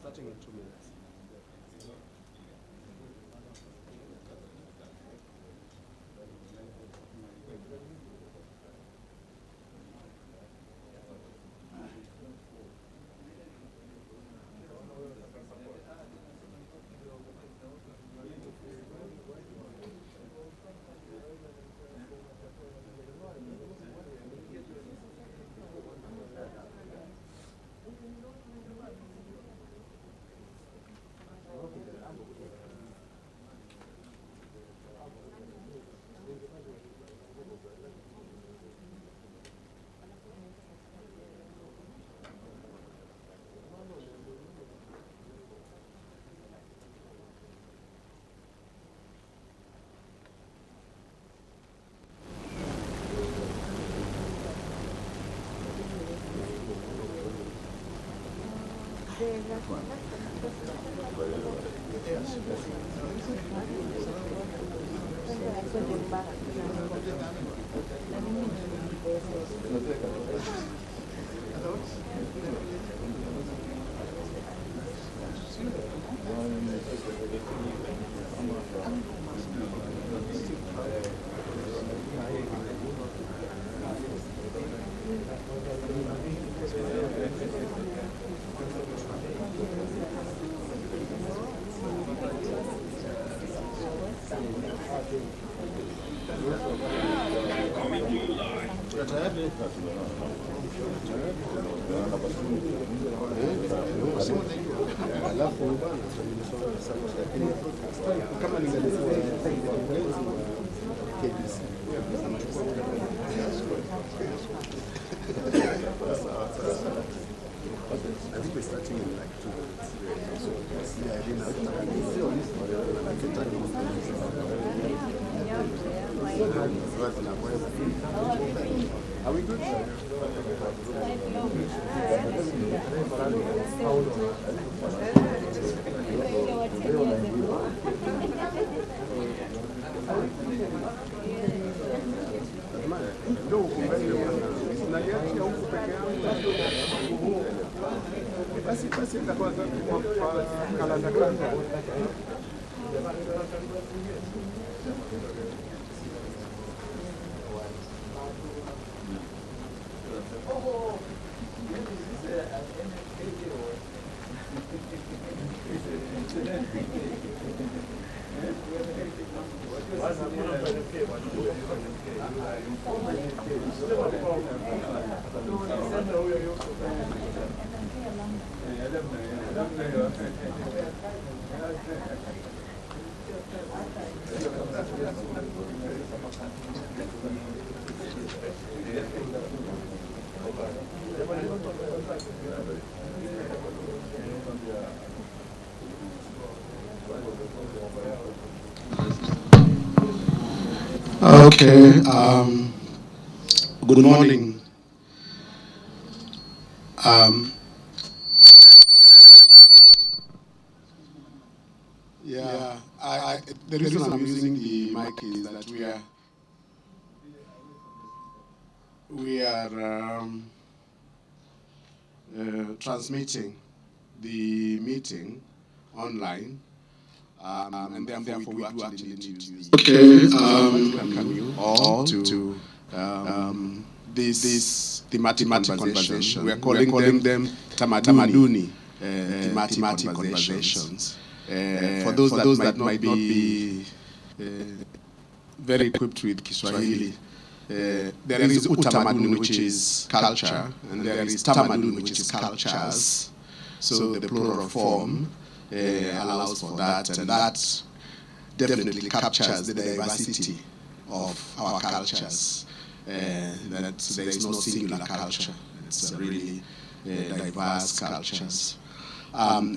starting in 2 minutes. I think we're starting in like 2 Are we good? Okay, good morning. The reason I'm using the mic is that we are transmitting the meeting online. And therefore we do actually need to use the welcome you all to this thematic conversation. We are calling them Tamaduni thematic conversations. For those that might not be very equipped with Kiswahili, there is Utamaduni, which is culture, and there is Tamaduni, which is cultures. So the plural form allows for that, and that definitely captures the diversity of our cultures. That there is no singular culture; it's really diverse cultures.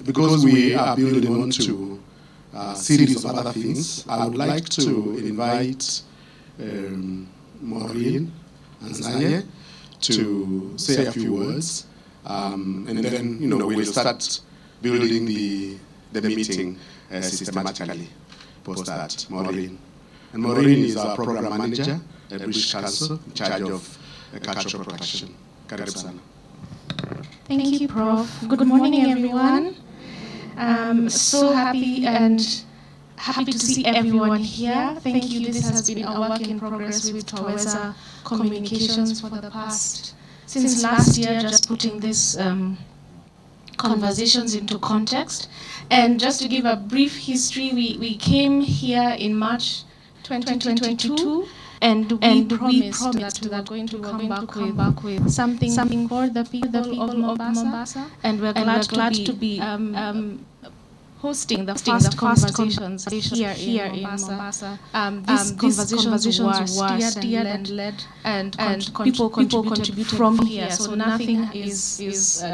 Because we are building onto a series of other things, I would like to invite Maureen and Zaye to say a few words, and then we'll start building the meeting systematically. Post that, Maureen. And Maureen is our program manager at British Council, in charge of cultural protection. Karibu sana. Thank you, Prof. Good morning, everyone. So happy to see everyone here. Thank you. This has been a work in progress with Taweza Communications for the past, since last year, just putting this conversations into context. And just to give a brief history, we came here in March 2022, and we promised that we were going to come back with something for the people of Mombasa, and we're glad to be hosting the first conversations here in Mombasa. These conversations were steered and led, and people contributed from here. So nothing is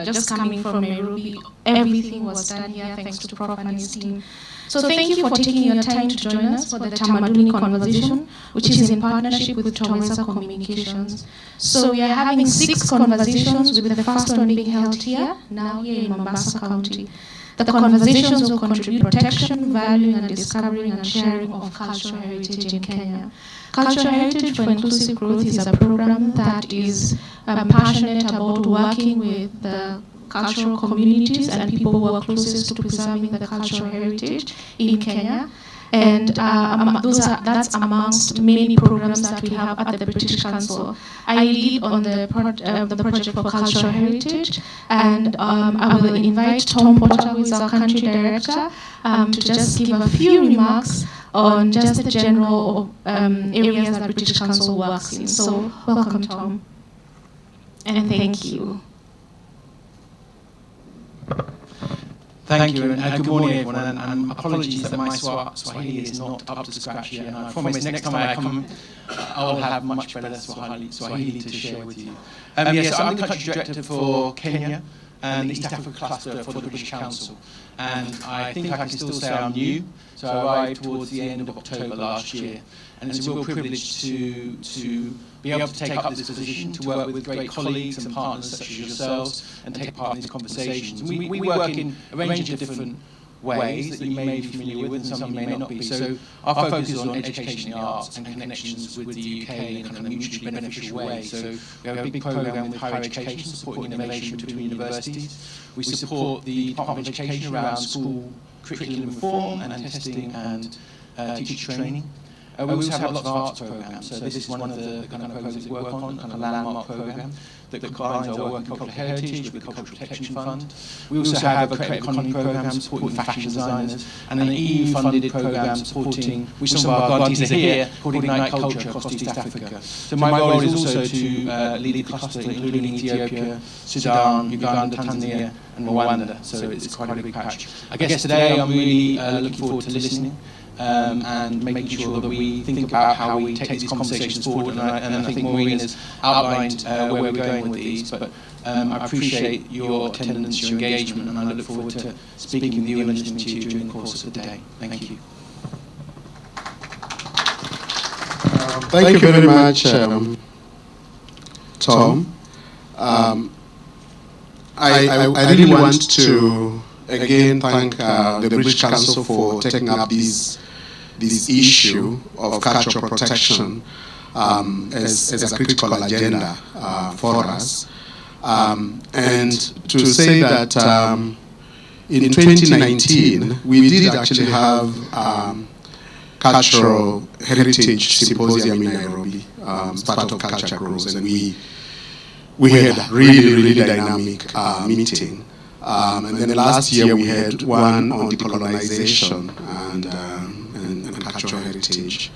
just coming from Nairobi. Everything was done here thanks to Prof and his team. So thank you for taking your time to join us for the Tamaduni conversation, which is in partnership with Taweza Communications. So we are having 6 conversations, with the first one being held here, now here in Mombasa County. The conversations will contribute protection, valuing and discovering and sharing of cultural heritage in Kenya. Cultural Heritage for Inclusive Growth is a program that is passionate about working with the cultural communities and people who are closest to preserving the cultural heritage in Kenya. And that's amongst many programs that we have at the British Council. I lead on the project for cultural heritage, and I will invite Tom Potter, who is our country director, to just give a few remarks on just the general areas that British Council works in. So welcome, Tom, and thank you. Thank you, and good morning, everyone. And apologies that my Swahili is not up to scratch yet. And I promise next time I come, I'll have much better Swahili to share with you. Yes, I'm the country director for Kenya and the East Africa cluster for the British Council. And I think I can still say I'm new. So I arrived towards the end of October last year. And it's a real privilege to be able to take up this position, to work with great colleagues and partners such as yourselves, and take part in these conversations. We work in a range of different ways that you may be familiar with and some you may not be. So our focus is on education in the arts and connections with the UK in a kind of mutually beneficial way. So we have a big programme with higher education, supporting innovation between universities. We support the Department of Education around school curriculum reform and testing and teacher training. We also have lots of arts programmes, so this is one of the kind of programmes that we work on, a kind of landmark programme that combines our work in cultural heritage with the Cultural Protection Fund. We also have a creative economy programme supporting fashion designers, and an EU-funded programme supporting, which some of our grantees are here, called Ignite Culture across East Africa. So my role is also to lead the cluster, including Ethiopia, Sudan, Uganda, Tanzania, and Rwanda, so it's quite a big patch. I guess today I'm really looking forward to listening. And making sure that we think about how we take these conversations forward. And I think Maureen has outlined where we're going with these, but I appreciate your attendance, your engagement, and I look forward to speaking with you and listening to you during the course of the day. Thank you. Thank you very much, Tom. I really want to again thank the British Council for taking up this issue of cultural protection as a critical agenda for us. And to say that in 2019, we did actually have cultural heritage symposium in Nairobi, as part of Culture Grows, and we had a really dynamic meeting. And then last year we had one on decolonization and cultural heritage.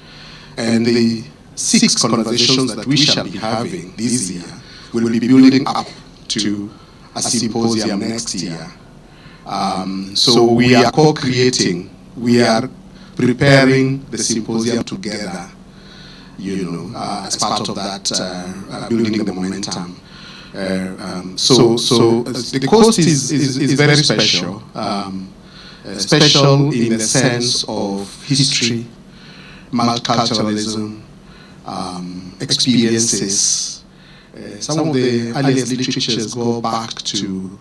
And the 6 conversations that we shall be having this year will be building up to a symposium next year. So we are co-creating, we are preparing the symposium together, as part of that building the momentum. So the coast is very special, special in the sense of history, multiculturalism, experiences. Some of the earliest literatures go back to,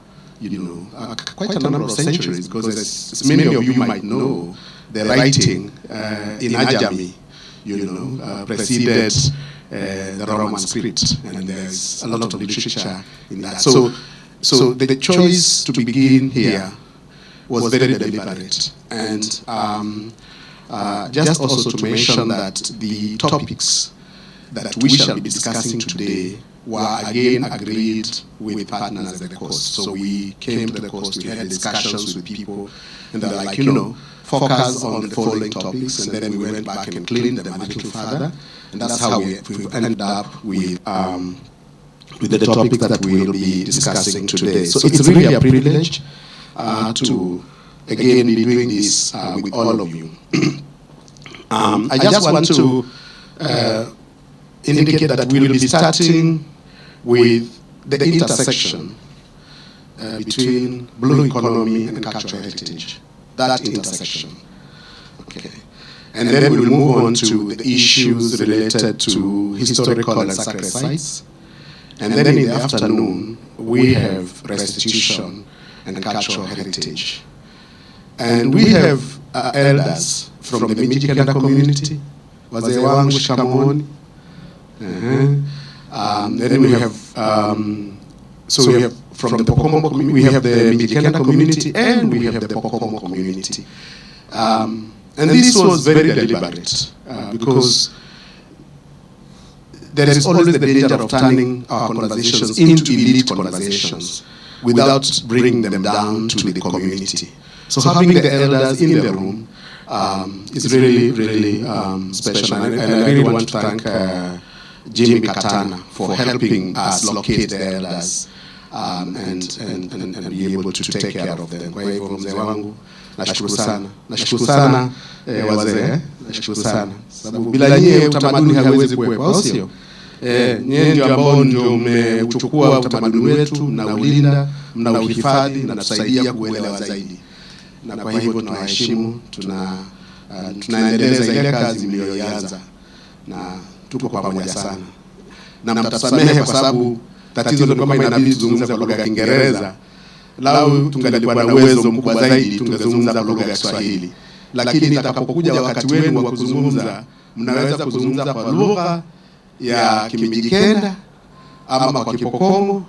quite a number of centuries, because as many of you might know, the writing in Ajami, preceded the Roman script, and there's a lot of literature in that. So the choice to begin here was very deliberate. And just also to mention that the topics that we shall be discussing today were again agreed with partners at the coast. So we came to the coast, we had discussions with people, and they were like, focus on the following topics, and then we went back and cleaned them a little further, and that's how we've ended up with the topic that we will be discussing today. So it's really a privilege to again be doing this with all of you. I just want to indicate that we will be starting with the intersection between blue economy and cultural heritage. That intersection. Okay. And then we will move on to the issues related to historical and sacred sites. And then in the afternoon, we have restitution and cultural heritage. And we have elders from the Mijikenda community, wazee wangu shikamoni. Then we have, so we have from the Pokomo, we have the Mijikenda community, and we have the Pokomo community. And this was very deliberate because there is always the danger of turning our conversations into elite conversations without bringing them down to the community. So having the elders in the room is really, really special. And I really want to thank Jimmy Katana for helping us locate the elders and be able to take care of them. Kwa hivyo mzee wangu, nashukuru sana wazee, nashukuru sana sababu bila nyie utamaduni hauwezi kuwepo, au sio? Nyie ndio ambao ndio mmechukua utamaduni wetu, mnaulinda, mnauhifadhi na tusaidia kuelewa zaidi. Na kwa hivyo tunawaheshimu, tunaendeleza ile kazi mlioianza na tuko pamoja sana. Na mtasamehe kwa sababu tatizo ndio kama inabidi tuzungumze kwa lugha ya Kiingereza. Lau tungalikuwa na uwezo mkubwa zaidi tungezungumza kwa lugha ya Kiswahili. Lakini itakapokuja wakati wenu wa kuzungumza, mnaweza kuzungumza kwa lugha ya Kimijikenda ama kwa Kipokomo,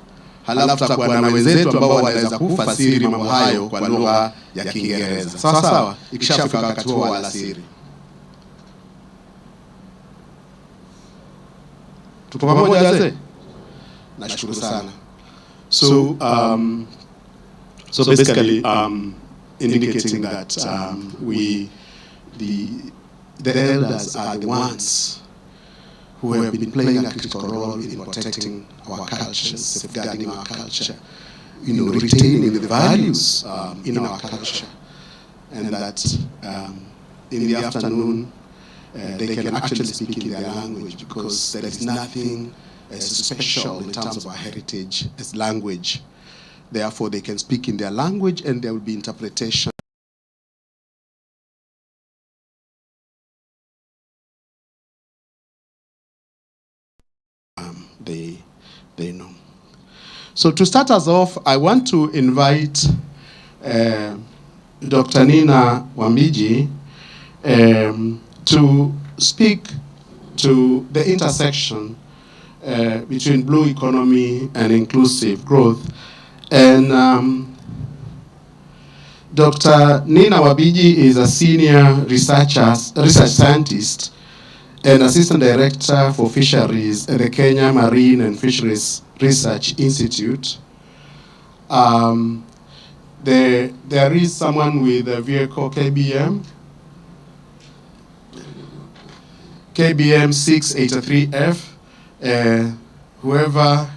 halafu tutakuwa na wenzetu ambao wanaweza kufasiri mambo hayo kwa lugha ya Kiingereza. Sawa sawa, ikishafika wakati huo wa alasiri. Tupo pamoja wazee? Nashukuru sana. So basically indicating that the elders are the ones who have been playing a critical role in protecting our cultures, safeguarding our culture, retaining the values in our culture, and that in the afternoon they can actually speak in their language because there is nothing special in terms of our heritage as language. Therefore, they can speak in their language and there will be interpretation. They know. So to start us off, I want to invite Dr. Nina Wambiji to speak to the intersection between blue economy and inclusive growth. And Dr. Nina Wambiji is a senior research scientist and assistant director for fisheries at the Kenya Marine and Fisheries Research Institute. There is someone with a vehicle KBM 683F. Whoever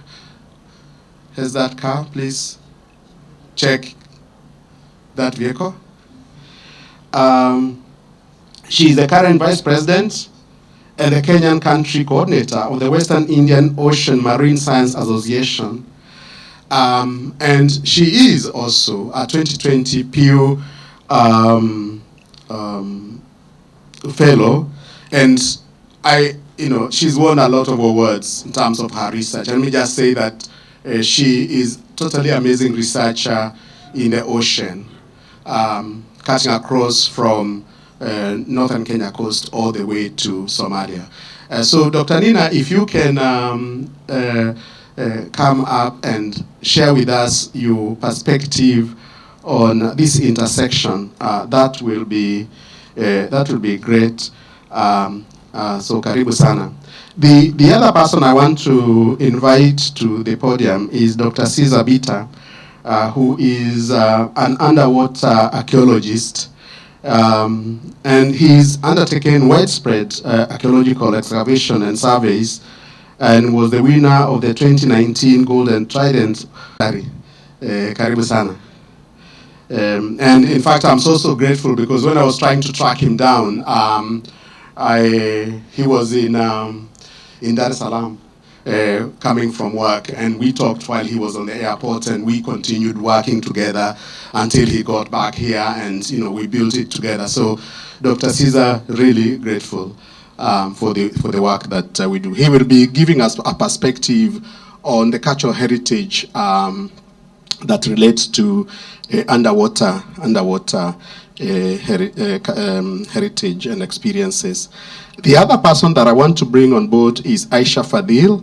has that car, please check that vehicle. She is the current vice president and the Kenyan country coordinator of the Western Indian Ocean Marine Science Association. And she is also a 2020 Pew fellow. And she's won a lot of awards in terms of her research. Let me just say that she is totally amazing researcher in the ocean, cutting across from northern Kenya coast all the way to Somalia. So Dr. Nina, if you can come up and share with us your perspective on this intersection, that will be great. So karibu sana. The other person I want to invite to the podium is Dr. Caesar Bita, who is an underwater archaeologist, and he's undertaken widespread archaeological excavation and surveys, and was the winner of the 2019 Golden Trident. Karibu sana. And in fact, I'm so grateful because when I was trying to track him down, he was in Dar es Salaam coming from work, and we talked while he was on the airport, and we continued working together until he got back here, and we built it together. So Dr. Caesar, really grateful for the work that we do. He will be giving us a perspective on the cultural heritage that relates to underwater heritage and experiences. The other person that I want to bring on board is Aisha Fadil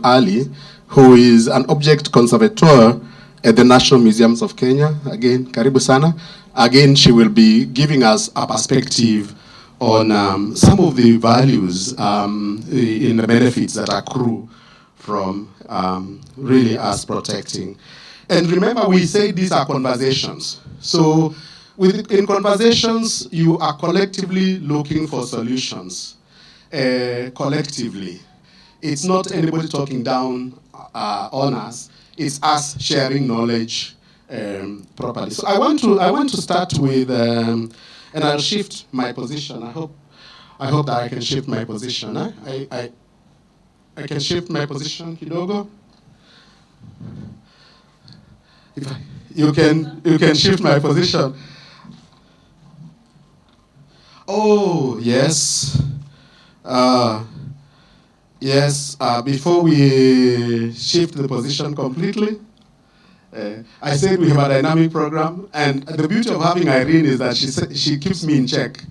Ali, who is an object conservator at the National Museums of Kenya. Again, karibu sana. Again, she will be giving us a perspective on some of the values in the benefits that accrue from really us protecting. And remember, we say these are conversations. So in conversations, you are collectively looking for solutions. Collectively. It's not anybody talking down on us. It's us sharing knowledge properly. So I want to start with, and I'll shift my position. I hope that I can shift my position. I can shift my position, kidogo. You can shift my position. Oh yes, yes. Before we shift the position completely, I said we have a dynamic program, and the beauty of having Irene is that she keeps me in check,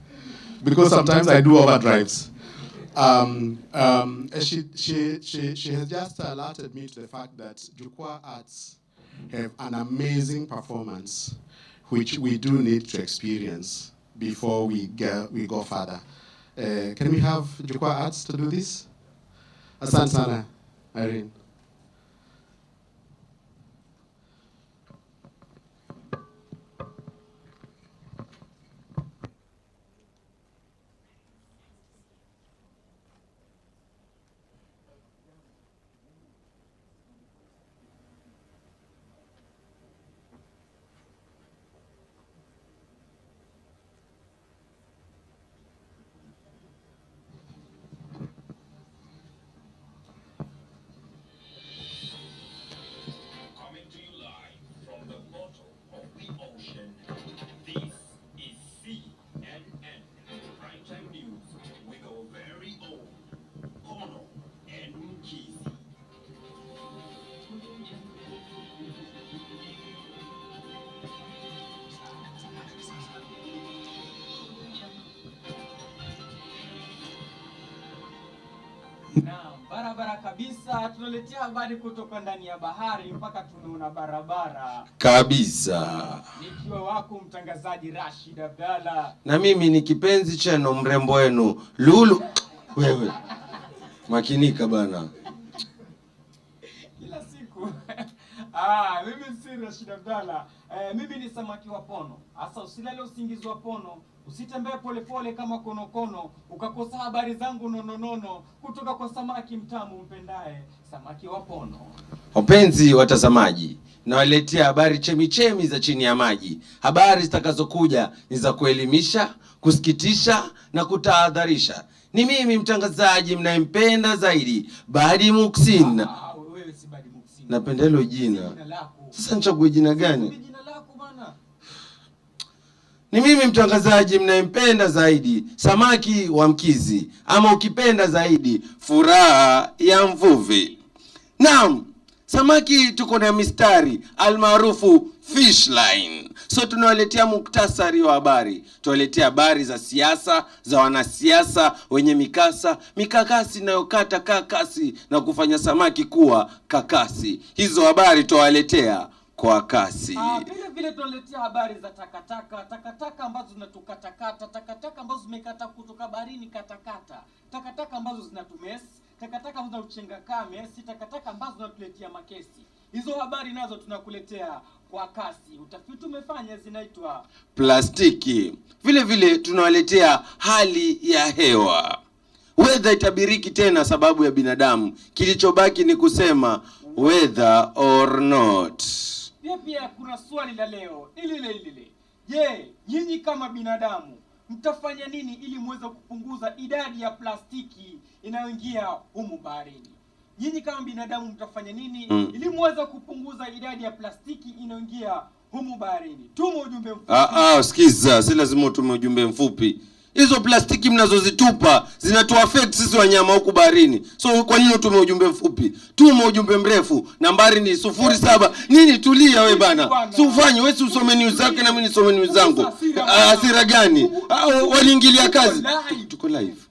because sometimes I do overdrives. She has just alerted me to the fact that Jukwaa Arts have an amazing performance, which we do need to experience before we go further. Can we have Jukwaa Arts to do this? Asante sana, Irene. Barabara kabisa, tunaletea habari kutoka ndani ya bahari mpaka tunaona barabara kabisa. Nikiwa wako mtangazaji Rashid Abdalla, na mimi ni kipenzi chenu mrembo wenu Lulu. Wewe makinika bana kila siku. Mimi si Rashid Abdalla. Mimi ni samaki wa pono. Asa usilale usingizi wa pono. Usitembee polepole kama konokono, ukakosa habari zangu nononono, kutoka kwa samaki mtamu mpendaye, samaki wa pono. Wapenzi watazamaji, nawaletea habari chemichemi za chini ya maji. Habari zitakazokuja ni za kuelimisha, kusikitisha na kutahadharisha. Ni mimi mtangazaji mnayempenda zaidi, Badi Muksin. Wewe si Badi Muksin. Napenda hilo jina. Sasa nichague jina gani? Ni mimi mtangazaji mnayempenda zaidi, samaki wa mkizi, ama ukipenda zaidi, furaha ya mvuvi. Naam, samaki tuko na mistari almaarufu fish line. So tunawaletea muktasari wa habari. Tunawaletea habari za siasa, za wanasiasa wenye mikakasi inayokata kakasi na kufanya samaki kuwa kakasi. Hizo habari tunawaletea kwa kasi. Vile vile tunaletea habari za takataka ambazo zinatukatakata, takataka ambazo zimekata kutoka baharini katakata, takataka ambazo zinatumesi, takataka ambazo zinatuchenga kame, si takataka ambazo zinatuletea makesi. Hizo habari nazo tunakuletea kwa kasi. Utafiti umefanya zinaitwa plastiki. Vile vile tunawaletea hali ya hewa. Weather itabiriki tena sababu ya binadamu. Kilichobaki ni kusema whether or not. Pia kuna swali la leo ilile. Je, nyinyi kama binadamu mtafanya nini ili muweze kupunguza idadi ya plastiki inayoingia humu baharini? Nyinyi kama binadamu mtafanya nini ili muweze kupunguza idadi ya plastiki inayoingia humu baharini? Tuma ujumbe mfupi. Sikiza, si lazima utume ujumbe mfupi. Hizo plastiki mnazozitupa zinatuaffect sisi wanyama huku baharini. So kwa nini utume ujumbe mfupi? Tuma ujumbe mrefu. Nambari ni 07. Nini, tulia we bana. Si ufanye wewe usome news zake na mimi nisome news zangu. Hasira gani? Waliingilia kazi. Tuko live.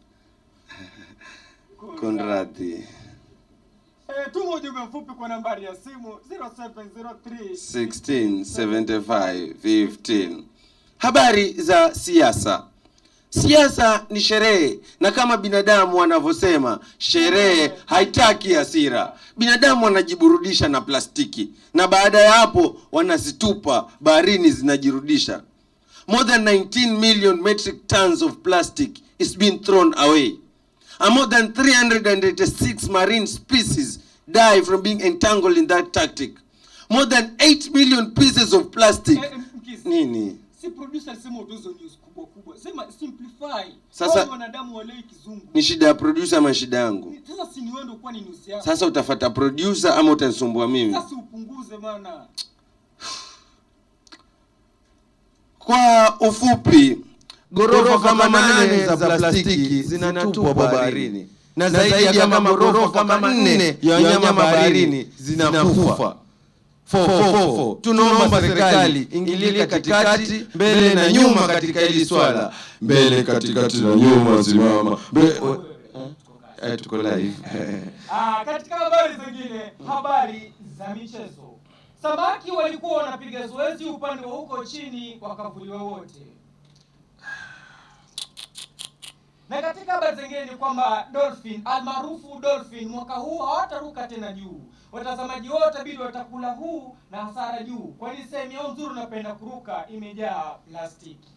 Konradi. Tuma ujumbe mfupi kwa nambari ya simu 0703 1675 15. Habari za siasa. Siasa ni sherehe, na kama binadamu wanavyosema, sherehe haitaki hasira. Binadamu wanajiburudisha na plastiki, na baada ya hapo wanazitupa baharini, zinajirudisha. More than 19 million metric tons of plastic is being thrown away. And more than 386 marine species die from being entangled in that tactic. More than 8 million pieces of plastic. Nini? Si producer sema udozo news kubwa. Sema simplify. Sasa wanadamu wale kizungu. Ni shida ya producer ama shida yangu? Sasa si ni wewe ndio kwa ni news yako. Sasa utafuata producer ama utanisumbua mimi? Sasa upunguze maana. Kwa ufupi, ghorofa kama 8 za plastiki zinatupwa baharini. Na zaidi ya kama ghorofa kama 4 ya wanyama baharini zinakufa. Tunaomba serikali ingilie katikati, mbele na nyuma katika hili swala. Mbele, katikati na nyuma, simama. Tuko live. Katika habari zingine, habari za michezo. Samaki walikuwa wanapiga zoezi upande wa huko chini, wakavuliwa wote. Na katika habari zingine ni kwamba dolphin, almaarufu dolphin, mwaka huu hawataruka tena juu. Watazamaji wote bidi watakula huu na hasara juu, kwani sehemu yao nzuri napenda kuruka imejaa plastiki.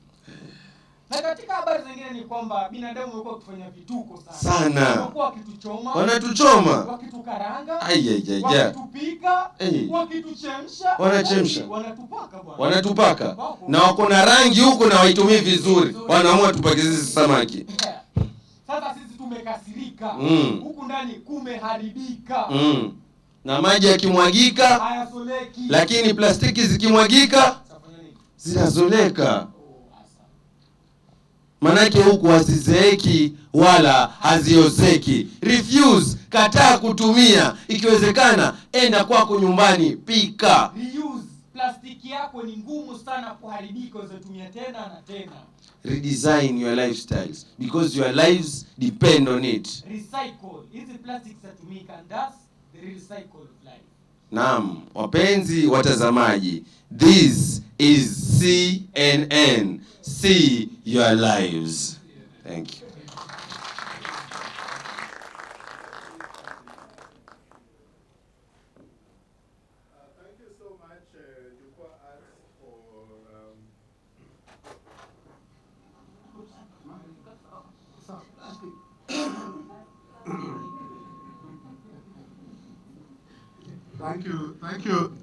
Na katika habari zingine ni kwamba binadamu wamekuwa kufanya vituko sana. Wamekuwa wakituchoma, wakitukaranga, wakitupika, wakituchemsha, wanatupaka bwana. Wanatupaka. Na wako na rangi huko na waitumii vizuri. Wanaamua tupake sisi samaki. Sasa sisi tumekasirika. Huku ndani kumeharibika. Na maji yakimwagika hayasoleki. Lakini plastiki zikimwagika zinazoleka. Manake huku hazizeeki wala haziozeki. Refuse, kataa kutumia. Ikiwezekana enda kwako nyumbani, pika. Reuse, plastiki yako ni ngumu sana kuharibika, usitumie tena na tena. Redesign your lifestyles because your lives depend on it. Recycle, hizi plastics zatumika, and that's the recycle of life. Naam, wapenzi watazamaji, this is CNN. See your lives. Thank you. Thank you so much, Jukwa Arts, for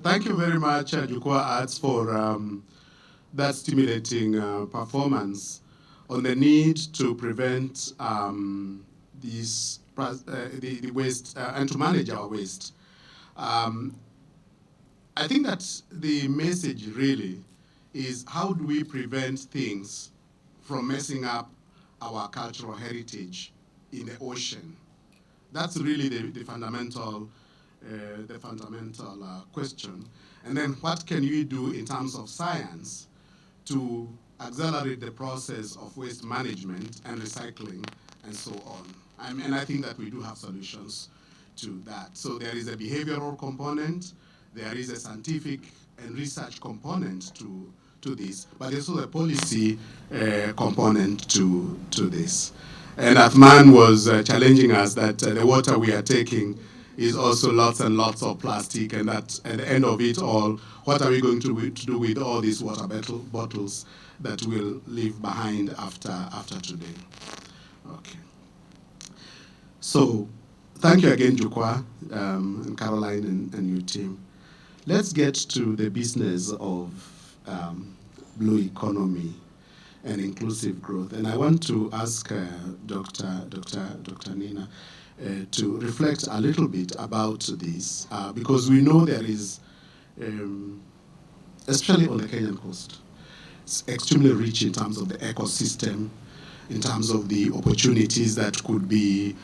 Thank you very much, Jukwa Arts, for that stimulating performance on the need to prevent the waste and to manage our waste. I think that the message really is, how do we prevent things from messing up our cultural heritage in the ocean? That's really the fundamental question. And then what can we do in terms of science to accelerate the process of waste management and recycling and so on? And I think that we do have solutions to that. So there is a behavioral component, there is a scientific and research component to this, but there's also a policy component to this. And Athman was challenging us that the water we are taking is also lots and lots of plastic, and that at the end of it all, what are we going to do with all these water bottles that we'll leave behind after today? Okay. So, thank you again, Jukwa, and Caroline and your team. Let's get to the business of blue economy and inclusive growth. And I want to ask Dr. Nina to reflect a little bit about this, because we know there is, especially on the Kenyan coast, it's extremely rich in terms of the ecosystem, in terms of the opportunities that could be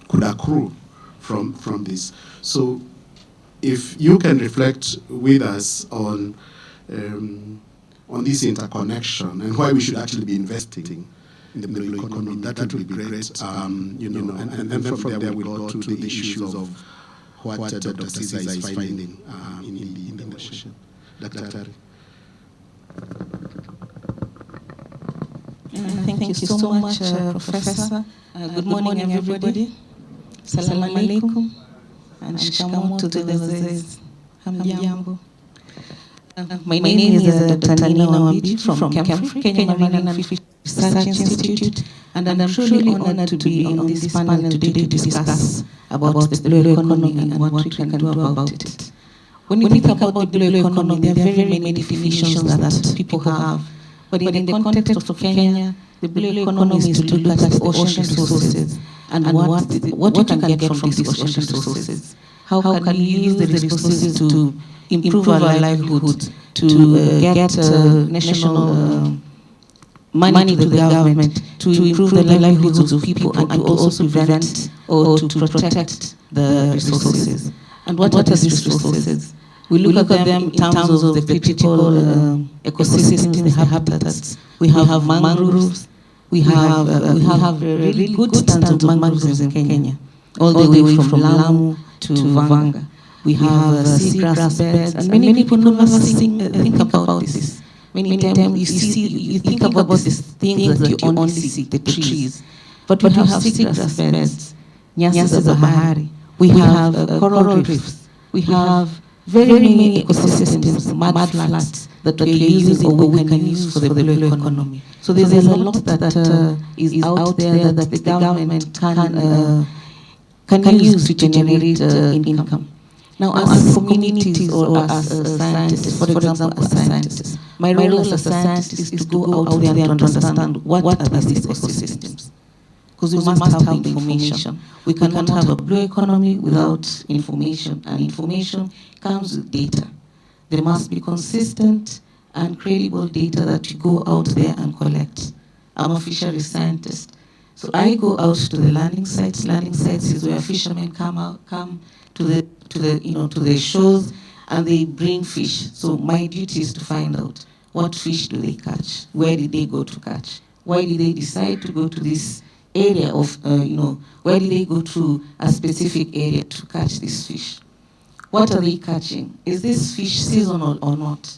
could accrue from this. So, if you can reflect with us on this interconnection and why we should actually be investing in the blue economy, that would be great. And then from there we'll go to the issues of what Dr. Caesar is finding in the ocean. Dr. Tari. Thank you so much, Professor. Good morning, everybody. Assalamu alaikum. And shikamoo to the wazee. Hamjambo. My name is Dr. Nina Wambiji from KEMFRI, Kenya Marine and Fish Research Institute, and I'm truly honored to be on this panel today to discuss about the blue economy and what we can do about it. When we think about the blue economy, there are very many definitions that people have, but in the context of Kenya, the blue economy is to look at the ocean resources and what you can get from these ocean resources. How can we use the resources to improve our livelihood, to get national money to the government, to improve the livelihoods of people, and to also prevent or to protect the resources. And what are these resources? We look at them in terms of the critical ecosystems, the habitats. We have mangroves. We have really good standards of mangroves in Kenya, all the way from Lamu to Vanga. We have seagrass beds, and many people never think about this. Many times you think about these things that you only see, the trees. But we have seagrass beds, nyasi za bahari. We have coral reefs. We have very many ecosystems, mud flats that we are using or we can use for the blue economy. So there's a lot that is out there that the government can use to generate income. Now, as communities or as scientists, for example, as scientists, my role as a scientist is to go out there and understand what are these ecosystems. Because we must have information. We cannot have a blue economy without information, and information comes with data. There must be consistent and credible data that you go out there and collect. I'm a fisheries scientist, so I go out to the landing sites. Landing sites is where fishermen come to the shores, and they bring fish. So my duty is to find out what fish do they catch, where did they go to catch, why did they decide to go to this area of, where did they go to a specific area to catch this fish? What are they catching? Is this fish seasonal or not?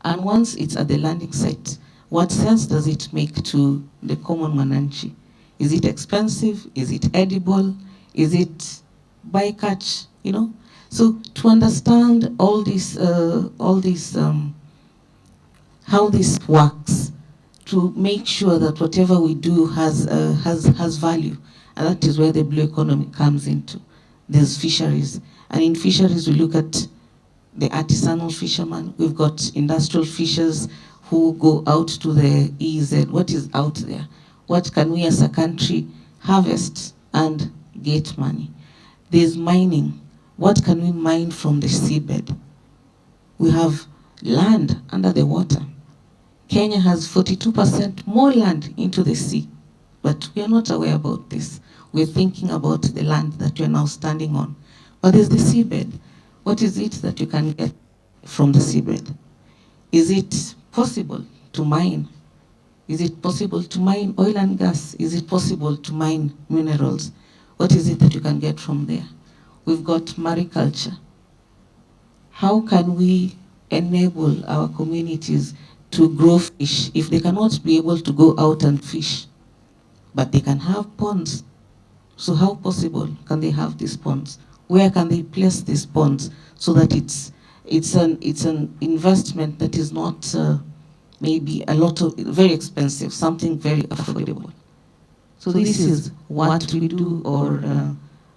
And once it's at the landing site, what sense does it make to the common Mwananchi? Is it expensive? Is it edible? Is it bycatch? So to understand all this, how this works, to make sure that whatever we do has value, and that is where the blue economy comes into. There's fisheries, and in fisheries we look at the artisanal fishermen. We've got industrial fishers who go out to the EZ. What is out there? What can we as a country harvest and get money? There's mining. What can we mine from the seabed? We have land under the water. Kenya has 42% more land into the sea, but we are not aware about this. We're thinking about the land that we're now standing on. But there's the seabed. What is it that you can get from the seabed? Is it possible to mine? Is it possible to mine oil and gas? Is it possible to mine minerals? What is it that you can get from there? We've got mariculture. how can we enable our communities to grow fish if they cannot be able to go out and fish, but they can have ponds? So how possible can they have these ponds? Where can they place these ponds so that it's an investment that is not maybe a lot of very expensive, something very affordable? So this is what we do, or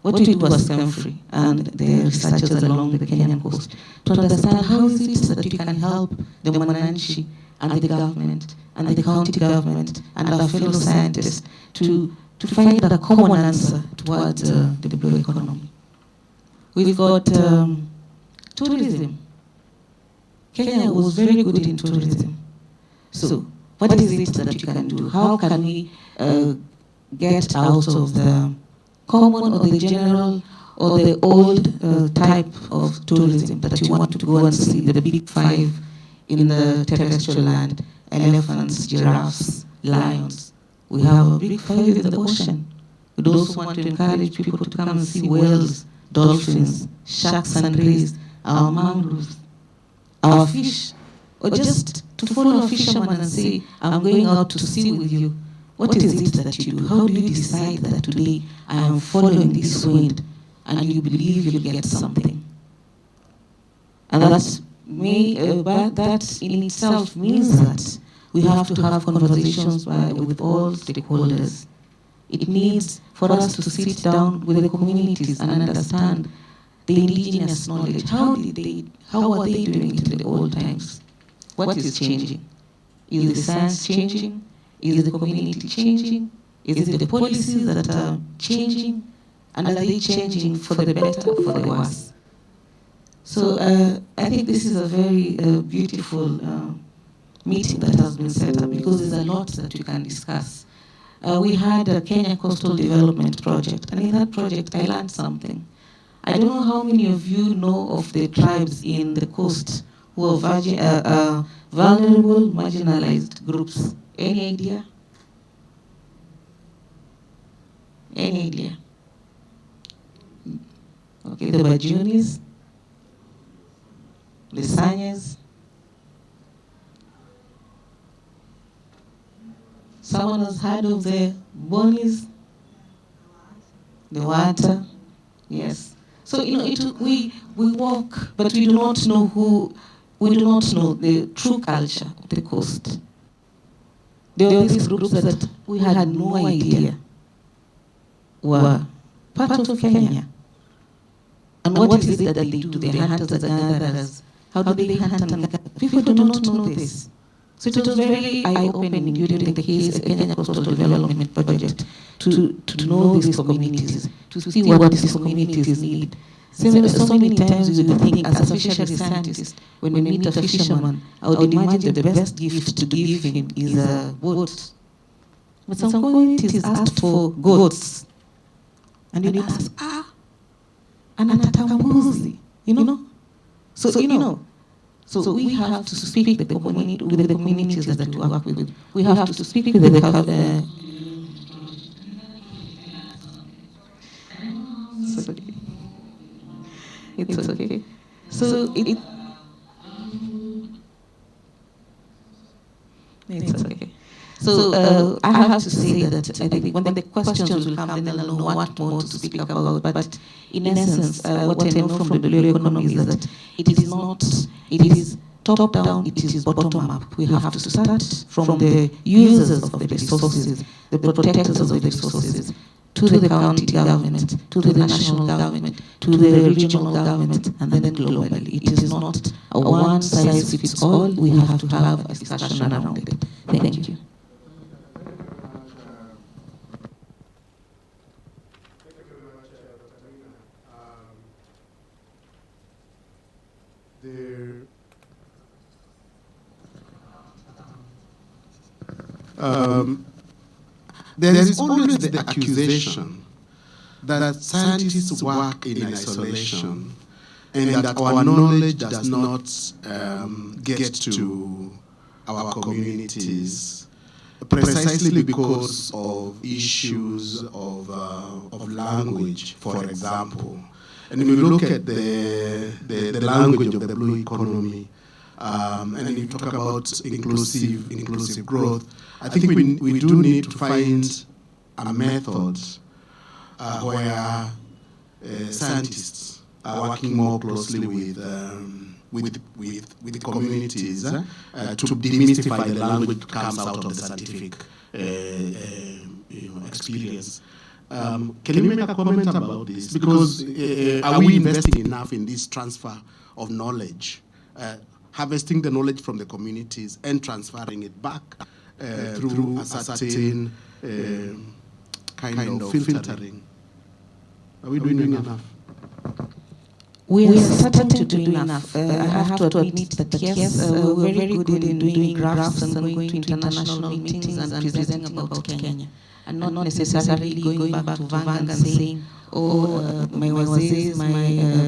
what we do as Kemfree and the researchers along the Kenyan coast, to understand how is it that we can help the Mwananchi and the government and the county government and our fellow scientists to find a common answer towards the blue economy. We've got tourism. Kenya was very good in tourism. So what is it that we can do? How can we get out of the common or the general or the old type of tourism that you want to go and see the big five in the terrestrial land, elephants, giraffes, lions. We have a big five in the ocean. We'd also want to encourage people to come and see whales, dolphins, sharks and rays, our mangroves, our fish, or just to follow a fisherman and say, I'm going out to sea with you. What is it that you do? How do you decide that today I am following this wind and you believe you'll get something? And that in itself means that we have to have conversations with all stakeholders. It needs for us to sit down with the communities and understand the indigenous knowledge. How are they doing it in the old times? What is changing? Is the science changing? Is the community changing? Is it the policies that are changing? And are they changing for the better or for the worse? So I think this is a very beautiful meeting that has been set up, because there's a lot that we can discuss. We had a Kenya Coastal Development Project, and in that project I learned something. I don't know how many of you know of the tribes in the coast who are vulnerable, marginalized groups. Any idea? Any idea? Okay, the Bajunis, the Sanyas. Someone has heard of the Bonis, the Wata? Yes. So we walk, but we do not know the true culture of the coast. There were these groups that we had no idea were part of Kenya. And what is it that they do? They're hunters and gatherers. How do they hunt and gather? People do not know this. So it was very eye-opening during the case Kenya Coastal Development Project to know these communities, to see what these communities need. So many times we would think, as a fisheries scientist, when we meet a fisherman, I would imagine the best gift to give him is a boat. But some communities asked for goats. And you ask, anatatambuzi, So we have to speak with the communities that we work with. We have to speak with the It's okay. So it's okay. So I have to say that I think when the questions will come, then I'll know what more to speak about. But in essence, what I know from the blue economy is that it is top down, it is bottom up. We have to start from the users of the resources, the protectors of the resources, to the county government, to the national government, to the regional government, and then globally. It is not a one-size-fits-all. We have to have a discussion around it. Thank you. There is always the accusation that scientists work in isolation and that our knowledge does not get to our communities precisely because of issues of language, for example. And if you look at the language of the blue economy, and then you talk about inclusive growth, I think we do need to find a method where scientists are working more closely with the communities to demystify the language that comes out of the scientific experience. Can you make a comment about this? Because are we investing enough in this transfer of knowledge, harvesting the knowledge from the communities and transferring it back through a certain kind of filtering? Are we doing enough? We are starting to do enough. I have to admit that yes, we're very good in doing graphs and going to international meetings and presenting about Kenya, and not necessarily going back to Vanga and saying, oh, my wazees, my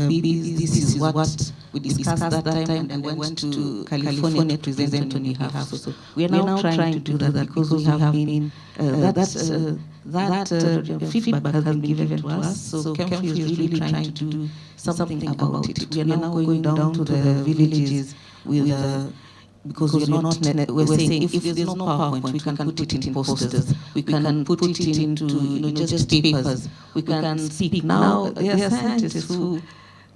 BBs, this is what we discussed that time, and we went to California to present on behalf. So we are now trying to do that because we have been, that feedback has been given to us. So Kemfu is really trying to do something about it. We are now going down to the villages with because we're saying if there's no PowerPoint, we can put it in posters, we can put it into just papers, we can speak. Now there are scientists who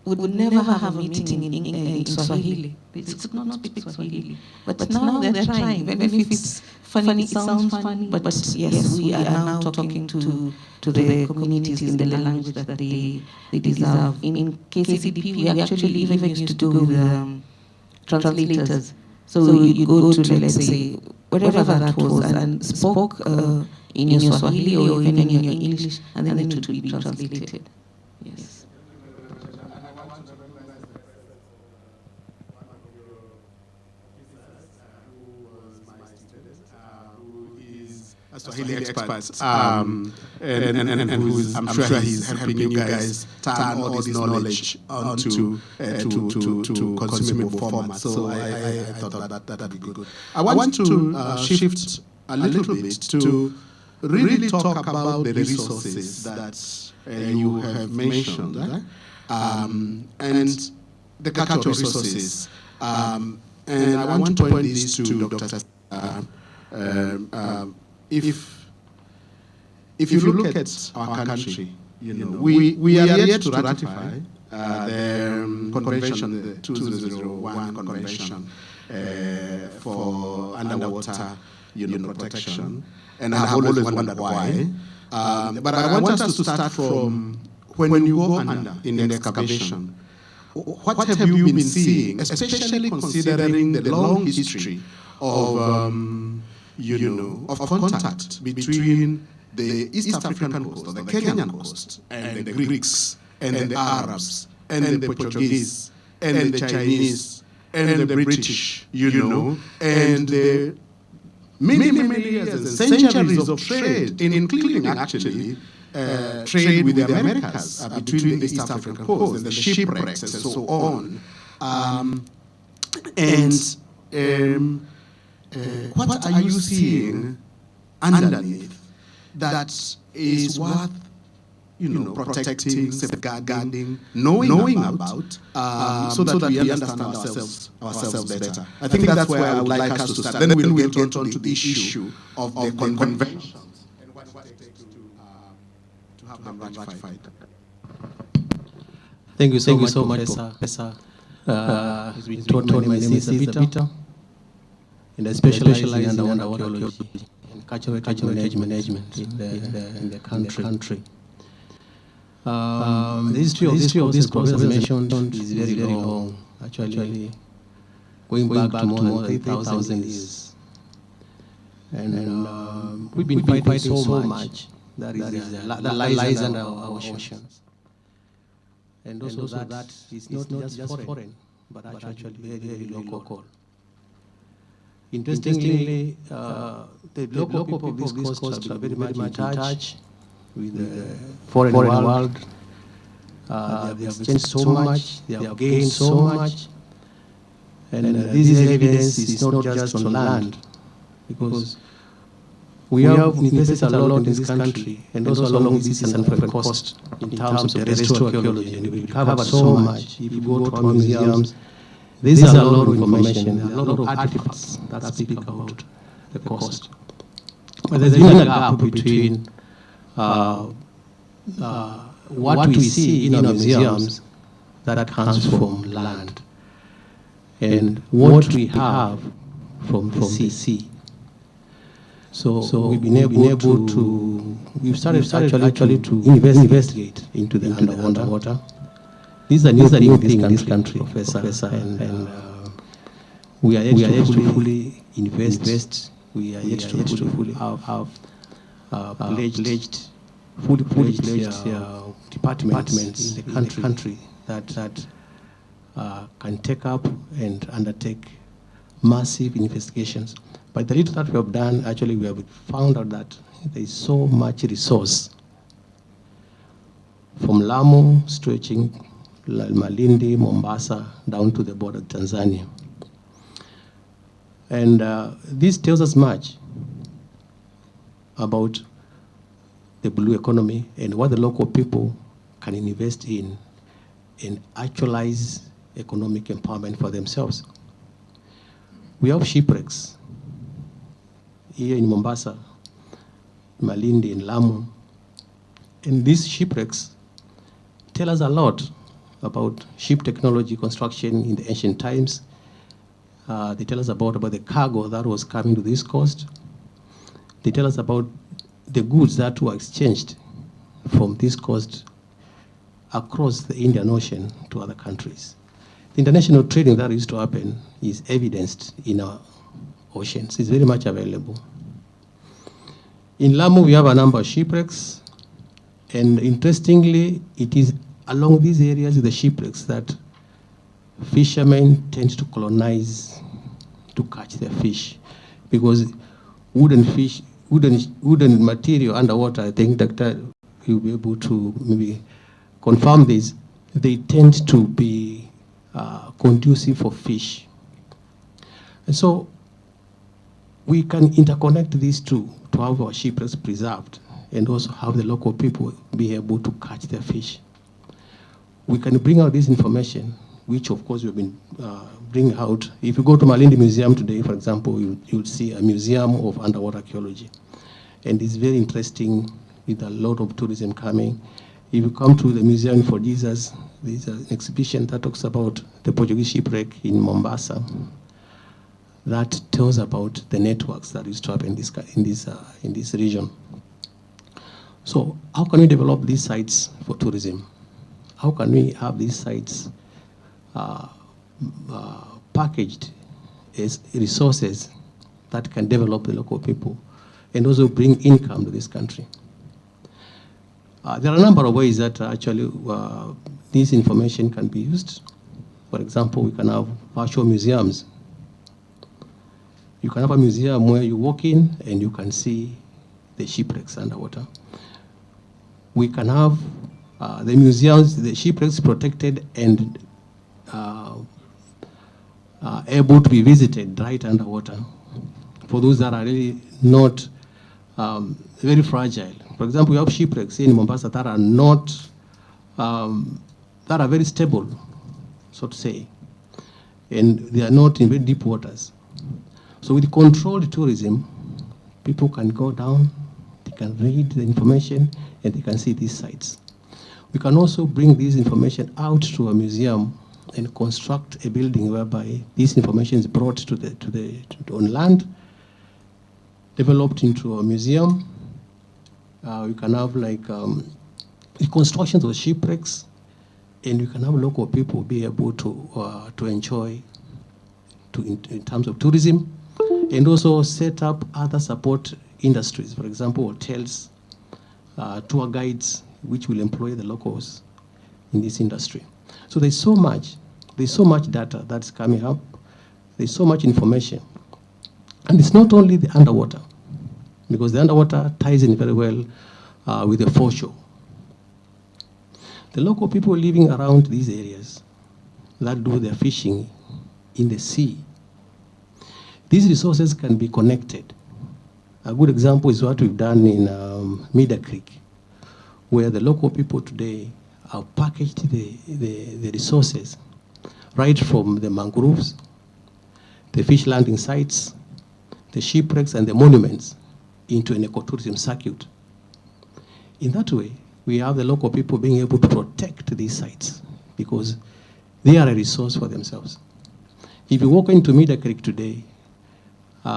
would never have a meeting in Swahili. They could not speak Swahili. But now they're trying, even if it's funny, it sounds funny. But yes, we are now talking to the communities in the language that they deserve. In KCDP, we actually even used to do with translators. So you go to, let's say, wherever that was, and spoke in your Swahili or even in your English, and then it would be translated. Yes. A Swahili expert, and who's, I'm sure he's helping you guys turn all this knowledge onto to consumable format. So I thought that would be good. I want to shift a little bit to really talk about the resources that you have mentioned, and the cultural resources. And I want to point this to Dr. If you look at our country, we are yet to ratify the convention, the 2001 convention for underwater protection, and I have always wondered why. But I want us to start from when you go under in the excavation. What have you been seeing, especially considering the long history of of contact between the East African coast, or the Kenyan coast, and the Greeks, and the Arabs, and the Portuguese, and the Chinese, and the British, and many years and centuries of trade, including actually trade with the Americas between the East African coast, and the shipwrecks, and so on. What are you seeing underneath that is worth, protecting, safeguarding, knowing about, so that we understand ourselves better? I think that's where I would like us to start. Then we'll get onto the issue of the conventions and what it takes to have them ratified. Thank you so much, Professor. As we told my name is Peter. And I specialize in underwater archaeology and cultural management in the country. The history of this Professor mentioned is very long, actually going back to more than 3,000 years. And we've been fighting so much that lies under our oceans. And also that is not just foreign, but actually very local. Interestingly, the local people of this coast are very much in touch with the foreign world. They have changed so much, they have gained so much. And this evidence is not just on land, because We have invested a lot in this country and also along this and for cost in terms of terrestrial archaeology. And we covered so much. If you go to our museums, there's a lot of information, a lot of artifacts that speak about the cost. But there's been a gap between what we see in our museums that comes from land and what we have from the sea. So we've been able to, we've started actually to investigate into the underwater. These are new things in this country, Professor, and we are yet to fully invest. We are yet to fully have fully pledged departments in the country that can take up and undertake massive investigations. But the little that we have done, actually, we have found out that there is so much resource from Lamu, stretching Malindi, Mombasa, down to the border of Tanzania. And this tells us much about the blue economy and what the local people can invest in and actualize economic empowerment for themselves. We have shipwrecks here in Mombasa, Malindi, and Lamu. And these shipwrecks tell us a lot about ship technology construction in the ancient times. They tell us about the cargo that was coming to this coast. They tell us about the goods that were exchanged from this coast across the Indian Ocean to other countries. The international trading that used to happen is evidenced in our oceans. It's very much available. In Lamu, we have a number of shipwrecks, and interestingly, it is along these areas, the shipwrecks, that fishermen tend to colonize to catch their fish, because wooden material underwater, I think Dr. will be able to maybe confirm this, they tend to be conducive for fish. And so we can interconnect these two to have our shipwrecks preserved and also have the local people be able to catch their fish. We can bring out this information, which of course we've been bringing out. If you go to Malindi Museum today, for example, you'll see a museum of underwater archaeology. And it's very interesting with a lot of tourism coming. If you come to the Museum for Jesus, there's an exhibition that talks about the Portuguese shipwreck in Mombasa that tells about the networks that used to happen in this region. So how can we develop these sites for tourism? How can we have these sites packaged as resources that can develop the local people and also bring income to this country? There are a number of ways that actually this information can be used. For example, we can have virtual museums. You can have a museum where you walk in and you can see the shipwrecks underwater. We can have the museums, the shipwrecks protected and able to be visited right underwater for those that are really not very fragile. For example, we have shipwrecks in Mombasa that are not, that are very stable, so to say, and they are not in very deep waters. So with controlled tourism, people can go down, they can read the information, and they can see these sites. We can also bring this information out to a museum and construct a building whereby this information is brought on land, developed into a museum. We can have like reconstructions of shipwrecks, and we can have local people be able to enjoy in terms of tourism, and also set up other support industries. For example, hotels, tour guides, which will employ the locals in this industry. So there's so much data that's coming up. There's so much information. And it's not only the underwater, because the underwater ties in very well with the foreshore. The local people living around these areas that do their fishing in the sea, these resources can be connected A good example is what we've done in Meadow Creek, where the local people today have packaged the resources right from the mangroves, the fish landing sites, the shipwrecks, and the monuments into an ecotourism circuit. In that way, we have the local people being able to protect these sites because they are a resource for themselves. If you walk into Meadow Creek today,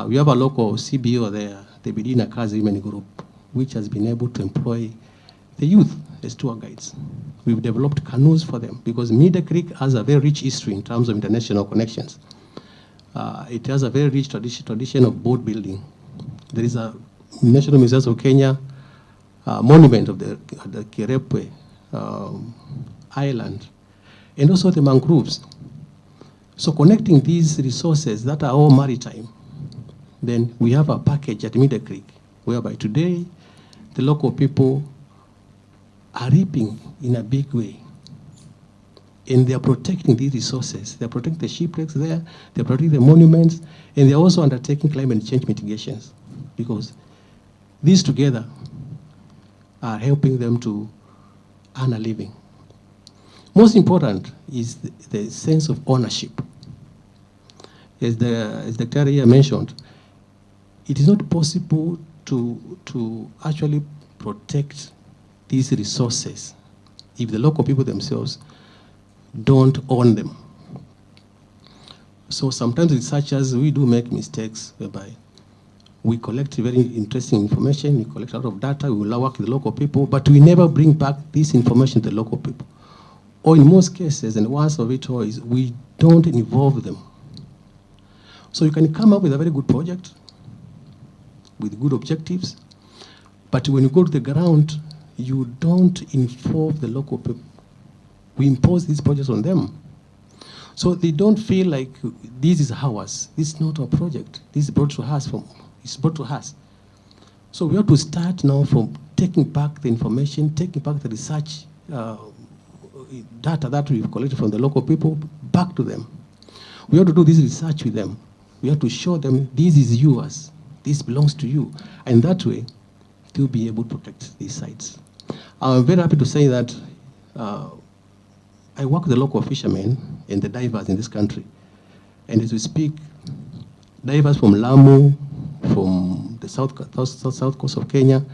we have a local CBO there, the Bidina Kazi Women Group, which has been able to employ the youth as tour guides. We've developed canoes for them because Meadow Creek has a very rich history in terms of international connections. It has a very rich tradition of boat building. There is a National Museum of Kenya monument of the Kirepwe Island, and also the mangroves. So connecting these resources that are all maritime, then we have a package at Meadow Creek, whereby today the local people are reaping in a big way. And they are protecting these resources. They are protecting the shipwrecks there, they are protecting the monuments, and they are also undertaking climate change mitigations because these together are helping them to earn a living. Most important is the sense of ownership. As the carrier mentioned, it is not possible to actually protect these resources if the local people themselves don't own them. So sometimes researchers, we do make mistakes whereby we collect very interesting information, we collect a lot of data, we will work with the local people, but we never bring back this information to the local people. Or in most cases, and worst of it all is we don't involve them. So you can come up with a very good project with good objectives, but when you go to the ground, you don't involve the local people. We impose these projects on them. So they don't feel like this is ours. This is not our project. This is brought to us it's brought to us. So we have to start now from taking back the information, taking back the research data that we've collected from the local people back to them. We have to do this research with them. We have to show them this is yours. This belongs to you. And that way, they'll be able to protect these sites. I'm very happy to say that I work with the local fishermen and the divers in this country. And as we speak, divers from Lamu, from the south coast of Kenya,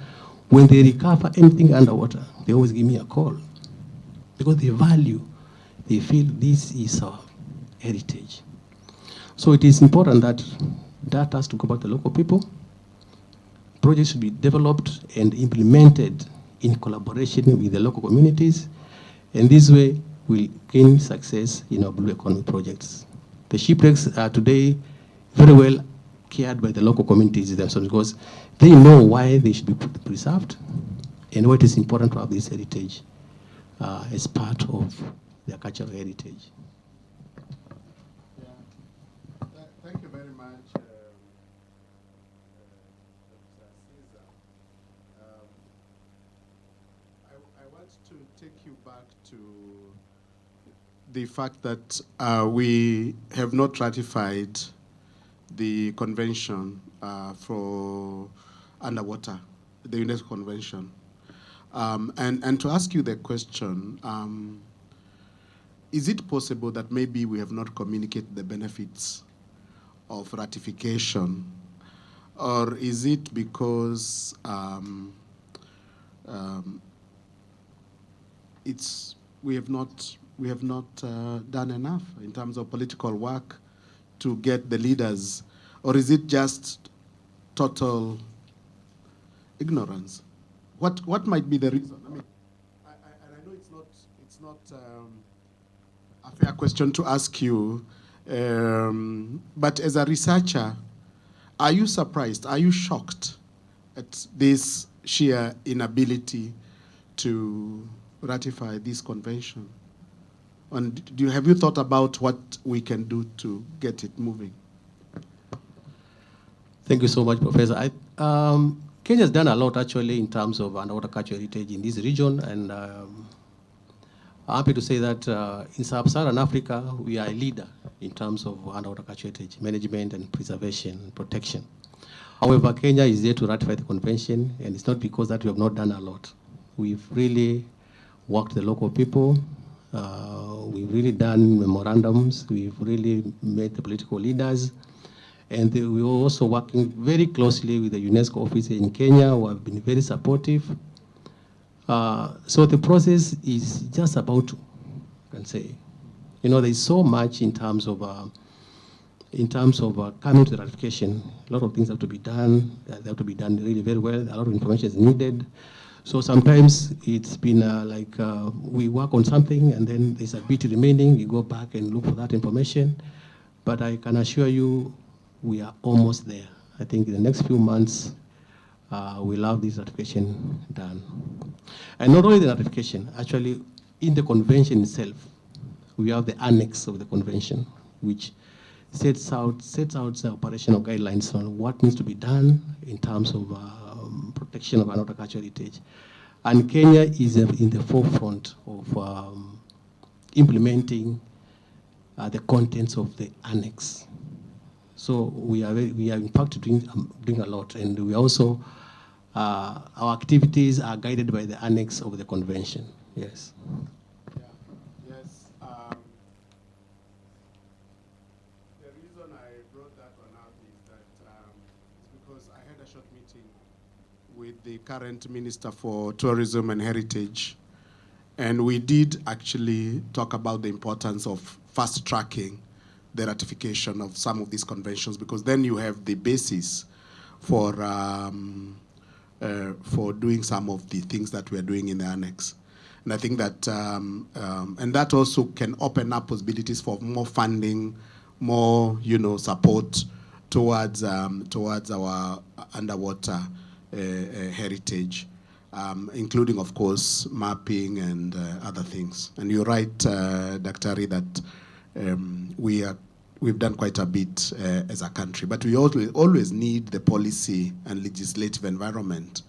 when they recover anything underwater, they always give me a call. Because they value, they feel this is our heritage. So it is important that data has to go back to the local people. Projects should be developed and implemented in collaboration with the local communities. And this way, we'll gain success in our blue economy projects. The shipwrecks are today very well cared by the local communities themselves because they know why they should be preserved and why it is important to have this heritage as part of their cultural heritage. Yeah. Thank you very much, Dr. Caesar. I want to take you back to the fact that we have not ratified the convention for underwater, the UNESCO convention. And to ask you the question, is it possible that maybe we have not communicated the benefits of ratification, or is it because we have not done enough in terms of political work to get the leaders, or is it just total ignorance? What might be the reason? I mean, I know it's not a fair question to ask you, but as a researcher, are you surprised? Are you shocked at this sheer inability to ratify this convention? And have you thought about what we can do to get it moving? Thank you so much, Professor. Kenya has done a lot actually in terms of underwater cultural heritage in this region, and I'm happy to say that in Sub-Saharan Africa, we are a leader in terms of underwater cultural heritage management and preservation and protection. However, Kenya is there to ratify the convention, and it's not because that we have not done a lot. We've really worked with the local people. We've really done memorandums. We've really met the political leaders. And we're also working very closely with the UNESCO office in Kenya, who have been very supportive. So the process is just about, I can say, you know, there's so much in terms of coming to the ratification. A lot of things have to be done. They have to be done really very well. A lot of information is needed. So sometimes it's been we work on something and then there's a bit remaining. We go back and look for that information. But I can assure you, we are almost there. I think in the next few months, we'll have this ratification done. And not only the ratification, actually, in the convention itself, we have the annex of the convention, which sets out the operational guidelines on what needs to be done in terms of protection of our cultural heritage. And Kenya is in the forefront of implementing the contents of the annex. So we are in fact doing a lot, and we also our activities are guided by the annex of the convention. Yes. Yes. The reason I brought that one up is that it's because I had a short meeting with the current Minister for Tourism and Heritage, and we did actually talk about the importance of fast-tracking the ratification of some of these conventions, because then you have the basis for doing some of the things that we are doing in the annex. And I think that, and that also can open up possibilities for more funding, more, support towards our underwater heritage, including, of course, mapping and other things. And you're right, Dr. Ari, that we've done quite a bit as a country, but we always need the policy and legislative environment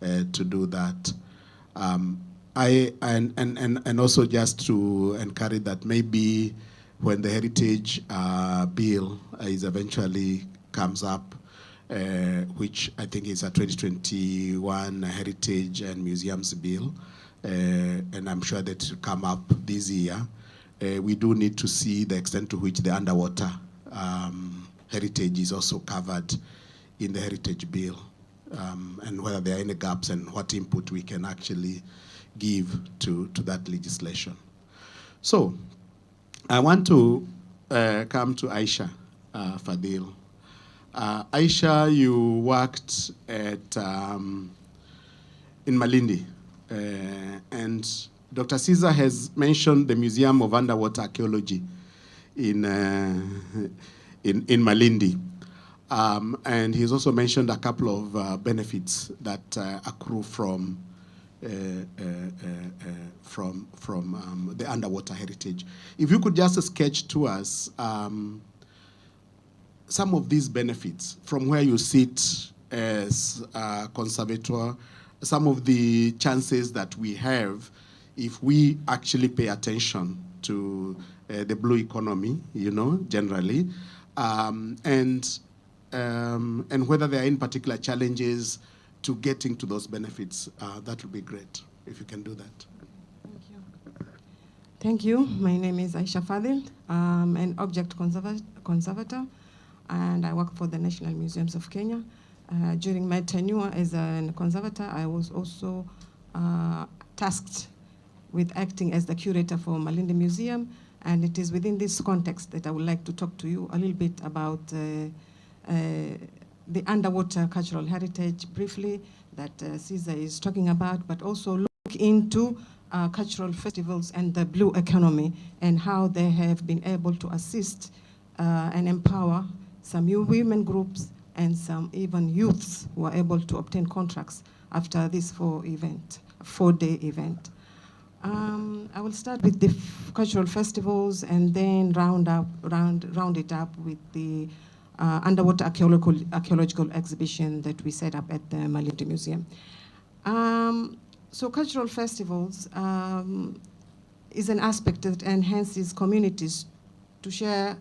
to do that. And also just to encourage that maybe when the heritage bill is eventually comes up, which I think is a 2021 heritage and museums bill, and I'm sure that will come up this year. We do need to see the extent to which the underwater heritage is also covered in the heritage bill, and whether there are any gaps and what input we can actually give to that legislation. So I want to come to Aisha Fadil. Aisha, you worked at in Malindi, and Dr. Caesar has mentioned the Museum of Underwater Archaeology in Malindi. And he's also mentioned a couple of benefits that accrue from the underwater heritage. If you could just sketch to us some of these benefits from where you sit as a conservator, some of the chances that we have if we actually pay attention to the blue economy, generally, and whether there are any particular challenges to getting to those benefits, that would be great if you can do that. Thank you. Thank you. My name is Aisha Fadil. I'm an object conservator, and I work for the National Museums of Kenya. During my tenure as a conservator, I was also tasked with acting as the curator for Malindi Museum, and it is within this context that I would like to talk to you a little bit about the underwater cultural heritage briefly that Caesar is talking about, but also look into cultural festivals and the blue economy and how they have been able to assist and empower some new women groups and some even youths who are able to obtain contracts after this four-day event. I will start with the cultural festivals and then round it up with the underwater archaeological exhibition that we set up at the Malindi Museum. So cultural festivals is an aspect that enhances communities to share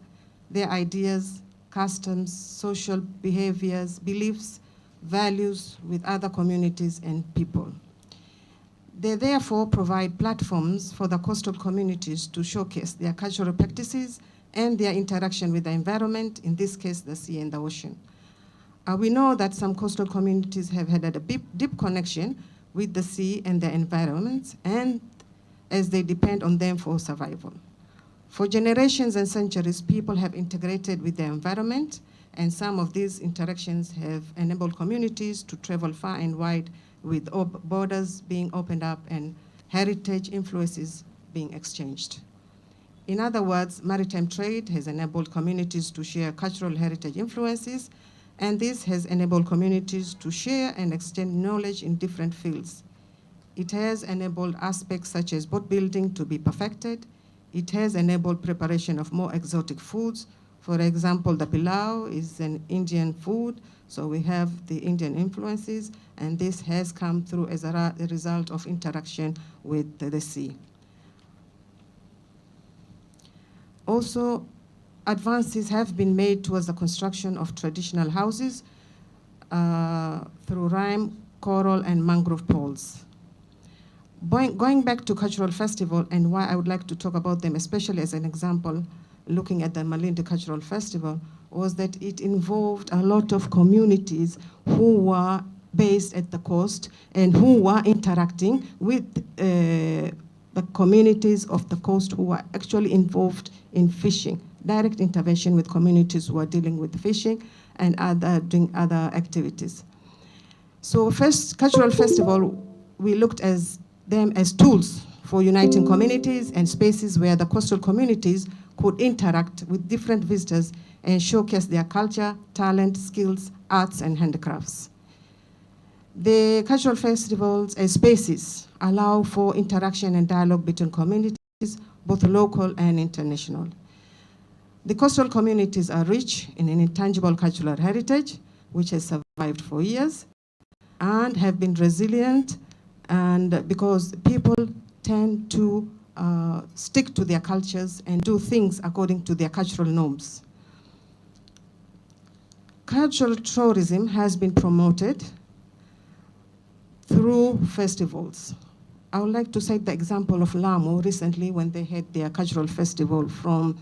their ideas customs, social behaviors, beliefs, values with other communities and people. They therefore provide platforms for the coastal communities to showcase their cultural practices and their interaction with the environment, in this case, the sea and the ocean. We know that some coastal communities have had a deep connection with the sea and the environment, and as they depend on them for survival. For generations and centuries, people have integrated with the environment, and some of these interactions have enabled communities to travel far and wide, with borders being opened up and heritage influences being exchanged. In other words, maritime trade has enabled communities to share cultural heritage influences, and this has enabled communities to share and exchange knowledge in different fields. It has enabled aspects such as boat building to be perfected. It has enabled preparation of more exotic foods. For example, the pilau is an Indian food, so we have the Indian influences, and this has come through as a result of interaction with the sea. Also, advances have been made towards the construction of traditional houses through rime, coral, and mangrove poles. Going back to cultural festival and why I would like to talk about them, especially as an example, looking at the Malindi Cultural Festival, was that it involved a lot of communities who were based at the coast and who were interacting with the communities of the coast who were actually involved in fishing, direct intervention with communities who are dealing with fishing and doing other activities. So first, cultural festival, we looked at them as tools for uniting communities and spaces where the coastal communities could interact with different visitors and showcase their culture, talent, skills, arts, and handicrafts. The cultural festivals as spaces allow for interaction and dialogue between communities, both local and international. The coastal communities are rich in an intangible cultural heritage, which has survived for years and have been resilient, and because people tend to stick to their cultures and do things according to their cultural norms. Cultural tourism has been promoted through festivals. I would like to cite the example of Lamu recently when they had their cultural festival from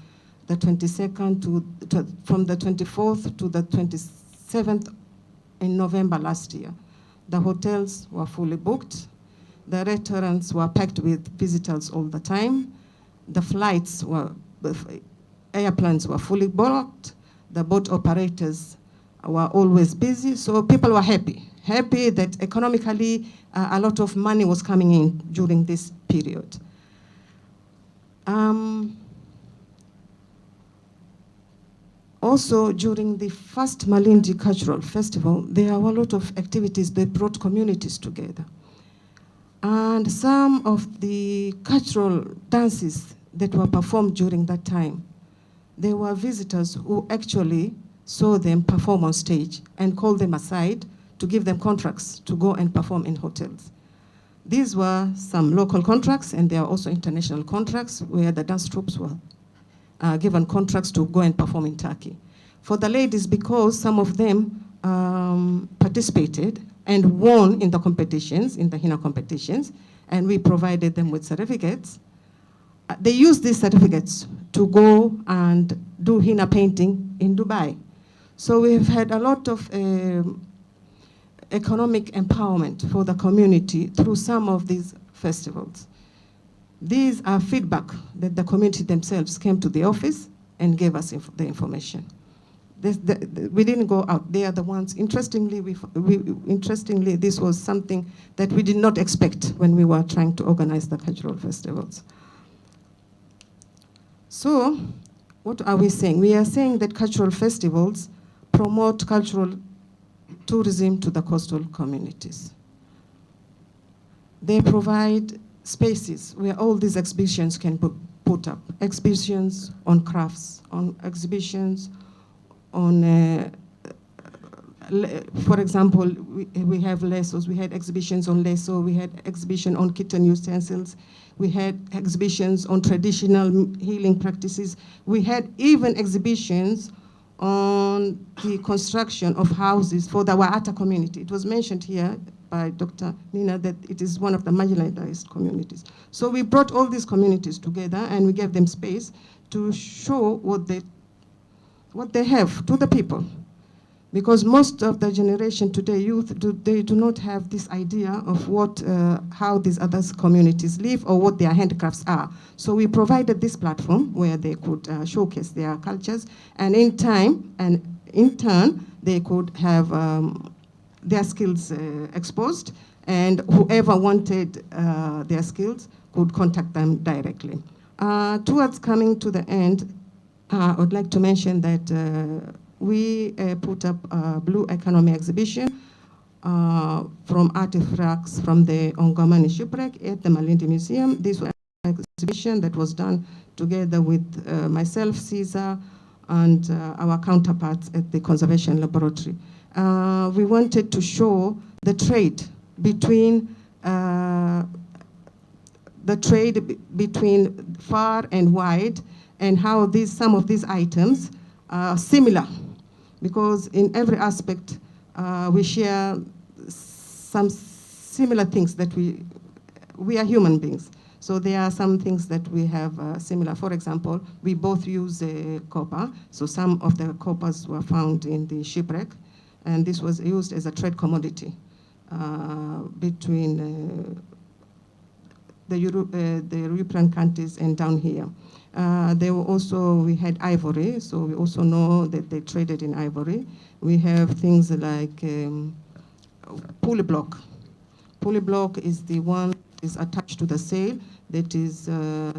the 22nd from the 24th to the 27th in November last year. The hotels were fully booked. The restaurants were packed with visitors all the time. The airplanes were fully booked. The boat operators were always busy, so people were happy that economically a lot of money was coming in during this period. Also, during the first Malindi Cultural Festival, there were a lot of activities that brought communities together. And some of the cultural dances that were performed during that time, there were visitors who actually saw them perform on stage and called them aside to give them contracts to go and perform in hotels. These were some local contracts, and there are also international contracts where the dance troupes were given contracts to go and perform in Turkey. For the ladies, because some of them participated and won in the competitions, in the henna competitions, and we provided them with certificates. They used these certificates to go and do henna painting in Dubai. So we've had a lot of economic empowerment for the community through some of these festivals. These are feedback that the community themselves came to the office and gave us the information. We didn't go out. They are the ones. Interestingly, this was something that we did not expect when we were trying to organize the cultural festivals. So, what are we saying? We are saying that cultural festivals promote cultural tourism to the coastal communities. They provide spaces where all these exhibitions can be put up. Exhibitions on crafts, on exhibitions on, for example, we have lassos. We had exhibitions on lasso. We had exhibition on kitchen utensils. We had exhibitions on traditional healing practices. We had even exhibitions on the construction of houses for the Waata community. It was mentioned here by Dr. Nina that it is one of the marginalized communities. So we brought all these communities together and we gave them space to show what they have to the people. Because most of the generation today, youth, they do not have this idea of how these other communities live or what their handicrafts are. So we provided this platform where they could showcase their cultures, and in turn, they could have their skills exposed, and whoever wanted their skills could contact them directly. Towards coming to the end, I would like to mention that we put up a blue economy exhibition from artifacts from the Ongomani shipwreck at the Malindi Museum. This was an exhibition that was done together with myself, Caesar, and our counterparts at the Conservation Laboratory. We wanted to show the trade between far and wide, and how some of these items are similar, because in every aspect we share some similar things that we are human beings. So there are some things that we have similar. For example, we both use copper. So some of the coppers were found in the shipwreck, and this was used as a trade commodity between the European countries and down here. We had ivory, so we also know that they traded in ivory. We have things like pulley block. Pulley block is the one that is attached to the sail that is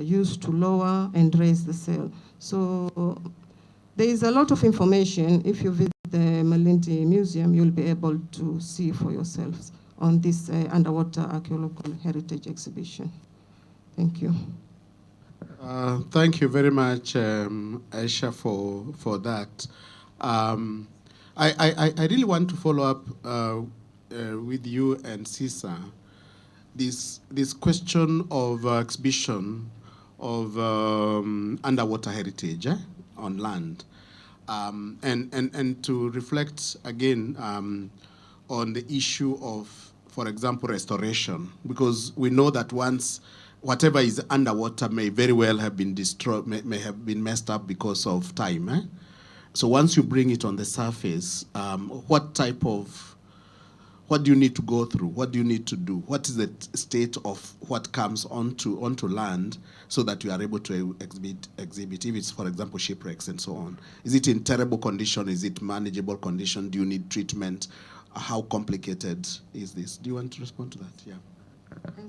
used to lower and raise the sail. So there is a lot of information. If you visit the Malindi Museum, you'll be able to see for yourselves on this underwater archaeological heritage exhibition. Thank you. Thank you very much, Aisha, for that. I really want to follow up with you and Cesar this question of exhibition of underwater heritage on land, and to reflect again on the issue of, for example, restoration, because we know that once whatever is underwater may very well have been destroyed, may have been messed up because of time. So once you bring it on the surface, what do you need to go through? What do you need to do? What is the state of what comes onto land so that you are able to exhibit, if it's, for example, shipwrecks and so on? Is it in terrible condition? Is it manageable condition? Do you need treatment? How complicated is this? Do you want to respond to that? Yeah.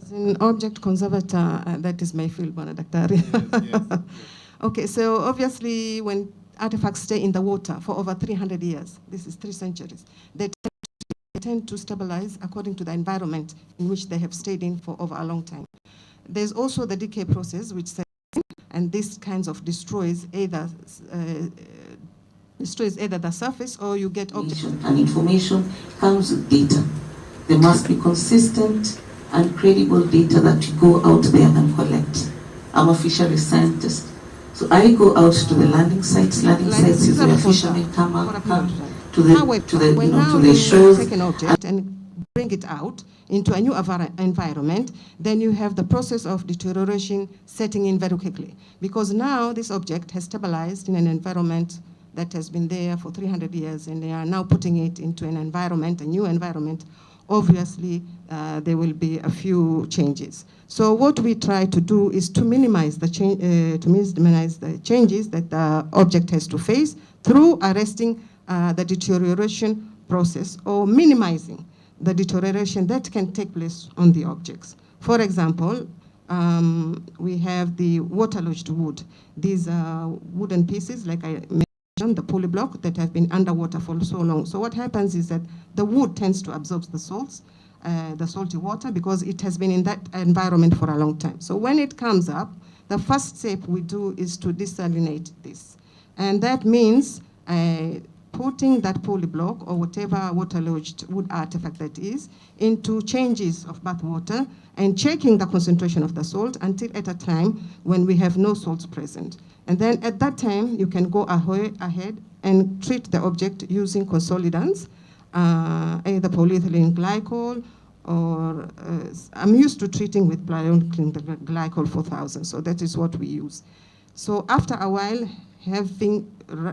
As an object conservator, that is my field, Daktari. Yes. Okay, so obviously when artifacts stay in the water for over 300 years, this is 3 centuries, they tend to stabilize according to the environment in which they have stayed in for over a long time. There's also the decay process, which sets in, and this kinds of destroys either the surface, or you get objects. And information comes with data. There must be consistent and credible data that you go out there and collect. I'm a fisheries scientist, so I go out to the landing sites. Landing sites is where fishermen come to the shores. Take an object and bring it out into a new environment, then you have the process of deterioration setting in very quickly, because now this object has stabilized in an environment that has been there for 300 years, and they are now putting it into an environment, a new environment. Obviously, there will be a few changes. So what we try to do is to minimize the changes that the object has to face through arresting the deterioration process, or minimizing the deterioration that can take place on the objects. For example, we have the water-lodged wood. These are wooden pieces, like I mentioned, the pulley block, that have been underwater for so long. So what happens is that the wood tends to absorb the salts, the salty water, because it has been in that environment for a long time. So when it comes up, the first step we do is to desalinate this. And that means putting that pulley block or whatever water-lodged wood artifact that is into changes of bath water and checking the concentration of the salt until at a time when we have no salts present. And then at that time, you can go ahead and treat the object using consolidants, either polyethylene glycol, or I'm used to treating with polyethylene glycol 4000, so that is what we use. So after a while, having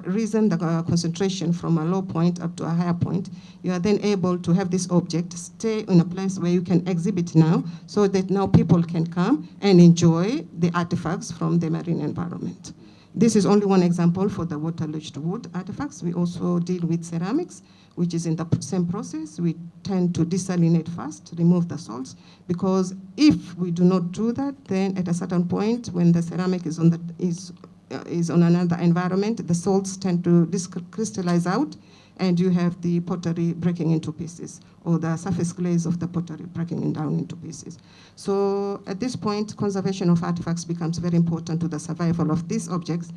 risen the concentration from a low point up to a higher point, you are then able to have this object stay in a place where you can exhibit now, so that now people can come and enjoy the artifacts from the marine environment. This is only one example for the water-lodged wood artifacts. We also deal with ceramics, which is in the same process. We tend to desalinate first, remove the salts, because if we do not do that, then at a certain point, when the ceramic is on another environment, the salts tend to crystallize out, and you have the pottery breaking into pieces, or the surface glaze of the pottery breaking down into pieces. So at this point, conservation of artifacts becomes very important to the survival of these objects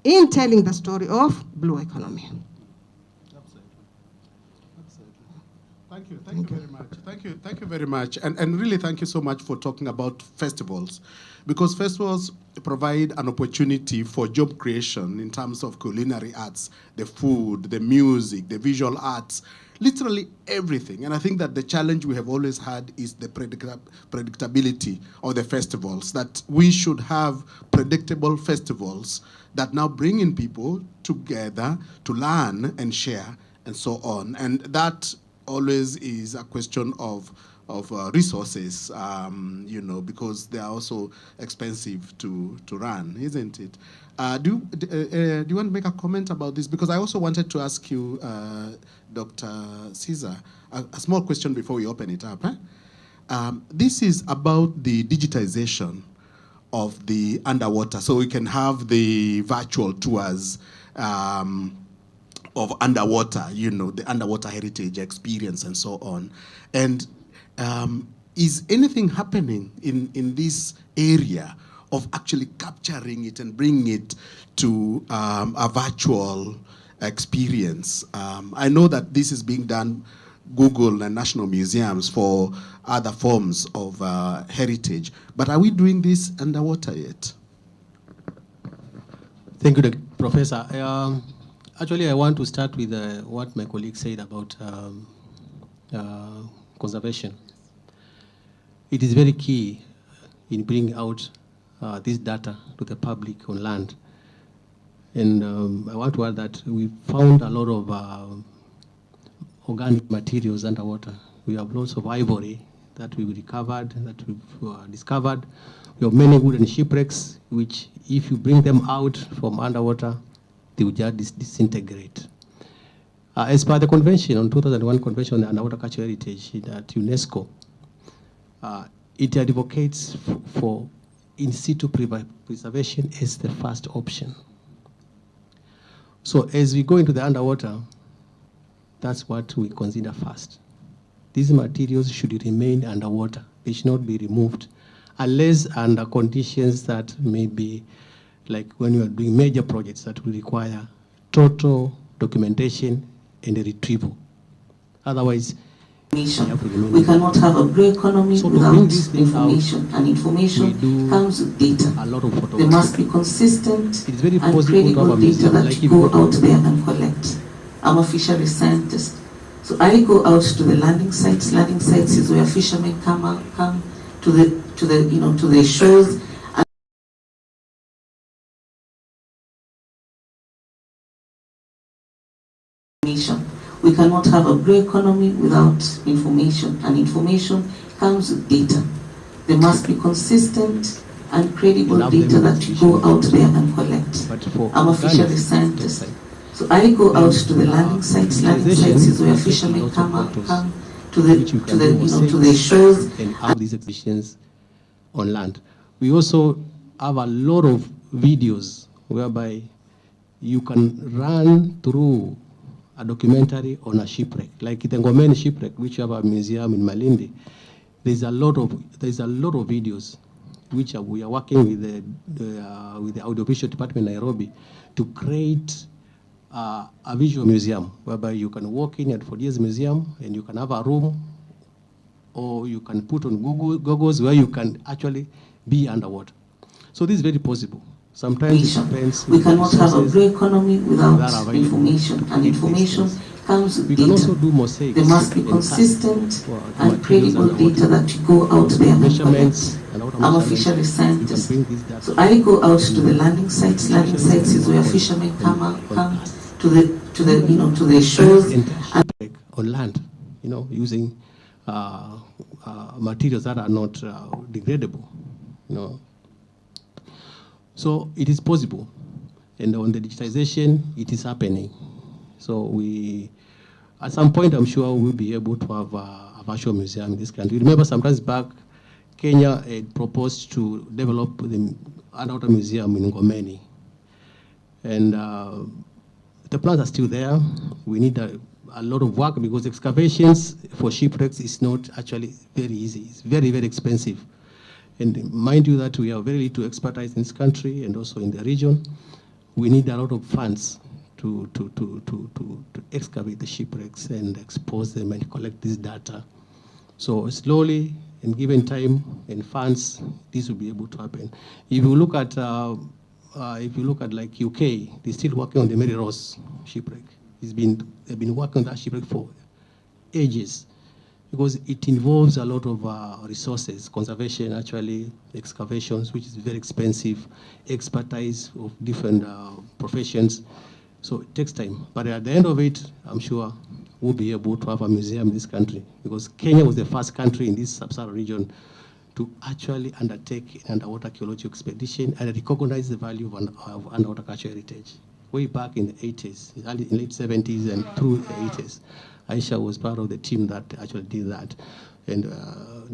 in telling the story of blue economy. Thank you very much. Thank you very much. And really thank you so much for talking about festivals, because festivals provide an opportunity for job creation in terms of culinary arts, the food, the music, the visual arts, literally everything. And I think that the challenge we have always had is the predictability of the festivals, that we should have predictable festivals that now bring in people together to learn and share and so on. And that always is a question of resources, because they are also expensive to run, isn't it? Do you want to make a comment about this? Because I also wanted to ask you, Dr. Caesar, a small question before we open it up. This is about the digitization of the underwater, so we can have the virtual tours of underwater, the underwater heritage experience and so on. And is anything happening in this area of actually capturing it and bringing it to a virtual experience? I know that this is being done, Google and national museums, for other forms of heritage, but are we doing this underwater yet? Thank you, Professor. Actually, I want to start with what my colleague said about conservation. It is very key in bringing out this data to the public on land. And I want to add that we found a lot of organic materials underwater. We have lots of ivory that we've recovered, that we've discovered. We have many wooden shipwrecks, which if you bring them out from underwater, they will just disintegrate. As per the convention, on 2001 Convention on Underwater Cultural Heritage at UNESCO, it advocates for in situ preservation as the first option. So as we go into the underwater, that's what we consider first. These materials should remain underwater. They should not be removed unless under conditions that may be like when you are doing major projects that will require total documentation and retrieval. Otherwise, we cannot have a blue economy without information, and information comes with data. There must be consistent and credible data that you go out there and collect. I'm a fishery scientist, so I go out to the landing sites. Landing sites is where fishermen come to the shores. We cannot have a blue economy without information, and information comes with data. There must be consistent and credible data that you go out there and collect. I'm a fishery scientist, so I go out to the landing sites. Landing sites is where fishermen come to the shores and have these exhibitions on land. We also have a lot of videos whereby you can run through a documentary on a shipwreck, like the Ngomeni shipwreck, which have a museum in Malindi. There's a lot of videos, which we are working with the audiovisual department in Nairobi to create a visual museum, whereby you can walk in at Fordier's museum and you can have a room, or you can put on goggles where you can actually be underwater. So this is very possible. Sometimes it depends. We cannot have a blue economy without information, and information comes with we data. can also do mosaics. There must be consistent and credible data that you go out there and measurements collect. and I'm a fisheries scientist, so I go out to the landing sites. Landing sites is where fishermen come to the shores and on land, using materials that are not degradable, So it is possible, and on the digitization, it is happening. So at some point, I'm sure we'll be able to have a virtual museum in this country. Remember, sometimes back, Kenya had proposed to develop the underwater museum in Ngomeni, and the plans are still there. We need a lot of work because excavations for shipwrecks is not actually very easy. It's very, very expensive. And mind you that we have very little expertise in this country and also in the region. We need a lot of funds to excavate the shipwrecks and expose them and collect this data. So slowly, and given time and funds, this will be able to happen. If you look at like UK, they're still working on the Mary Ross shipwreck. They've been working on that shipwreck for ages, because it involves a lot of resources, conservation, actually, excavations, which is very expensive, expertise of different professions. So it takes time. But at the end of it, I'm sure we'll be able to have a museum in this country, because Kenya was the first country in this Sub-Saharan region to actually undertake an underwater archaeological expedition and recognize the value of underwater cultural heritage. Way back in the 80s, in late 70s and through the 80s. Aisha was part of the team that actually did that. And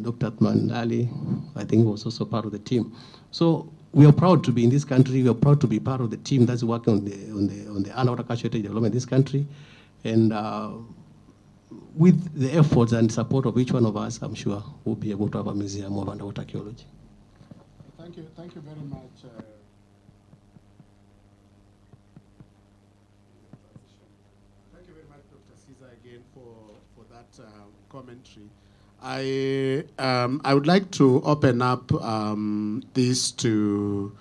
Dr. Tamaduni, I think, was also part of the team. So we are proud to be in this country. We are proud to be part of the team that's working on the underwater cultural heritage development in this country. And with the efforts and support of each one of us, I'm sure we'll be able to have a museum of underwater archaeology. Thank you very much. Thank you very much, Dr. Caesar, again for that commentary. I would like to open up this to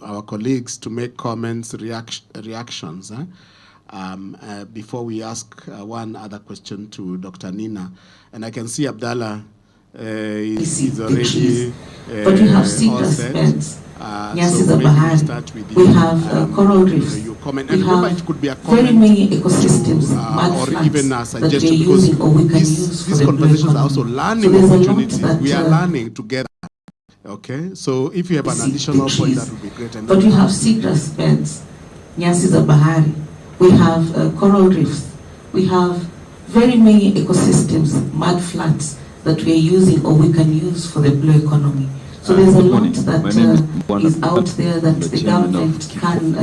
our colleagues to make comments, reactions. Before we ask one other question to Dr. Nina. And I can see Abdallah is already but we have citrus beds, so maybe we start with we have coral reefs, your comment. we And remember, have it could be a very comment many ecosystems, or even a that suggestion, we're because using or we can use these for the blue conversations are economy. also learning So there's a lot opportunities. that, We are learning together. Okay, so if you have an additional point, that would be great. And but we have citrus beds, nyasi za bahari, we have coral reefs, we have very many ecosystems, mud flats that we are using or we can use for the blue economy. So there's a lot that is out there that the government can...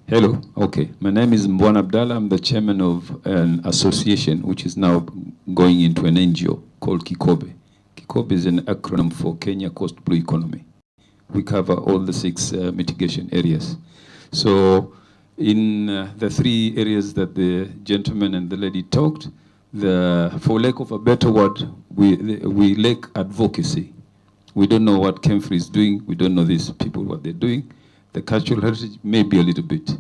Hello, okay. My name is Mbwana Abdallah. I'm the chairman of an association which is now going into an NGO called Kikobe. Kikobe is an acronym for Kenya Coast Blue Economy. We cover all the 6 mitigation areas. So in the 3 areas that the gentleman and the lady talked, for lack of a better word, we lack advocacy. We don't know what Kemfri is doing. We don't know these people, what they're doing. The cultural heritage, maybe a little bit.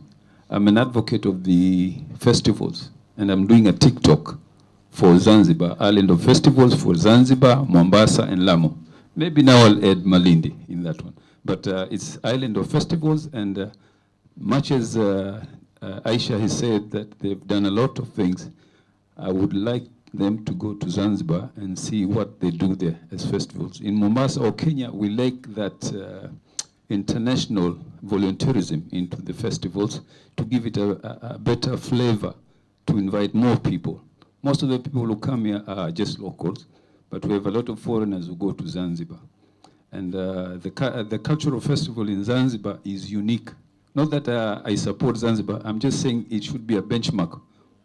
I'm an advocate of the festivals, and I'm doing a TikTok for Zanzibar, Island of Festivals for Zanzibar, Mombasa, and Lamu. Maybe now I'll add Malindi in that one. But it's Island of Festivals, and much as Aisha has said that they've done a lot of things, I would like them to go to Zanzibar and see what they do there as festivals. In Mombasa or Kenya, we lack that international volunteerism into the festivals to give it a better flavor, to invite more people. Most of the people who come here are just locals, but we have a lot of foreigners who go to Zanzibar. And the cultural festival in Zanzibar is unique. Not that I support Zanzibar, I'm just saying it should be a benchmark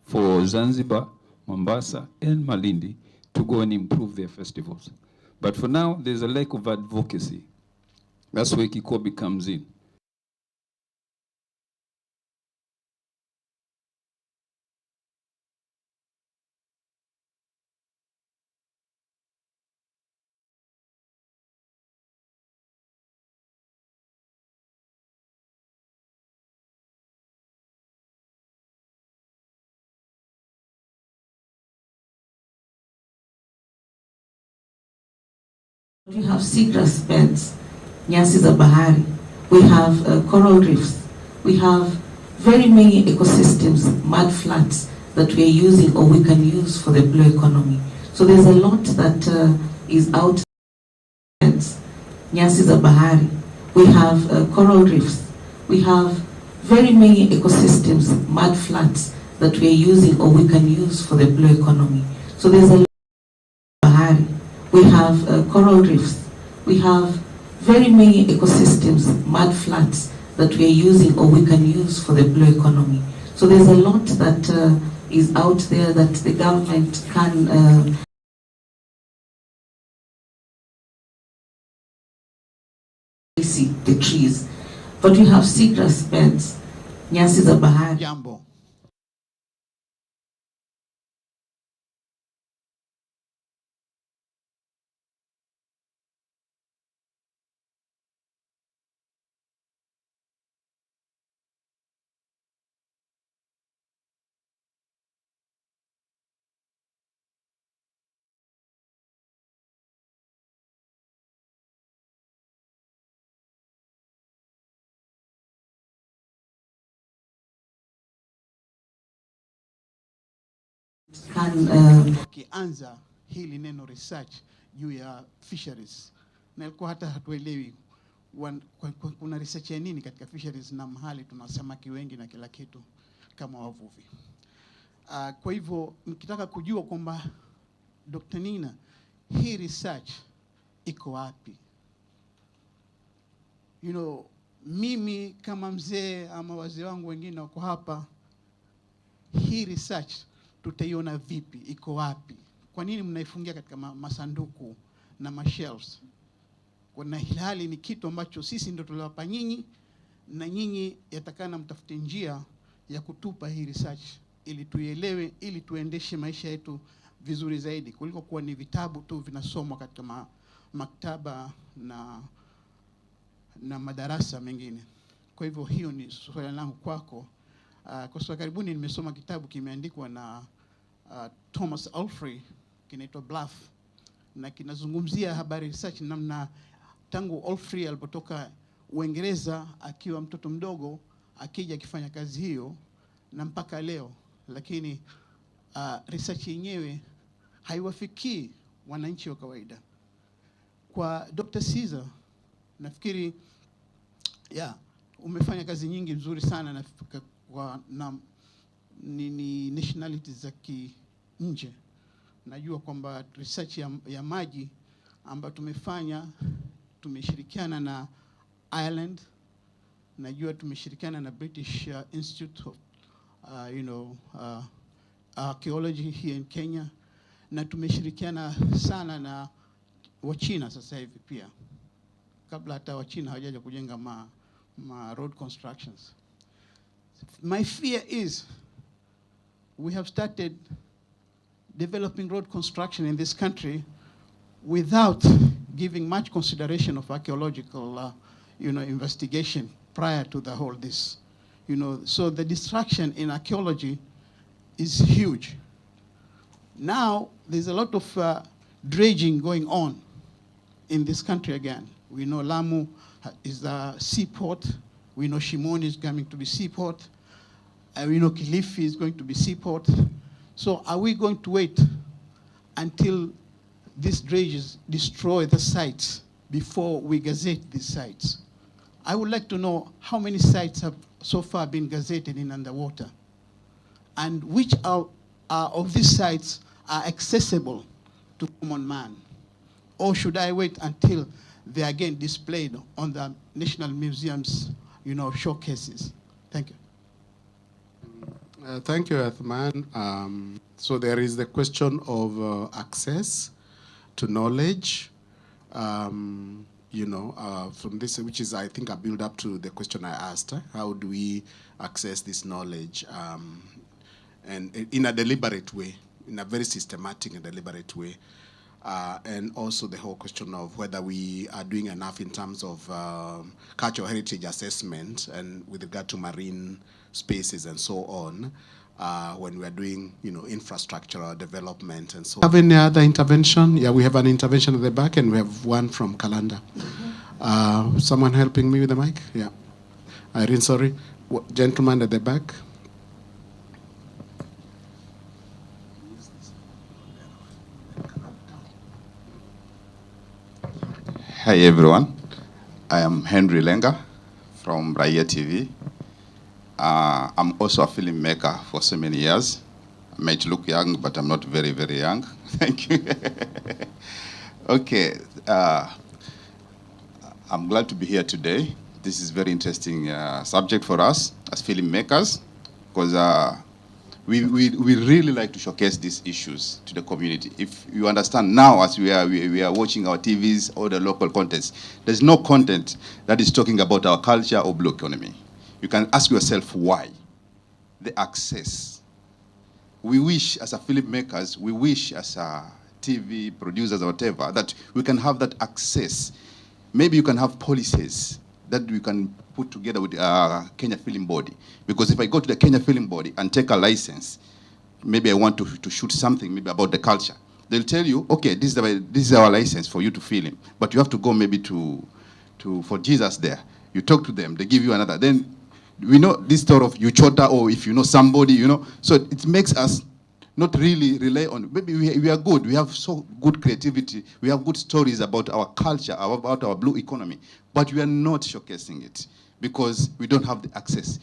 for Zanzibar, Mombasa, and Malindi to go and improve their festivals. But for now, there's a lack of advocacy. That's where Kikobe comes in. We have seagrass beds, nyasi za bahari. We have coral reefs. We have very many ecosystems, mud flats that we are using or we can use for the blue economy. So there's a lot that is out there. Nyasi za bahari. We have coral reefs. We have very many ecosystems, mud flats that we are using or we can use for the blue economy. So there's a lot of bahari. We have coral reefs. We have very many ecosystems, mud flats that we are using or we can use for the blue economy. So there's a lot that is out there that the government can see the trees. But we have seagrass beds, nyasi za bahari. Jambo. Kianza hili neno research juu ya fisheries na ilikuwa hata hatuelewi kuna research ya nini katika fisheries na mahali tuna samaki wengi na kila kitu kama wavuvi. Kwa hivyo nikitaka kujua kwamba Dr. Nina, hii research iko wapi? You know, mimi kama mzee ama wazee wangu wengine wako hapa, hii research tutaiona vipi? Iko wapi? Kwa nini mnaifungia katika masanduku na mashelves? Kwa hali ni kitu ambacho sisi ndio tuliwapa nyinyi, na nyinyi yatakana mtafute njia ya kutupa hii research ili tuielewe, ili tuendeshe maisha yetu vizuri zaidi kuliko kuwa ni vitabu tu vinasomwa katika maktaba na madarasa mengine. Kwa hivyo hiyo ni swali langu kwako. Kwa sababu karibuni nimesoma kitabu kimeandikwa na Thomas Alfrey kinaitwa Bluff, na kinazungumzia habari research namna tangu Alfrey alipotoka Uingereza akiwa mtoto mdogo akija akifanya kazi hiyo na mpaka leo, lakini research yenyewe haiwafikii wananchi wa kawaida. Kwa Dr. Caesar nafikiri umefanya kazi nyingi nzuri sana na ni nationalities za nje. Najua kwamba research ya maji ambayo tumeshirikiana na Ireland, najua tumeshirikiana na British Institute of Archaeology here in Kenya, na tumeshirikiana sana na Wachina sasa hivi pia, kabla hata Wachina hawajaja kujenga road constructions. My fear is we have started developing road construction in this country without giving much consideration of archaeological investigation prior to the whole this. So the distraction in archaeology is huge. Now there's a lot of dredging going on in this country again. We know Lamu is a seaport. We know Shimoni is coming to be seaport. We know Kilifi is going to be seaport. So are we going to wait until these dredges destroy the sites before we gazette these sites? I would like to know how many sites have so far been gazetted in underwater, and which of these sites are accessible to common man? Or should I wait until they are again displayed on the National Museum's showcases? Thank you. Thank you, Athman. So there is the question of access to knowledge, from this, which is, I think, a build up to the question I asked. How do we access this knowledge and in a deliberate way, in a very systematic and deliberate way? and also the whole question of whether we are doing enough in terms of cultural heritage assessment and with regard to marine spaces and so on, when we are doing, infrastructural development and so on. Have any other intervention? Yeah, we have an intervention at the back, and we have one from Kalanda. Someone helping me with the mic? Yeah. Irene, sorry. Gentleman at the back. Hi everyone, I am Henry Lenga from Raia TV. I'm also a filmmaker for so many years. I might look young, but I'm not very, very young. Thank you. Okay, I'm glad to be here today. This is a very interesting subject for us as filmmakers, because we really like to showcase these issues to the community. If you understand now, as we are watching our TVs or the local contents, there's no content that is talking about our culture or blue economy. You can ask yourself why. The access. We wish as a filmmakers, we wish as a TV producers or whatever, that we can have that access. Maybe you can have policies that we can put together with Kenya Film Body. Because if I go to the Kenya Film Body and take a license, maybe I want to shoot something maybe about the culture. They'll tell you, okay, this is our license for you to film. But you have to go maybe for Jesus there. You talk to them, they give you another. Then we know this sort of Uchota, or if you know somebody, So it makes us not really rely on, maybe we are good, we have so good creativity, we have good stories about our culture, about our blue economy, but we are not showcasing it because we don't have the access.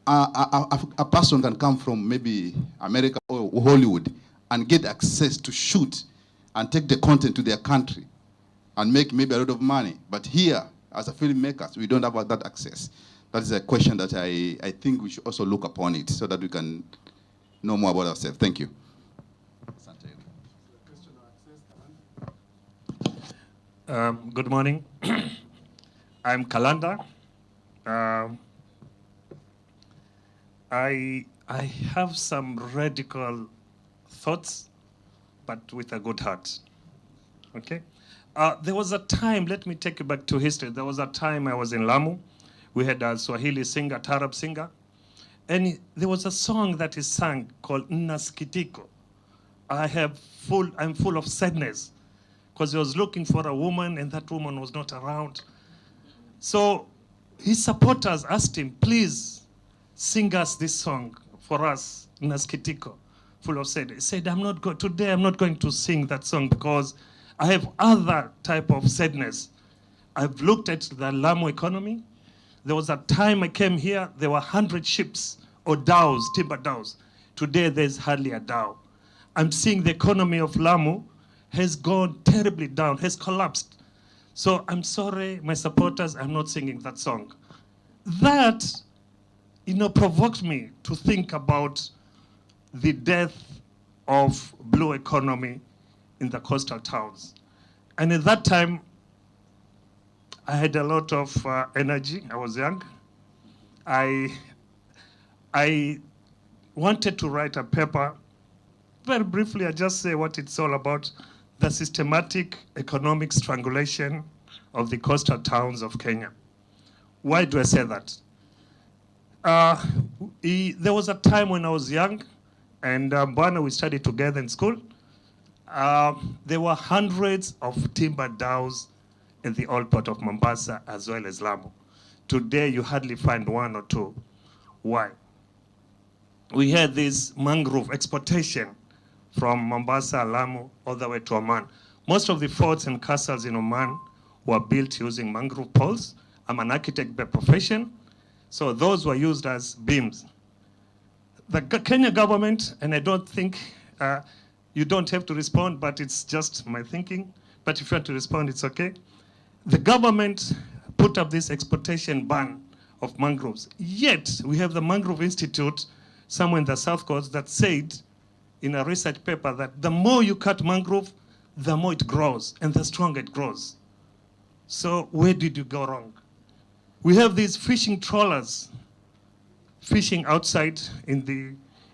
A person can come from maybe America or Hollywood and get access to shoot and take the content to their country and make maybe a lot of money. But here, as a filmmakers, we don't have that access. That is a question that I think we should also look upon it so that we can know more about ourselves. Thank you. Good morning. I'm Kalanda. I have some radical thoughts, but with a good heart. Okay? There was a time, let me take you back to history. There was a time I was in Lamu. We had a Swahili singer, Tarab singer. And there was a song that he sang called Naskitiko. I'm full of sadness, because he was looking for a woman and that woman was not around. So his supporters asked him, please sing us this song for us, Naskitiko, full of sadness. He said, today I'm not going to sing that song because I have other type of sadness. I've looked at the Lamu economy. There was a time I came here, there were 100 ships or dhows, timber dhows. Today there's hardly a dhow. I'm seeing the economy of Lamu has gone terribly down, has collapsed. So I'm sorry, my supporters, I'm not singing that song. That, provoked me to think about the death of blue economy in the coastal towns. And at that time, I had a lot of energy. I was young. I wanted to write a paper. Very briefly, I just say what it's all about: the systematic economic strangulation of the coastal towns of Kenya. Why do I say that? There was a time when I was young, and Mbwana, we studied together in school. There were hundreds of timber dhows in the old port of Mombasa as well as Lamu. Today, you hardly find one or two. Why? We had this mangrove exportation from Mombasa, Lamu, all the way to Oman. Most of the forts and castles in Oman were built using mangrove poles. I'm an architect by profession, so those were used as beams. The Kenya government, and I don't think you don't have to respond, but it's just my thinking, but if you want to respond, it's okay. The government put up this exportation ban of mangroves. Yet, we have the Mangrove Institute somewhere in the South Coast that said in a research paper that the more you cut mangrove, the more it grows, and the stronger it grows. So where did you go wrong? We have these fishing trawlers fishing outside in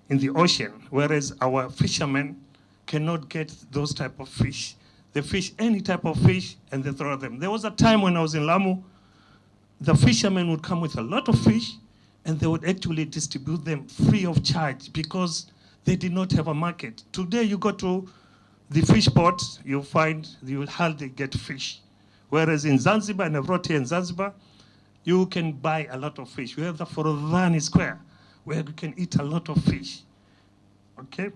the ocean, whereas our fishermen cannot get those type of fish They fish any type of fish and they throw them. There was a time when I was in Lamu, the fishermen would come with a lot of fish and they would actually distribute them free of charge because they did not have a market. Today you go to the fish port, you find you will hardly get fish. Whereas in Zanzibar, and I've brought here in Zanzibar, you can buy a lot of fish. We have the Forodhani Square, where you can eat a lot of fish. Okay?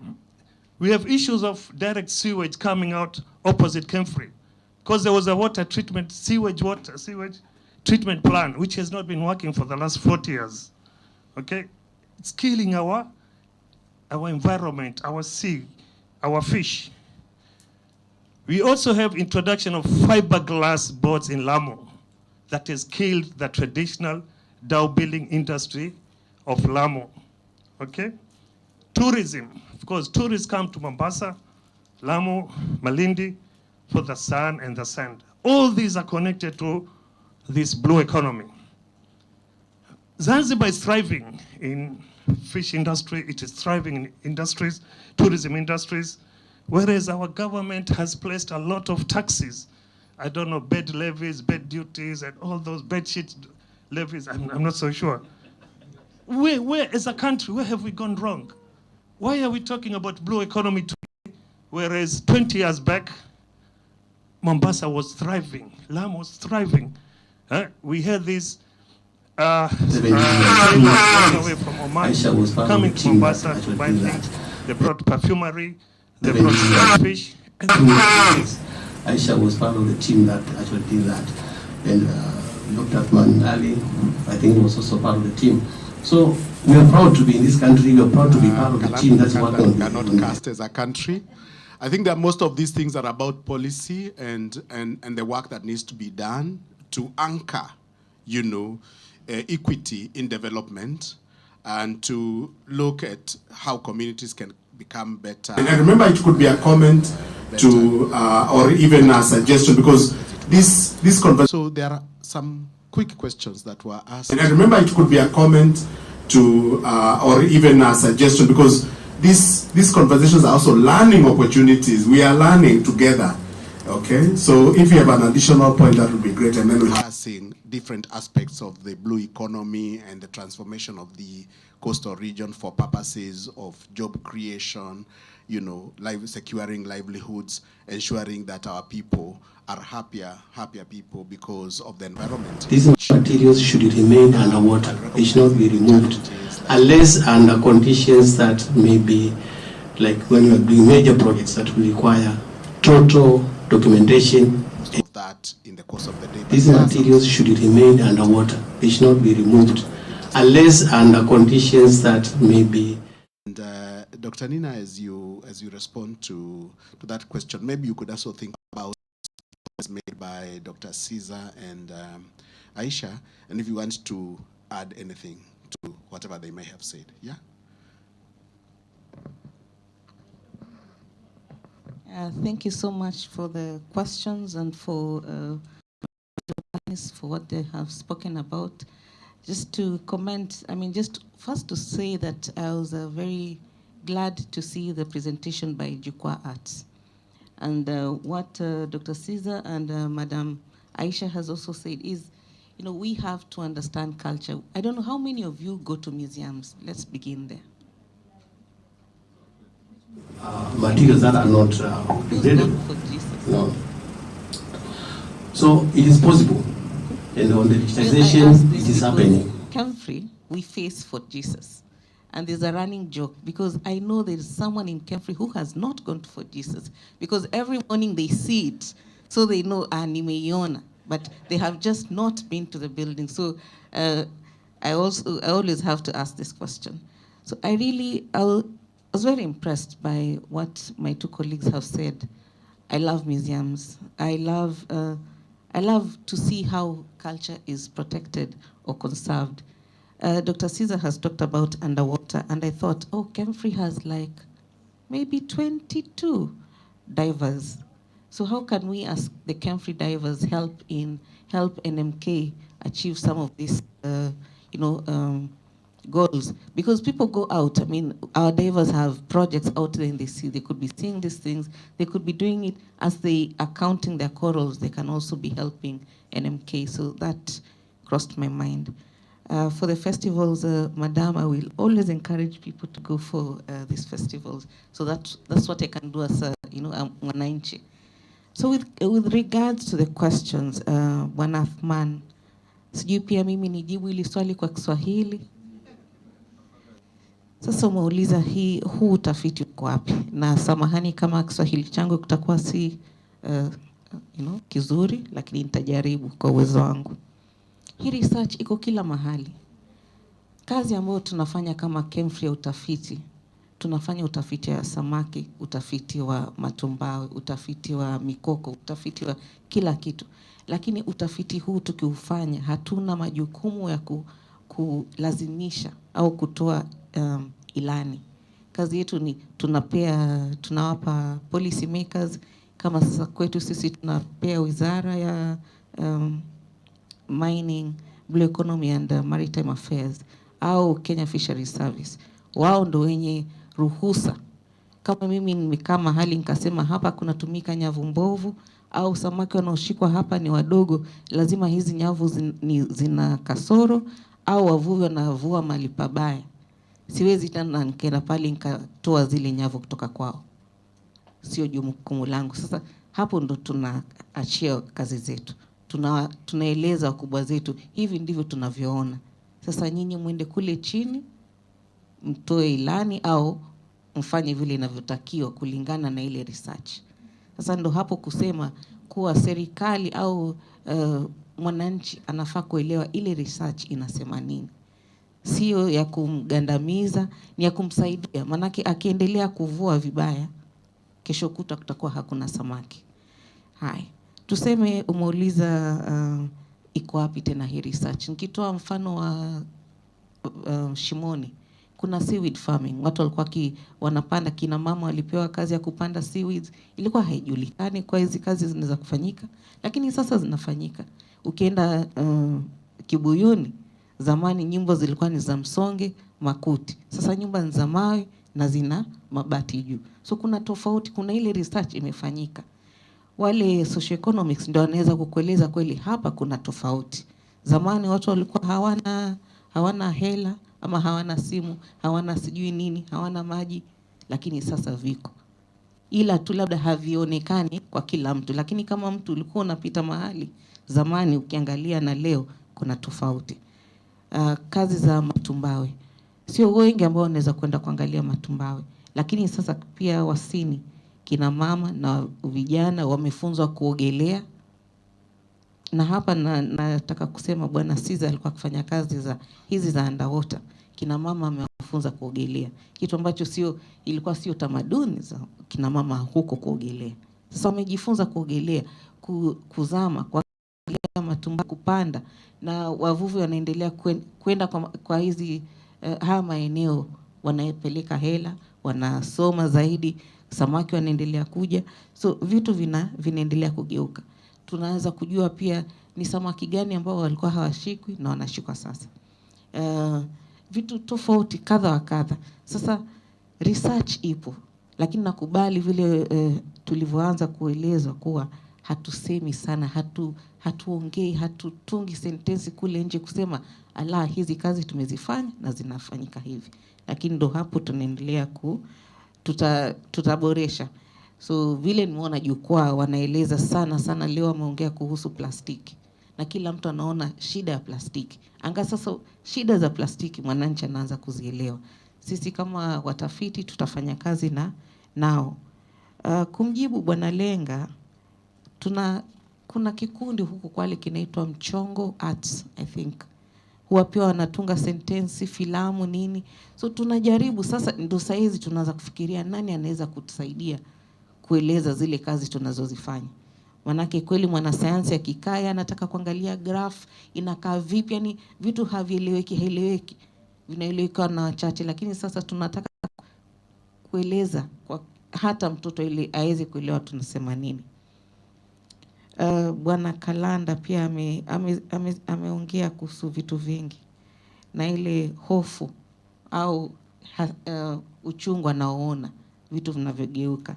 We have issues of direct sewage coming out opposite Kemfrey, because there was a water treatment, sewage treatment plant, which has not been working for the last 40 years. Okay? It's killing our environment, our sea, our fish. We also have introduction of fiberglass boards in Lamu that has killed the traditional dhow building industry of Lamu. Okay? Tourism. Of course, tourists come to Mombasa, Lamu, Malindi for the sun and the sand. All these are connected to this blue economy. Zanzibar is thriving in fish industry. It is thriving in industries, tourism industries, whereas our government has placed a lot of taxes. I don't know, bed levies, bed duties, and all those bed sheet levies. I'm not so sure. Where as a country, where have we gone wrong? Why are we talking about blue economy today, whereas 20 years back, Mombasa was thriving, Lamu was thriving. We had this away from Oman, coming to Mombasa to buy things. They brought perfumery, they brought fish, and Aisha was part of the team that actually did that. And Dr. Atman Ali, I think, was also part of the team. So we are proud to be in this country. We are proud to be part of the team that's working on cannot cast as a country. I think that most of these things are about policy and the work that needs to be done to anchor, equity in development and to look at how communities can become better. And I remember it could be a comment to or even a suggestion, because this conversation. So there are some quick questions that were asked. And I remember it could be a comment to or even a suggestion, because these conversations are also learning opportunities. We are learning together. Okay, so if you have an additional point, that would be great. And then we are seeing different aspects of the blue economy and the transformation of the coastal region for purposes of job creation, securing livelihoods, ensuring that our people are happier people because of the environment. These materials should remain underwater. They should not be removed unless under conditions that may be, like when you are doing major projects that will require total documentation of that in the course of the day. These materials should remain underwater. They should not be removed unless under conditions that may be. And Dr. Nina, as you respond to that question, maybe you could also think about what's made by Dr. Caesar and Aisha, and if you want to add anything to whatever they may have said. Yeah. Thank you so much for the questions and for what they have spoken about. Just to comment, just first to say that I was very glad to see the presentation by Jukwa Arts. And what Dr. Caesar and Madam Aisha has also said is, we have to understand culture. I don't know how many of you go to museums. Let's begin there. Materials that are not degradable. No. So it is possible, and on the digitization, it is happening. Kemfrey, we face for Jesus. And there's a running joke, because I know there's someone in Kemfrey who has not gone for Jesus, because every morning they see it, so they know nimeiona, but they have just not been to the building. So I always have to ask this question. So I was very impressed by what my two colleagues have said. I love museums. I love to see how culture is protected or conserved. Dr. Caesar has talked about underwater, and I thought, Kemfrey has like maybe 22 divers. So how can we, as the Kemfrey divers, help NMK achieve some of these, goals, because people go out. I mean, our divers have projects out there in the sea. They could be seeing these things. They could be doing it as they are counting their corals. They can also be helping NMK. So that crossed my mind. For the festivals, Madam, I will always encourage people to go for these festivals. So that's what I can do as a, mwananchi. So with regards to the questions, Bwana Athman, sijui pia mimi nijibu hili swali kwa Kiswahili. Sasa umeuliza huu utafiti uko wapi? Na samahani kama Kiswahili changu kutakuwa si kizuri, lakini nitajaribu kwa uwezo wangu. Hii research iko kila mahali. Kazi ambayo tunafanya kama Kemfri ya utafiti, tunafanya utafiti wa samaki, utafiti wa matumbawe, utafiti wa mikoko, utafiti wa kila kitu. Lakini utafiti huu tukiufanya, hatuna majukumu ya kulazimisha au kutoa ilani. Kazi yetu ni tunawapa policy makers, kama sasa kwetu sisi tunapea wizara ya mining, blue economy and maritime affairs, au Kenya Fisheries Service. Wao ndo wenye ruhusa. Kama mimi nimekaa mahali nikasema hapa kunatumika nyavu mbovu, au samaki wanaoshikwa hapa ni wadogo, lazima hizi nyavu zina kasoro, au wavuvi wanavua mahali pabaya, siwezi tena nikaenda pale nikatoa zile nyavu kutoka kwao. Sio jukumu langu. Sasa hapo ndo tunaachia kazi zetu. Tunaeleza wakubwa zetu, hivi ndivyo tunavyoona. Sasa nyinyi mwende kule chini, mtoe ilani au mfanye vile inavyotakiwa kulingana na ile research. Sasa ndo hapo kusema kuwa serikali au mwananchi anafaa kuelewa ile research inasema nini. Sio ya kumgandamiza, ni ya kumsaidia. Manake akiendelea kuvua vibaya, kesho kutakuwa hakuna samaki. Hai. Tuseme umeuliza iko wapi tena hii research. Nikitoa mfano wa Shimoni, kuna seaweed farming. Watu walikuwa wanapanda, kina mama walipewa kazi ya kupanda seaweeds. Ilikuwa haijulikani kwa hizi kazi zinaweza kufanyika, lakini sasa zinafanyika. Ukienda Kibuyuni, zamani nyumba zilikuwa ni za msonge, makuti. Sasa nyumba ni za mawe na zina mabati juu. So kuna tofauti, kuna ile research imefanyika. Wale socioeconomics ndio wanaweza kukueleza kweli hapa kuna tofauti. Zamani watu walikuwa hawana hela, ama hawana simu, hawana sijui nini, hawana maji, lakini sasa viko. Ila tu labda havionekani kwa kila mtu, lakini kama mtu ulikuwa unapita mahali zamani ukiangalia na leo kuna tofauti. Kazi za matumbawe, sio wengi ambao wanaweza kwenda kuangalia matumbawe, lakini sasa pia Wasini, kina mama na vijana wamefunzwa kuogelea. Na hapa nataka kusema Bwana Caesar alikuwa kufanya kazi hizi za underwater. Kina mama amewafunza kuogelea. Kitu ambacho ilikuwa sio tamaduni za kina mama huko kuogelea. Sasa wamejifunza kuogelea, kuzama, kuogelea matumbawe, kupanda, na wavuvi wanaendelea kwenda kwa hizi haya maeneo, wanapeleka hela, wanasoma zaidi, samaki wanaendelea kuja. So vitu vinaendelea kugeuka. Tunaweza kujua pia ni samaki gani ambao walikuwa hawashikwi na wanashikwa sasa. Vitu tofauti kadha wa kadha. Sasa research ipo, lakini nakubali vile tulivyoanza kuelezwa kuwa hatusemi sana, hatuongei, hatutungi sentensi kule nje kusema hizi kazi tumezifanya na zinafanyika hivi. Lakini ndo hapo tunaendelea tutaboresha. So vile nimeona jukwaa wanaeleza sana leo wameongea kuhusu plastiki. Na kila mtu anaona shida ya plastiki. Sasa shida za plastiki mwananchi anaanza kuzielewa. Sisi kama watafiti tutafanya kazi nao. Kumjibu Bwana Lenga, kuna kikundi huku Kwale kinaitwa Mchongo Arts, I think. Huwa pia wanatunga sentensi, filamu, nini. So tunajaribu sasa, ndo saizi tunaanza kufikiria nani anaweza kutusaidia kueleza zile kazi tunazozifanya. Manake kweli mwanasayansi akikaa anataka kuangalia graph inakaa vipi, yani vitu havieleweki, vinaeleweka na wachache, lakini sasa tunataka kueleza kwa hata mtoto ili aweze kuelewa tunasema nini. Bwana Kalanda pia ameongea kuhusu vitu vingi. na ile hofu au uchungu anaoona vitu vinavyogeuka.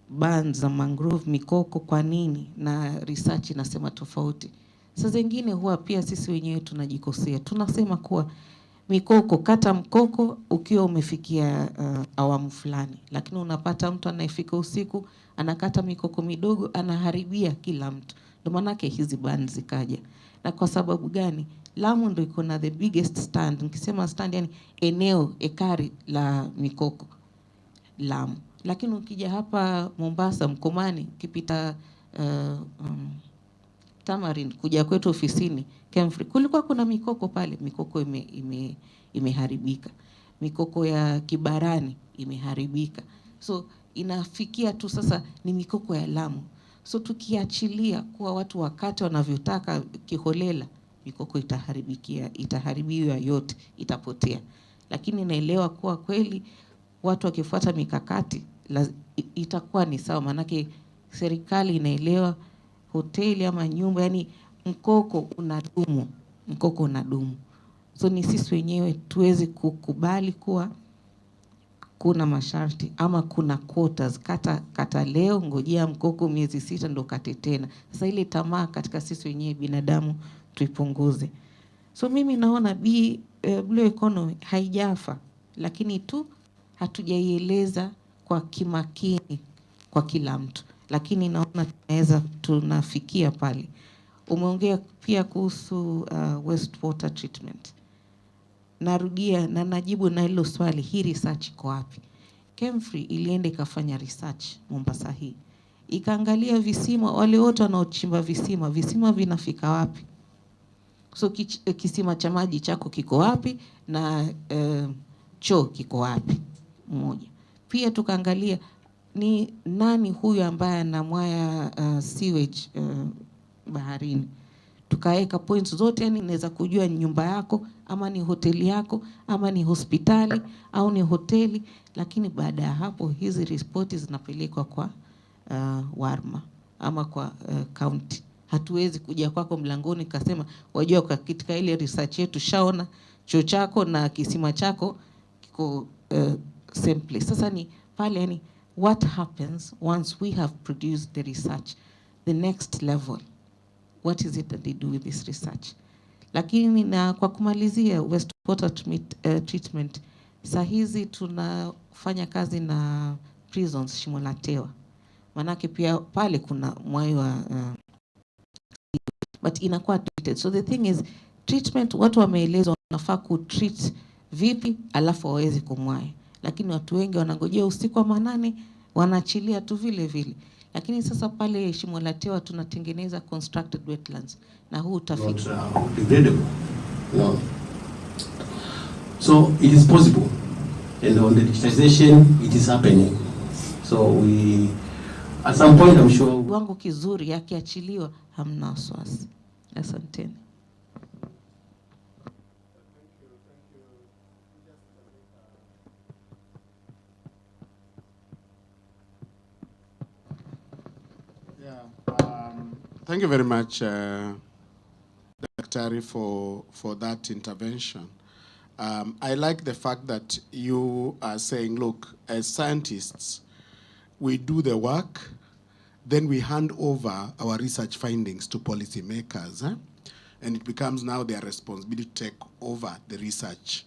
Bands za mangrove, mikoko, kwa nini? Na research inasema tofauti. Sasa zingine huwa pia sisi wenyewe tunajikosea. Tunasema kuwa mikoko, kata mkoko ukiwa umefikia awamu fulani. Lakini unapata mtu anayefika usiku, anakata mikoko midogo, anaharibia kila mtu. Ndio maanake hizi bands zikaja. Na kwa sababu gani? Lamu ndio iko na the biggest stand. Nikisema stand, yani eneo ekari la mikoko Lamu. Lakini ukija hapa Mombasa, Mkomani, ukipita Tamarin kuja kwetu ofisini Kemfrey, kulikuwa kuna mikoko pale, mikoko imeharibika. Mikoko ya Kibarani imeharibika. So inafikia tu sasa ni mikoko ya Lamu. So tukiachilia kuwa watu wakati wanavyotaka kiholela, mikoko itaharibiwa yote, itapotea. Lakini naelewa kuwa kweli watu wakifuata mikakati itakuwa ni sawa, manake serikali inaelewa hoteli ama nyumba, yani mkoko unadumu. So ni sisi wenyewe tuwezi kukubali kuwa kuna masharti ama kuna quotas, kata leo, ngojea mkoko miezi 6 ndo kate tena. Sasa ile tamaa katika sisi wenyewe binadamu tuipunguze. So mimi naona blue economy haijafa, lakini tu hatujaieleza kwa kimakini kwa kila mtu. Lakini naona tunafikia pale. Umeongea pia kuhusu wastewater treatment. Narudia na najibu na hilo swali, hii research iko wapi? Kemfrey ilienda ikafanya research Mombasa hii. Ikaangalia visima, wale wote wanaochimba visima vinafika wapi? So kisima cha maji chako kiko wapi na choo kiko wapi? Mmoja. Pia tukaangalia ni nani huyu ambaye anamwaya sewage baharini. Tukaweka points zote, yani naweza kujua ni nyumba yako ama ni hoteli yako ama ni hospitali au ni hoteli. Lakini baada ya hapo hizi ripoti zinapelekwa kwa Warma ama kwa county. Hatuwezi kuja kwako mlangoni kasema wajua kwa katika ile research yetu shaona choo chako na kisima chako kiko same place. Sasa ni pale, yani what happens once we have produced the research, the next level, what is it that they do with this research? Lakini na kwa kumalizia wastewater treatment, saa hizi tunafanya kazi na prisons Shimo la Tewa. Manake pia pale kuna mwayo wa but inakuwa treated. So the thing is, treatment, watu wameelezwa wanafaa kutreat vipi alafu waweze kumwaya. Lakini watu wengi wanangojea usiku wa manane, wanaachilia tu vile vile. Lakini sasa pale Shimo la Tewa tunatengeneza constructed wetlands na huu utafiti. No. So it is possible, and on the digitization it is happening. So we, at some point I'm sure, wangu kizuri yakiachiliwa hamna wasiwasi. Asanteni. Thank you very much, Dr. for that intervention. I like the fact that you are saying, look, as scientists, we do the work, then we hand over our research findings to policymakers, and it becomes now their responsibility to take over the research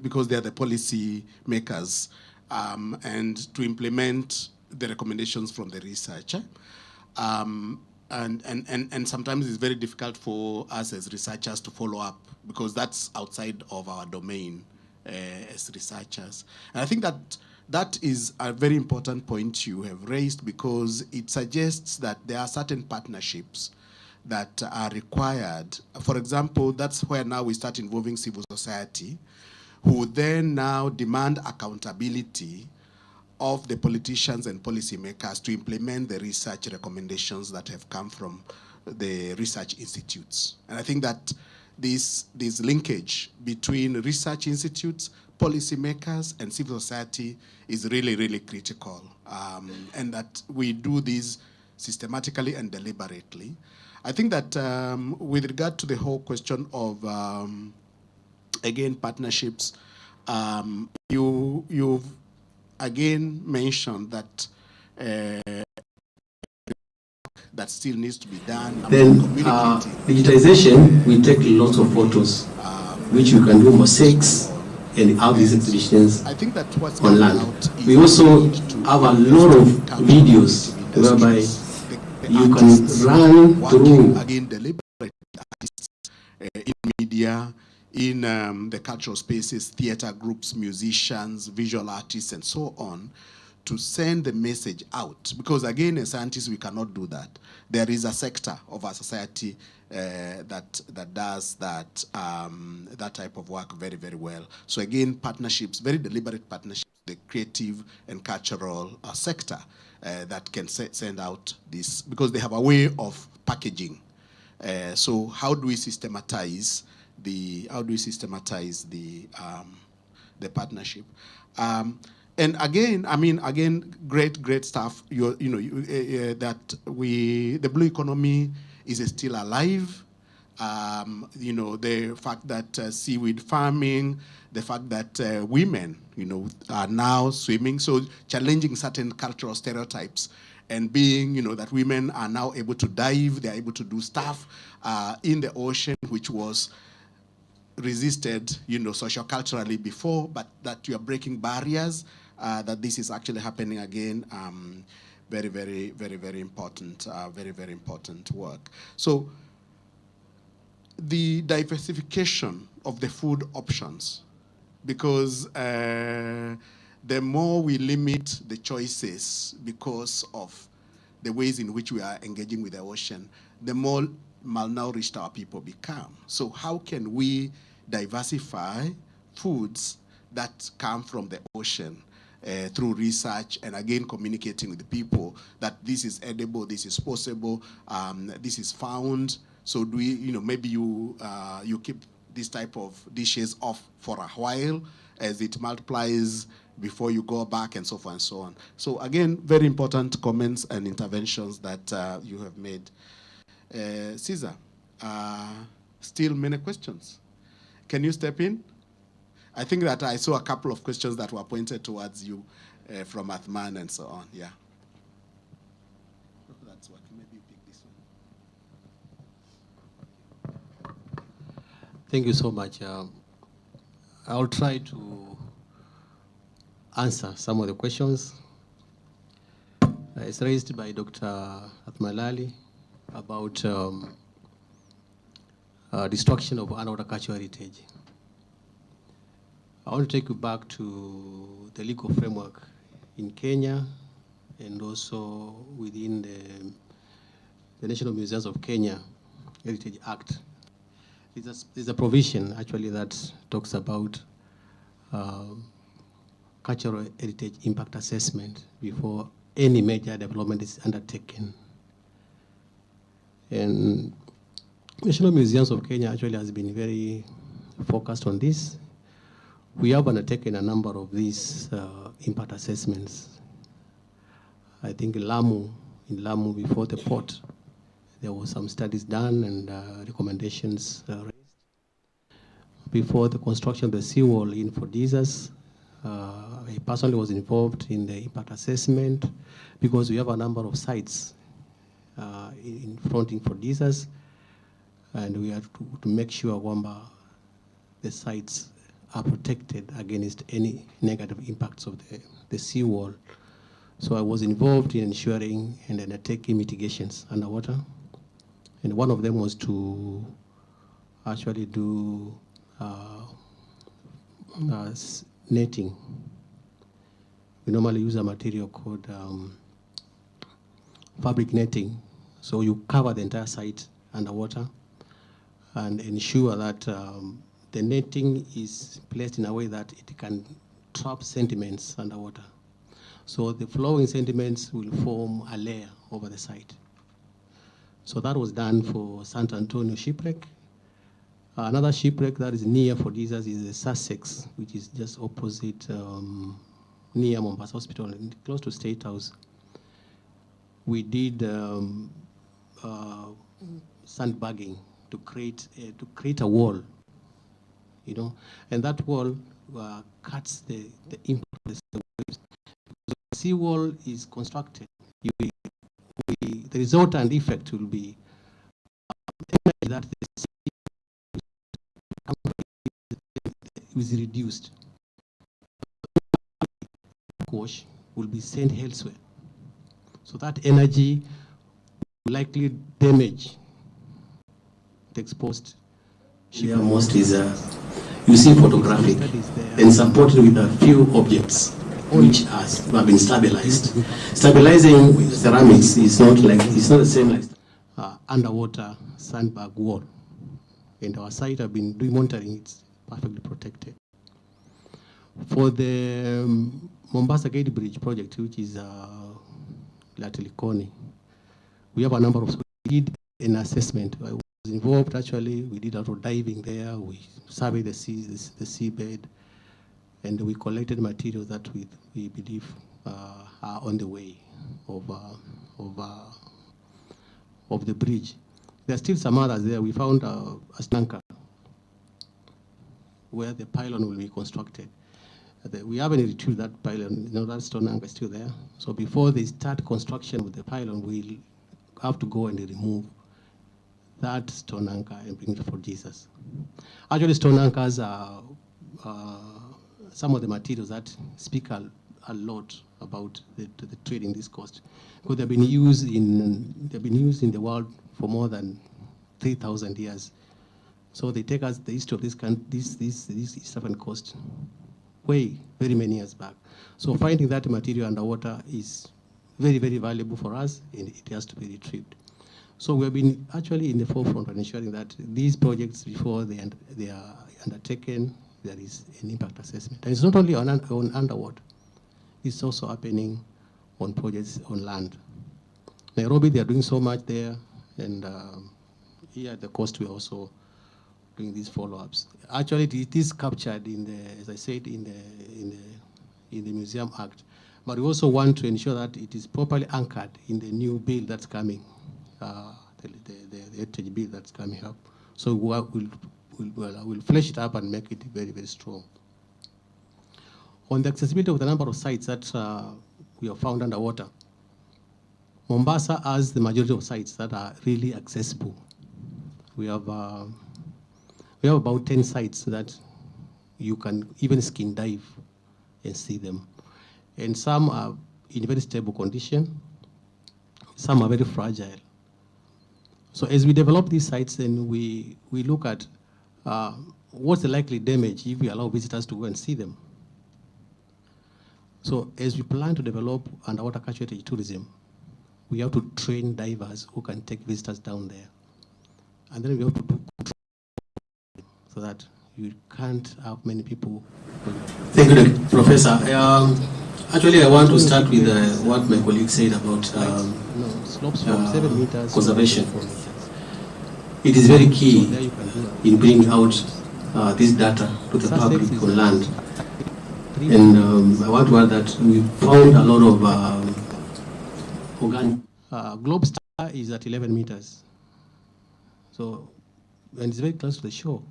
because they are the policy makers, and to implement the recommendations from the research. And sometimes it's very difficult for us as researchers to follow up because that's outside of our domain as researchers. And I think that is a very important point you have raised because it suggests that there are certain partnerships that are required. For example, that's where now we start involving civil society, who then now demand accountability of the politicians and policymakers to implement the research recommendations that have come from the research institutes. And I think that this linkage between research institutes, policymakers, and civil society is really, really critical. And that we do this systematically and deliberately. I think that with regard to the whole question of again, partnerships. You've again mentioned that that still needs to be done. Then digitization, we take lots of photos, which we can do mosaics and have these exhibitions I think that what's on land. We also have a lot of videos whereby you can run through. Again, deliberate artists in media, in the cultural spaces, theater groups, musicians, visual artists, and so on, to send the message out. Because again, as scientists, we cannot do that. There is a sector of our society that does that that type of work very, very well. So again, partnerships, very deliberate partnerships, the creative and cultural sector that can send out this, because they have a way of packaging. So how do we systematize the partnership? And again, I mean, again, great stuff. The blue economy is still alive. The fact that seaweed farming, the fact that women, are now swimming, so challenging certain cultural stereotypes, and being, that women are now able to dive, they're able to do stuff in the ocean, which was resisted, socio-culturally before, but that you are breaking barriers. That this is actually happening again. Very, very, very, very important. Very, very important work. So the diversification of the food options, because the more we limit the choices because of the ways in which we are engaging with the ocean, the more malnourished our people become. So how can we diversify foods that come from the ocean through research, and again communicating with the people that this is edible, this is possible, this is found. So do we, maybe you keep this type of dishes off for a while as it multiplies before you go back, and so forth and so on. So again, very important comments and interventions that you have made. Caesar, still many questions. Can you step in? I think that I saw a couple of questions that were pointed towards you from Athman and so on. Yeah. That's what. Maybe you pick this one. Thank you so much. I'll try to answer some of the questions. It's raised by Dr. Athmalali about destruction of underwater cultural heritage. I want to take you back to the legal framework in Kenya and also within the National Museums of Kenya Heritage Act. There's a provision actually that talks about cultural heritage impact assessment before any major development is undertaken. And National Museums of Kenya actually has been very focused on this. We have undertaken a number of these impact assessments. I think in Lamu, before the port, there were some studies done and recommendations raised. Before the construction of the seawall in Fordizas, I personally was involved in the impact assessment because we have a number of sites in fronting Fordizas, and we have to make sure the sites are protected against any negative impacts of the seawall. So I was involved in ensuring and undertaking mitigations underwater. And one of them was to actually do netting. We normally use a material called fabric netting. So you cover the entire site underwater and ensure that the netting is placed in a way that it can trap sediments underwater. So the flowing sediments will form a layer over the site. So that was done for Sant Antonio shipwreck. Another shipwreck that is near Fordizas is the Sussex, which is just opposite near Mombasa Hospital, and close to State House. We did sandbagging to create a wall and that wall cuts the impact of the waves. So the seawall is constructed. The result and effect will be energy that the sea is reduced. Wash will be sent elsewhere. So that energy will likely damage the exposed ship. Yeah, most is you see photographic and supported with a few objects which have been stabilized. Stabilizing ceramics is not the same like underwater sandbag wall. And our site have been doing monitoring, it's perfectly protected. For the Mombasa Gate Bridge project, which is Latilikoni, we have a number of, we did an assessment. I was involved actually, we did a lot of diving there, we surveyed the seabed, and we collected materials that we believe are on the way of the bridge. There are still some others there. We found a anchor where the pylon will be constructed. We haven't retrieved that pylon, that stone anchor is still there. So before they start construction with the pylon, we'll have to go and remove that stone anchor and bring it for Jesus. Actually, stone anchors are some of the materials that speak a lot about the trade in this coast, because they've been used in the world for more than 3,000 years. So they take us the history of this East African coast very many years back. So finding that material underwater is very, very valuable for us, and it has to be retrieved. So we have been actually in the forefront of ensuring that these projects, before they are undertaken, there is an impact assessment. And it's not only on underwater, it's also happening on projects on land. Nairobi, they are doing so much there, and here at the coast, we are also doing these follow-ups. Actually, it is captured in the, as I said, in the Museum Act, but we also want to ensure that it is properly anchored in the new bill that's coming, the heritage bill that's coming up. So we'll flesh it up and make it very, very strong. On the accessibility of the number of sites that we have found underwater, Mombasa has the majority of sites that are really accessible. We have about 10 sites that you can even skin dive and see them. And some are in very stable condition, some are very fragile. So as we develop these sites, then we look at what's the likely damage if we allow visitors to go and see them. So as we plan to develop underwater cultural heritage tourism, we have to train divers who can take visitors down there. And then we have to do control so that you can't have many people. Thank you, Professor. Actually, I want to start with what my colleague said about slopes from 7 meters conservation. It is very key in bringing out this data to the public on land. And I want to add that we found a lot of organic. Globe Star is at 11 meters. So, and it's very close to the shore.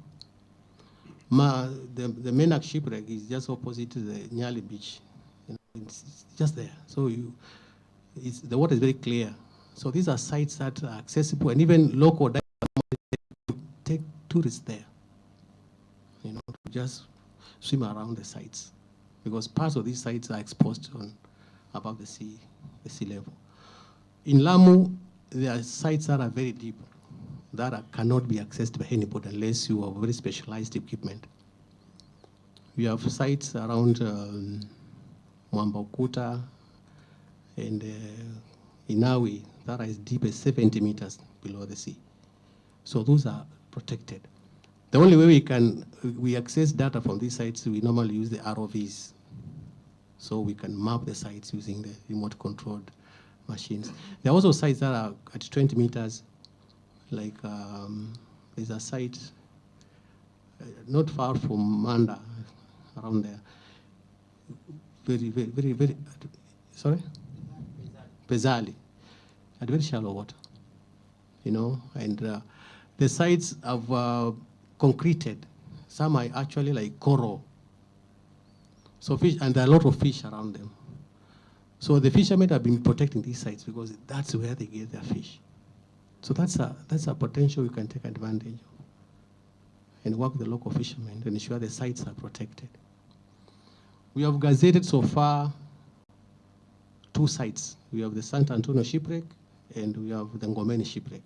The Menak shipwreck is just opposite to the Nyali beach. It's just there. So the water is very clear. So these are sites that are accessible, and even local divers take tourists there, to just swim around the sites, because parts of these sites are exposed above the sea level. In Lamu, there are sites that are very deep, that cannot be accessed by anybody unless you have very specialized equipment. We have sites around Mwamba and Inawi that are as deep as 70 meters below the sea. So those are protected. The only way we access data from these sites, we normally use the ROVs. So we can map the sites using the remote controlled machines. There are also sites that are at 20 meters, like there's a site not far from Manda, around there. Very, sorry? Pezali, at very shallow water, and the sites have concreted, Some are actually like coral. So fish, and there are a lot of fish around them. So the fishermen have been protecting these sites because that's where they get their fish. So that's a potential we can take advantage of and work with the local fishermen to ensure the sites are protected. We have gazetted so far 2 sites. We have the Sant Antonio shipwreck and we have the Ngomeni shipwreck.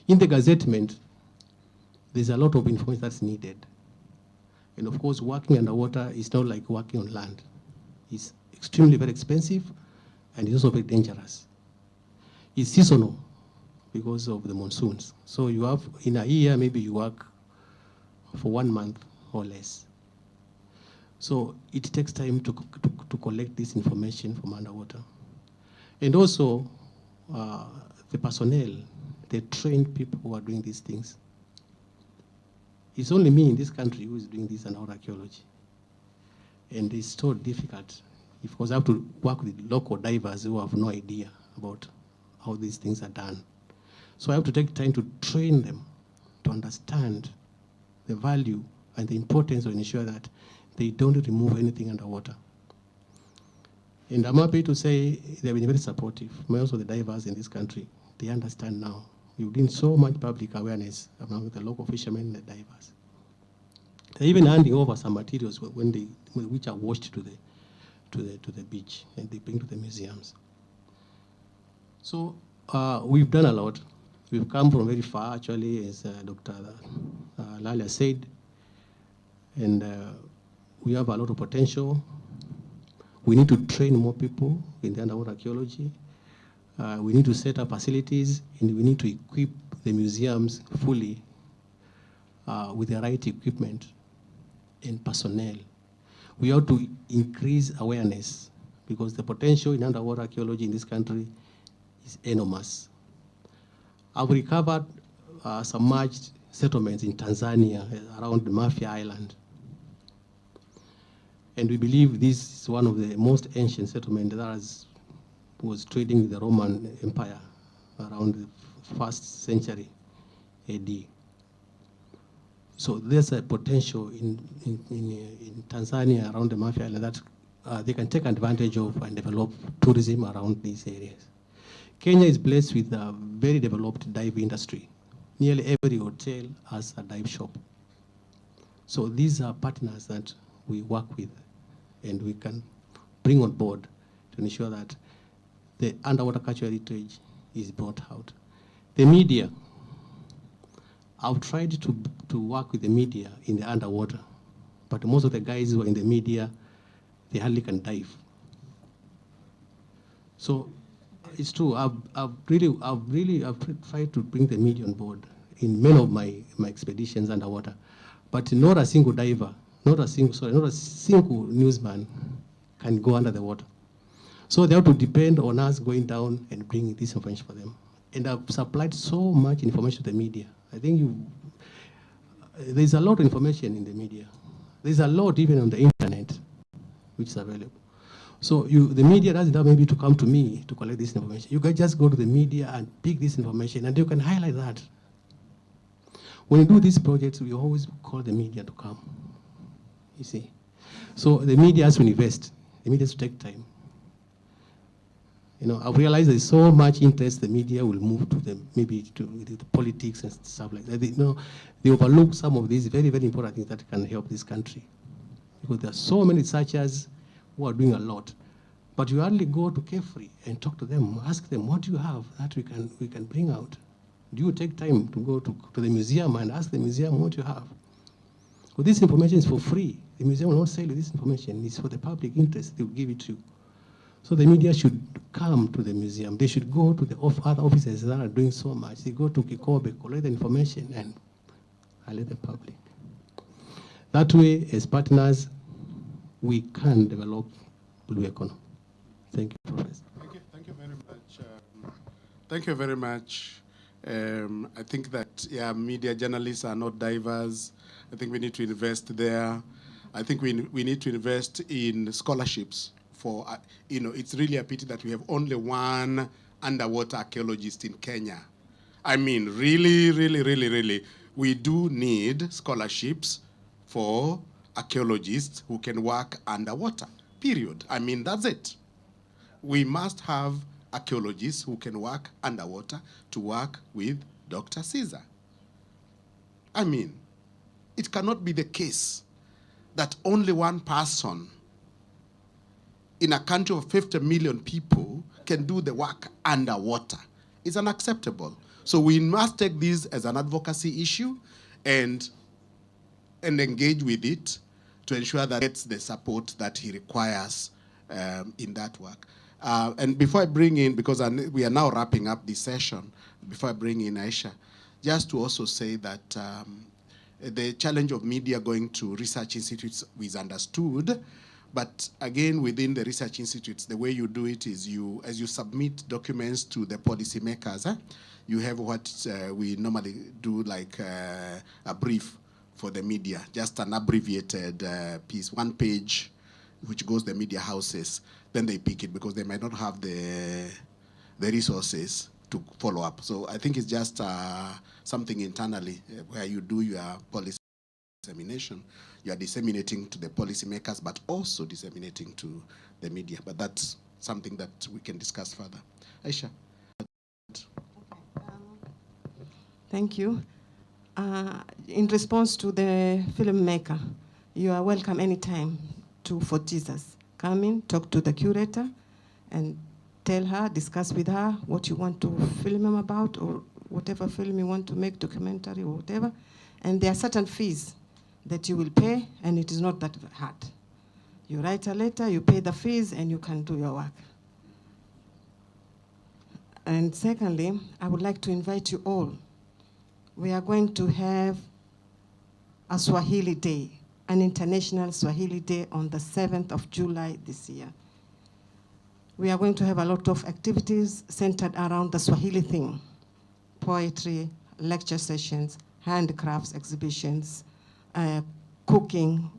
In the gazettement, there's a lot of information that's needed. And of course, working underwater is not like working on land. It's extremely very expensive and it's also very dangerous. It's seasonal because of the monsoons. So you have, in a year, maybe you work for 1 month or less. So it takes time to collect this information from underwater. And also, the personnel, the trained people who are doing these things. It's only me in this country who is doing this underwater archaeology. And it's so difficult because I have to work with local divers who have no idea about how these things are done. So I have to take time to train them to understand the value and the importance of ensure that they don't remove anything underwater. And I'm happy to say they've been very supportive. Most of the divers in this country, they understand now. You've done so much public awareness among the local fishermen and the divers. They're even handing over some materials which are washed to the beach and they bring to the museums. So we've done a lot. We've come from very far, actually, as Dr. Lalia said, and we have a lot of potential. We need to train more people in the underwater archaeology. We need to set up facilities, and we need to equip the museums fully with the right equipment and personnel. We have to increase awareness because the potential in underwater archaeology in this country is enormous. I've recovered submerged settlements in Tanzania around the Mafia Island. And we believe this is one of the most ancient settlements that was trading with the Roman Empire around the 1st century AD. So there's a potential in Tanzania around the Mafia Island that they can take advantage of and develop tourism around these areas. Kenya is blessed with a very developed dive industry. Nearly every hotel has a dive shop. So these are partners that we work with and we can bring on board to ensure that the underwater cultural heritage is brought out. The media, I've tried to work with the media in the underwater, but most of the guys who are in the media, they hardly can dive. So it's true, I've tried to bring the media on board in many of my expeditions underwater, but not a single diver, not a single newsman can go under the water. So they have to depend on us going down and bringing this information for them. And I've supplied so much information to the media. I think there's a lot of information in the media. There's a lot even on the internet, which is available. So the media doesn't have maybe to come to me to collect this information. You can just go to the media and pick this information and you can highlight that. When you do these projects, we always call the media to come, you see. So the media has to invest. The media has to take time. You know, I've realized there's so much interest the media will move to the politics and stuff like that. They overlook some of these very, very important things that can help this country. Because there are so many researchers who are doing a lot. But you hardly go to Kefri and talk to them, ask them, what do you have that we can bring out? Do you take time to go to the museum and ask the museum what you have? Well, this information is for free. The museum will not sell you this information. It's for the public interest. They will give it to you. So the media should come to the museum. They should go to the other offices that are doing so much. They go to Kikobe, collect the information, and highlight the public. That way, as partners, we can develop blue economy. Thank you, Professor. Thank you very much. Thank you very much. I think that, media journalists are not divers. I think we need to invest there. I think we need to invest in scholarships for, it's really a pity that we have only one underwater archaeologist in Kenya. I mean, really, really, really, really, we do need scholarships for archaeologists who can work underwater, period. I mean, that's it. We must have archaeologists who can work underwater to work with Dr. Caesar. I mean, it cannot be the case that only one person in a country of 50 million people can do the work underwater. It's unacceptable. So we must take this as an advocacy issue and engage with it to ensure that it's the support that he requires in that work. And before I bring in, because we are now wrapping up this session, before I bring in Aisha, just to also say that the challenge of media going to research institutes is understood, but again, within the research institutes, the way you do it is as you submit documents to the policymakers, you have what we normally do, like a brief for the media, just an abbreviated piece, 1 page, which goes to the media houses. Then they pick it because they might not have the resources to follow up. So I think it's just something internally where you do your policy dissemination. You are disseminating to the policymakers, but also disseminating to the media. But that's something that we can discuss further. Aisha. Thank you. In response to the filmmaker, you are welcome anytime to For Jesus. Come in, talk to the curator, and tell her, discuss with her what you want to film him about, or whatever film you want to make, documentary or whatever. And there are certain fees that you will pay, and it is not that hard. You write a letter, you pay the fees, and you can do your work. And secondly, I would like to invite you all. We are going to have a Swahili Day, an International Swahili Day on the 7th of July this year. We are going to have a lot of activities centered around the Swahili theme: poetry, lecture sessions, handicrafts exhibitions, cooking,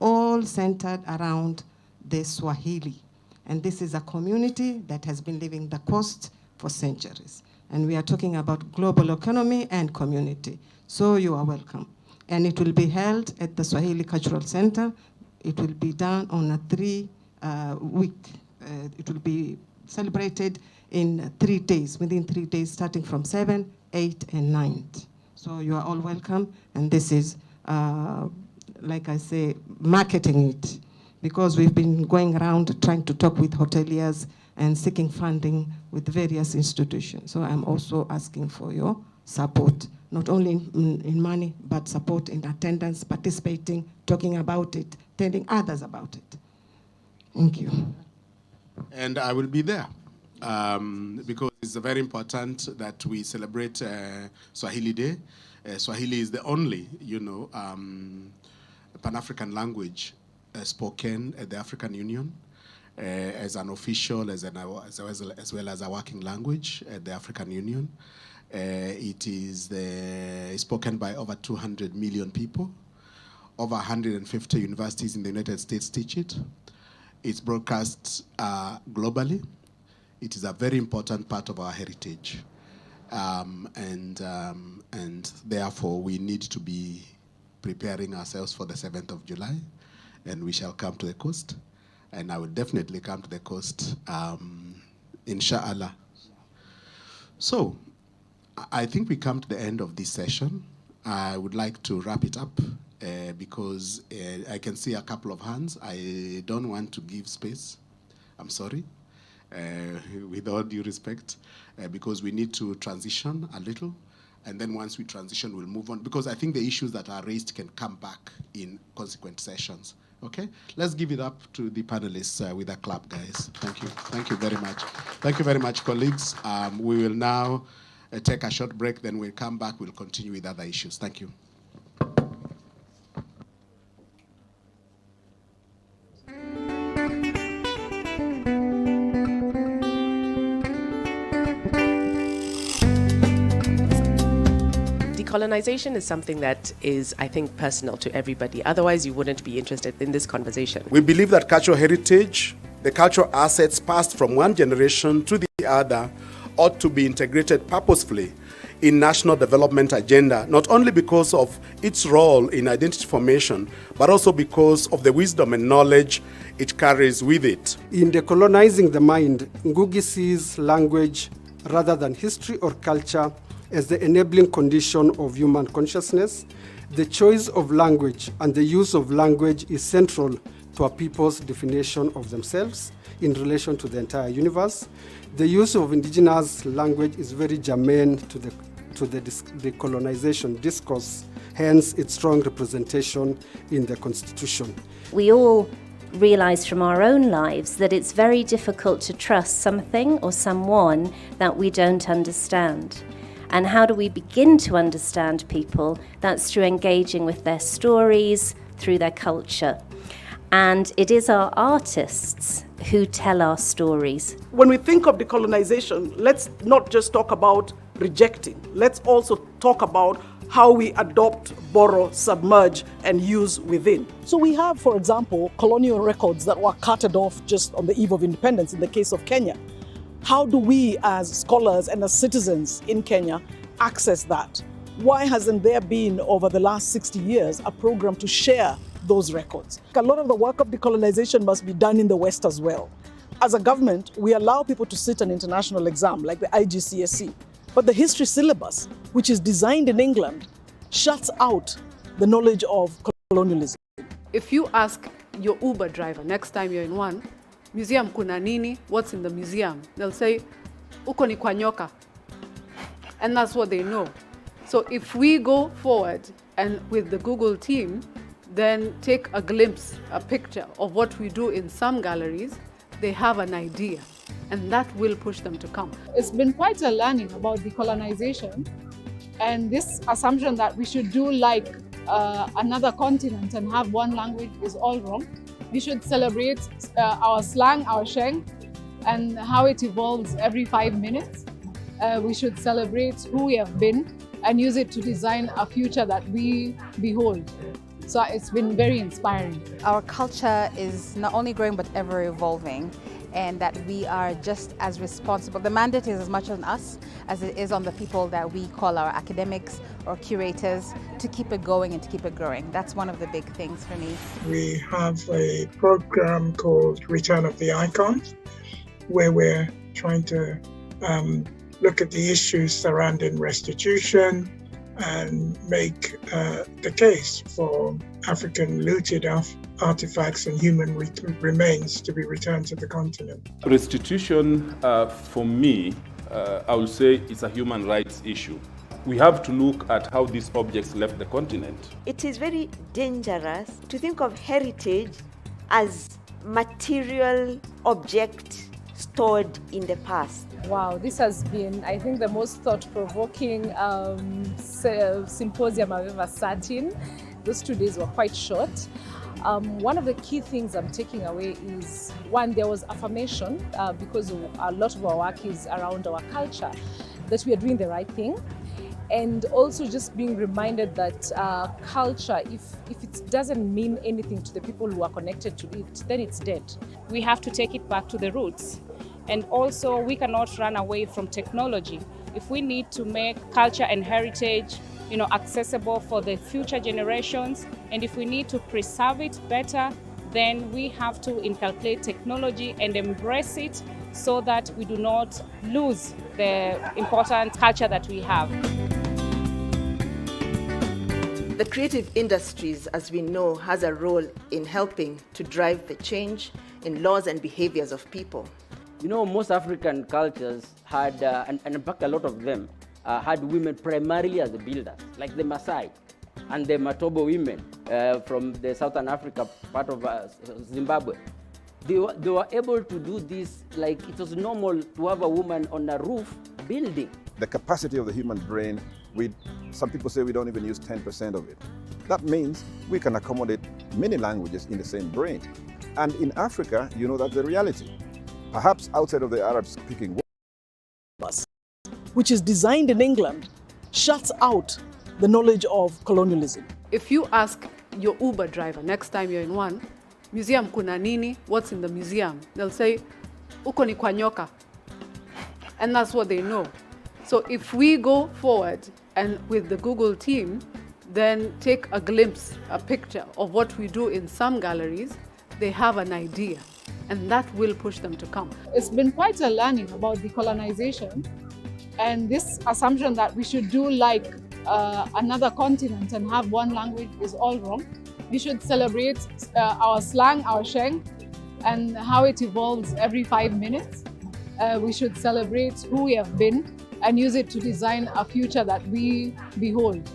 all centered around the Swahili. And this is a community that has been living the coast for centuries. And we are talking about global economy and community. So you are welcome. And it will be held at the Swahili Cultural Center. It will be done on a 3-week. It will be celebrated in 3 days, within 3 days, starting from 7, 8, and 9. So you are all welcome. And this is, like I say, marketing it, because we've been going around trying to talk with hoteliers and seeking funding with various institutions. So I'm also asking for your support, not only in money, but support in attendance, participating, talking about it, telling others about it. Thank you. And I will be there because it's very important that we celebrate Swahili Day. Swahili is the only, Pan-African language spoken at the African Union as an official, as well as a working language at the African Union. It is spoken by over 200 million people. Over 150 universities in the United States teach it. It's broadcast globally. It is a very important part of our heritage. And therefore, we need to be preparing ourselves for the 7th of July, and we shall come to the coast. And I will definitely come to the coast, inshallah. So, I think we come to the end of this session. I would like to wrap it up because I can see a couple of hands. I don't want to give space. I'm sorry, with all due respect, because we need to transition a little. And then once we transition, we'll move on, because I think the issues that are raised can come back in consequent sessions. Okay, let's give it up to the panelists with a clap, guys. Thank you. Thank you very much. Thank you very much, colleagues. We will now take a short break, then we'll come back. We'll continue with other issues. Thank you. Decolonization is something that is, I think, personal to everybody. Otherwise, you wouldn't be interested in this conversation. We believe that cultural heritage, the cultural assets passed from one generation to the other, ought to be integrated purposefully in national development agenda, not only because of its role in identity formation, but also because of the wisdom and knowledge it carries with it. In decolonizing the mind, Ngugi sees language rather than history or culture as the enabling condition of human consciousness. The choice of language and the use of language is central to a people's definition of themselves in relation to the entire universe. The use of indigenous language is very germane to the decolonization discourse, hence its strong representation in the Constitution. We all realize from our own lives that it's very difficult to trust something or someone that we don't understand. And how do we begin to understand people? That's through engaging with their stories, through their culture. And it is our artists who tell our stories. When we think of decolonization, let's not just talk about rejecting. Let's also talk about how we adopt, borrow, submerge, and use within. So we have, for example, colonial records that were carted off just on the eve of independence in the case of Kenya. How do we as scholars and as citizens in Kenya access that? Why hasn't there been, over the last 60 years, a program to share those records? A lot of the work of decolonization must be done in the West as well. As a government, we allow people to sit an international exam like the IGCSE, but the history syllabus, which is designed in England, shuts out the knowledge of colonialism. If you ask your Uber driver next time you're in one, museum kuna nini, what's in the museum? They'll say, uko ni kwa nyoka. And that's what they know. So if we go forward and with the Google team, then take a glimpse, a picture of what we do in some galleries, they have an idea, and that will push them to come. It's been quite a learning about decolonization, and this assumption that we should do like another continent and have one language is all wrong. We should celebrate our slang, our sheng, and how it evolves every 5 minutes. We should celebrate who we have been and use it to design a future that we behold. So it's been very inspiring. Our culture is not only growing but ever evolving, and that we are just as responsible. The mandate is as much on us as it is on the people that we call our academics or curators to keep it going and to keep it growing. That's one of the big things for me. We have a program called Return of the Icons, where we're trying to look at the issues surrounding restitution and make the case for African looted artifacts and human remains to be returned to the continent. Restitution, for me, I would say it's a human rights issue. We have to look at how these objects left the continent. It is very dangerous to think of heritage as material object stored in the past. Wow, this has been, I think, the most thought-provoking symposium I've ever sat in. Those 2 days were quite short. One of the key things I'm taking away is, one, there was affirmation because a lot of our work is around our culture, that we are doing the right thing. And also just being reminded that culture, if it doesn't mean anything to the people who are connected to it, then it's dead. We have to take it back to the roots. And also, we cannot run away from technology. If we need to make culture and heritage, accessible for the future generations, and if we need to preserve it better, then we have to inculcate technology and embrace it so that we do not lose the important culture that we have. The creative industries, as we know, has a role in helping to drive the change in laws and behaviors of people. Most African cultures had, and in fact a lot of them, had women primarily as the builders, like the Maasai and the Matobo women from the Southern Africa part of Zimbabwe. They were able to do this like it was normal to have a woman on a roof building. The capacity of the human brain, some people say we don't even use 10% of it. That means we can accommodate many languages in the same brain. And in Africa, that's the reality. Perhaps outside of the Arab-speaking world, which is designed in England, shuts out the knowledge of colonialism. If you ask your Uber driver next time you're in one, museum kuna nini, what's in the museum? They'll say, uko ni kwa nyoka. And that's what they know. So if we go forward and with the Google team, then take a glimpse, a picture of what we do in some galleries, they have an idea, and that will push them to come. It's been quite a learning about decolonization, and this assumption that we should do like another continent and have one language is all wrong. We should celebrate our slang, our sheng, and how it evolves every 5 minutes. We should celebrate who we have been and use it to design a future that we behold.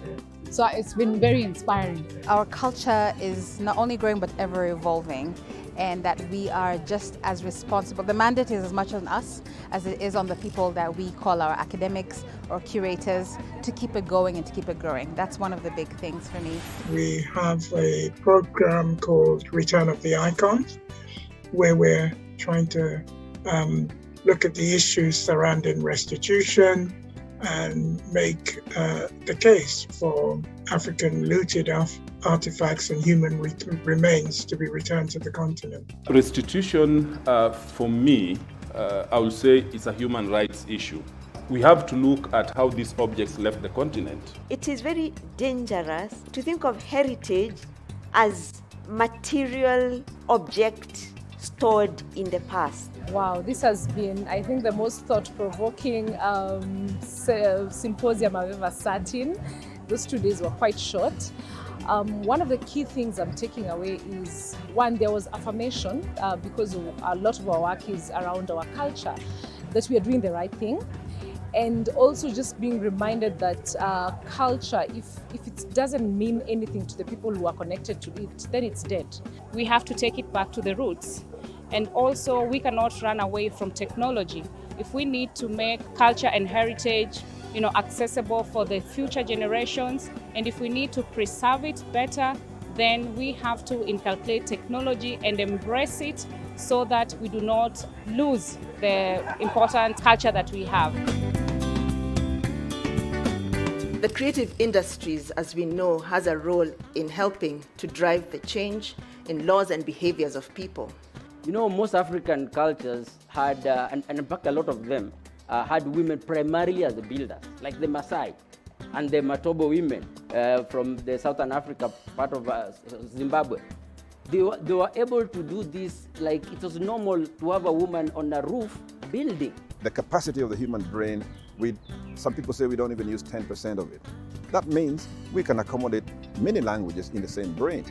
So it's been very inspiring. Our culture is not only growing but ever evolving, and that we are just as responsible. The mandate is as much on us as it is on the people that we call our academics or curators to keep it going and to keep it growing. That's one of the big things for me. We have a program called Return of the Icons, where we're trying to look at the issues surrounding restitution and make the case for African looted artifacts and human remains to be returned to the continent. Restitution, for me, I would say it's a human rights issue. We have to look at how these objects left the continent. It is very dangerous to think of heritage as material object stored in the past. Wow, this has been, I think, the most thought-provoking symposium I've ever sat in. Those 2 days were quite short. One of the key things I'm taking away is, one, there was affirmation because a lot of our work is around our culture, that we are doing the right thing. And also just being reminded that culture, if it doesn't mean anything to the people who are connected to it, then it's dead. We have to take it back to the roots. And also, we cannot run away from technology. If we need to make culture and heritage, accessible for the future generations, and if we need to preserve it better, then we have to inculcate technology and embrace it so that we do not lose the important culture that we have. The creative industries, as we know, has a role in helping to drive the change in laws and behaviors of people. Most African cultures had, and in fact a lot of them, had women primarily as the builders, like the Maasai and the Matobo women from the Southern Africa part of Zimbabwe. They were able to do this like it was normal to have a woman on a roof building. The capacity of the human brain, some people say we don't even use 10% of it. That means we can accommodate many languages in the same brain.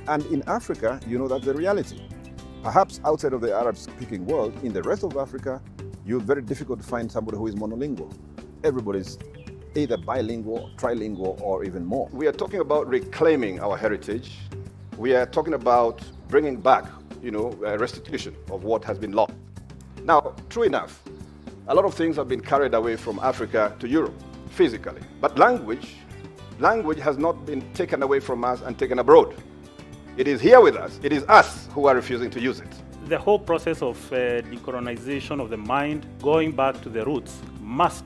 And in Africa, that's the reality. Perhaps outside of the Arab-speaking world, in the rest of Africa, you're very difficult to find somebody who is monolingual. Everybody's either bilingual, trilingual, or even more. We are talking about reclaiming our heritage. We are talking about bringing back, restitution of what has been lost. Now, true enough, a lot of things have been carried away from Africa to Europe, physically. But language has not been taken away from us and taken abroad. It is here with us. It is us who are refusing to use it. The whole process of decolonization of the mind, going back to the roots, must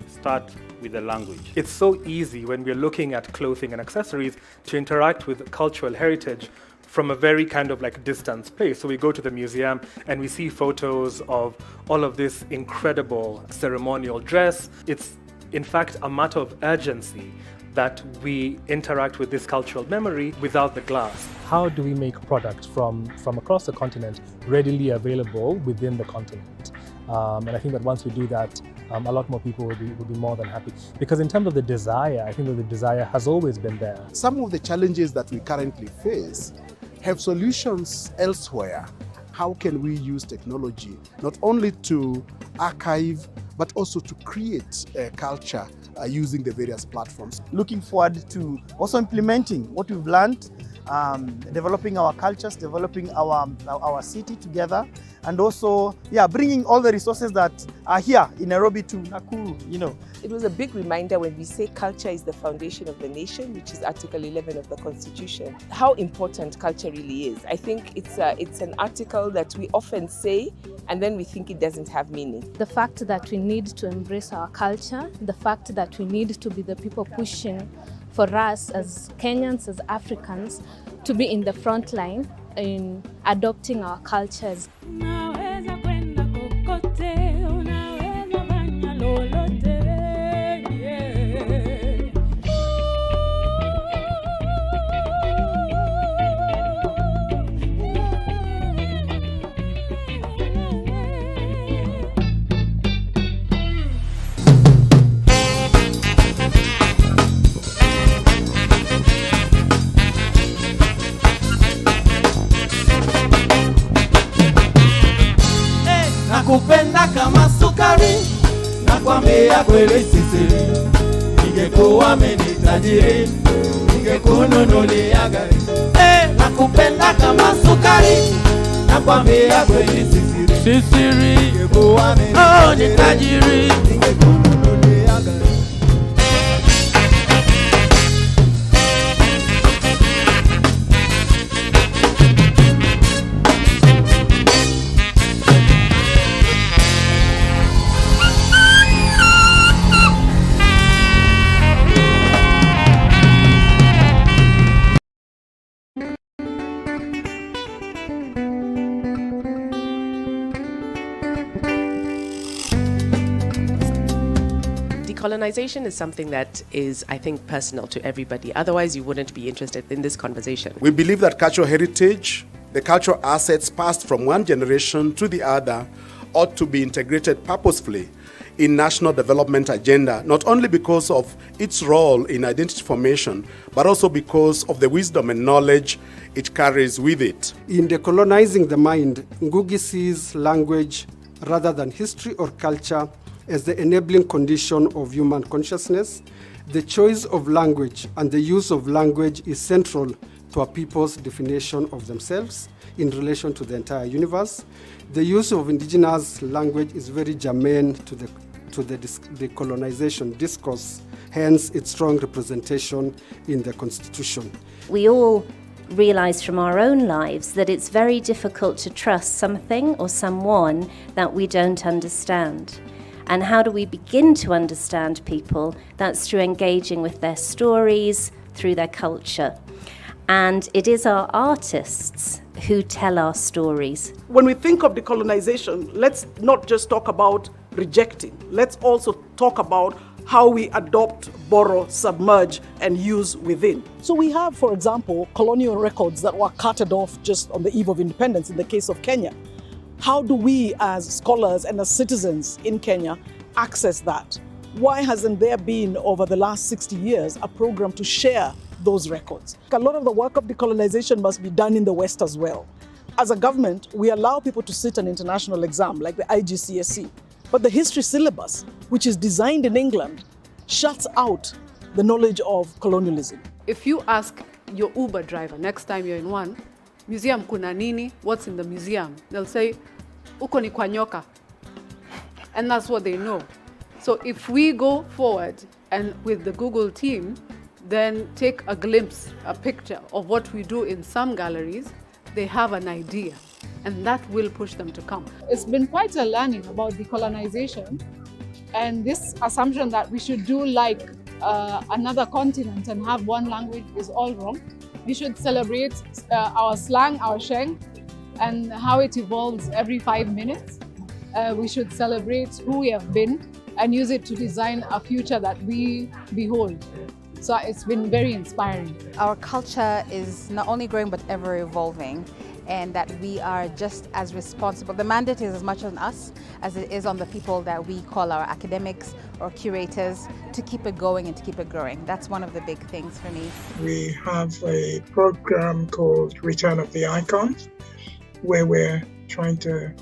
start with the language. It's so easy when we're looking at clothing and accessories to interact with cultural heritage from a very kind of like distance place. So we go to the museum and we see photos of all of this incredible ceremonial dress. It's in fact a matter of urgency that we interact with this cultural memory without the glass. How do we make products from across the continent readily available within the continent? And I think that once we do that, a lot more people will be more than happy. Because in terms of the desire, I think that the desire has always been there. Some of the challenges that we currently face have solutions elsewhere. How can we use technology not only to archive, but also to create a culture using the various platforms? Looking forward to also implementing what we've learned, developing our cultures, developing our city together, and also, bringing all the resources that are here in Nairobi to Nakuru, It was a big reminder when we say culture is the foundation of the nation, which is Article 11 of the Constitution, how important culture really is. I think it's an article that we often say, and then we think it doesn't have meaning. The fact that we need to embrace our culture, the fact that we need to be the people pushing for us as Kenyans, as Africans, to be in the front line in adopting our cultures. Unaweza kwenda kokote, unaweza fanya lolote. nakupenda kama sukari, nakwambia kweli sisiri, ningekuwa mimi tajiri, ningekununulia gari. Nakupenda kama sukari, nakwambia kweli sisiri, ningekuwa mimi tajiri, ningekununulia gari. Decolonization is something that is, I think, personal to everybody. Otherwise, you wouldn't be interested in this conversation. We believe that cultural heritage, the cultural assets passed from one generation to the other, ought to be integrated purposefully in national development agenda, not only because of its role in identity formation, but also because of the wisdom and knowledge it carries with it. In decolonizing the mind, Ngugi sees language rather than history or culture as the enabling condition of human consciousness. The choice of language and the use of language is central to a people's definition of themselves in relation to the entire universe. The use of indigenous language is very germane to the decolonization discourse, hence its strong representation in the Constitution. We all realize from our own lives that it's very difficult to trust something or someone that we don't understand. And how do we begin to understand people? That's through engaging with their stories, through their culture. And it is our artists who tell our stories. When we think of decolonization, let's not just talk about rejecting. Let's also talk about how we adopt, borrow, submerge, and use within. So we have, for example, colonial records that were carted off just on the eve of independence in the case of Kenya. How do we as scholars and as citizens in Kenya access that? Why hasn't there been, over the last 60 years, a program to share those records? A lot of the work of decolonization must be done in the West as well. As a government, we allow people to sit an international exam like the IGCSE, but the history syllabus, which is designed in England, shuts out the knowledge of colonialism. If you ask your Uber driver next time you're in one, museum kuna nini, what's in the museum? They'll say, uko ni kwa nyoka. And that's what they know. So if we go forward and with the Google team, then take a glimpse, a picture of what we do in some galleries, they have an idea. And that will push them to come. It's been quite a learning about decolonization. And this assumption that we should do like another continent and have one language is all wrong. We should celebrate our slang, our sheng, and how it evolves every 5 minutes. We should celebrate who we have been and use it to design a future that we behold. So it's been very inspiring. Our culture is not only growing but ever evolving, and that we are just as responsible. The mandate is as much on us as it is on the people that we call our academics or curators to keep it going and to keep it growing. That's one of the big things for me. We have a program called Return of the Icons, where we're trying to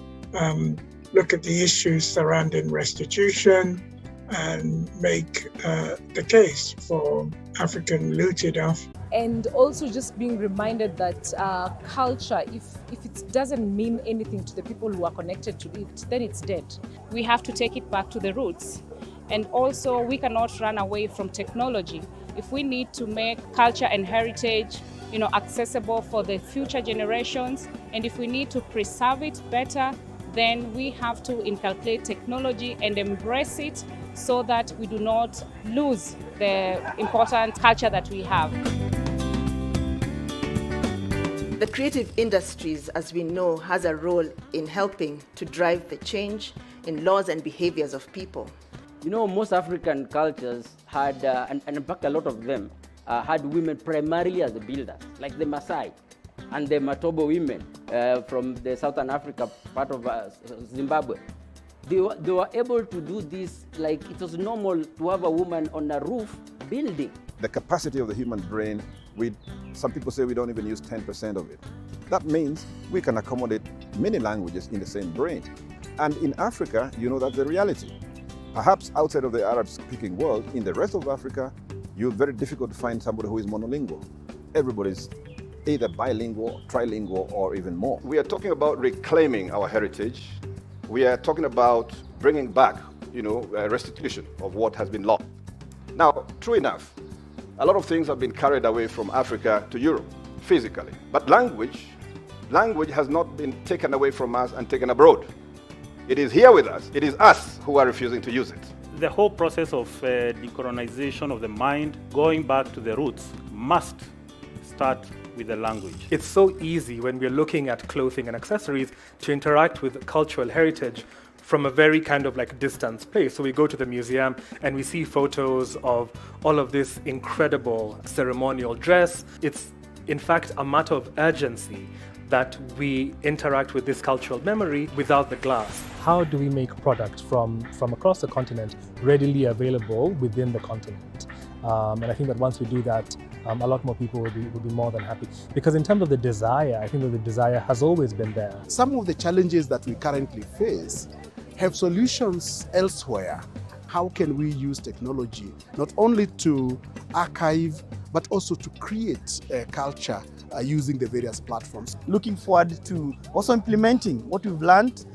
look at the issues surrounding restitution and make the case for African looted Africa. And also just being reminded that culture, if it doesn't mean anything to the people who are connected to it, then it's dead. We have to take it back to the roots. And also, we cannot run away from technology. If we need to make culture and heritage, accessible for the future generations, and if we need to preserve it better, then we have to inculcate technology and embrace it so that we do not lose the important culture that we have. The creative industries, as we know, has a role in helping to drive the change in laws and behaviors of people. Most African cultures had, and in fact a lot of them, had women primarily as the builders, like the Maasai and the Matobo women from the Southern Africa part of Zimbabwe. They were able to do this like it was normal to have a woman on a roof building. The capacity of the human brain Some people say we don't even use 10% of it. That means we can accommodate many languages in the same brain. And in Africa, you know that's the reality. Perhaps outside of the Arab-speaking world, in the rest of Africa, you're very difficult to find somebody who is monolingual. Everybody's either bilingual, trilingual, or even more. We are talking about reclaiming our heritage. We are talking about bringing back, restitution of what has been lost. Now, true enough, a lot of things have been carried away from Africa to Europe, physically. But language has not been taken away from us and taken abroad. It is here with us. It is us who are refusing to use it. The whole process of decolonization of the mind, going back to the roots, must start with the language. It's so easy when we're looking at clothing and accessories to interact with cultural heritage from a very kind of like distance place. So we go to the museum and we see photos of all of this incredible ceremonial dress. It's in fact a matter of urgency that we interact with this cultural memory without the glass. How do we make products from across the continent readily available within the continent? And I think that once we do that, a lot more people will be more than happy. Because in terms of the desire, I think that the desire has always been there. Some of the challenges that we currently face have solutions elsewhere. How can we use technology not only to archive, but also to create a culture using the various platforms? Looking forward to also implementing what we've learned,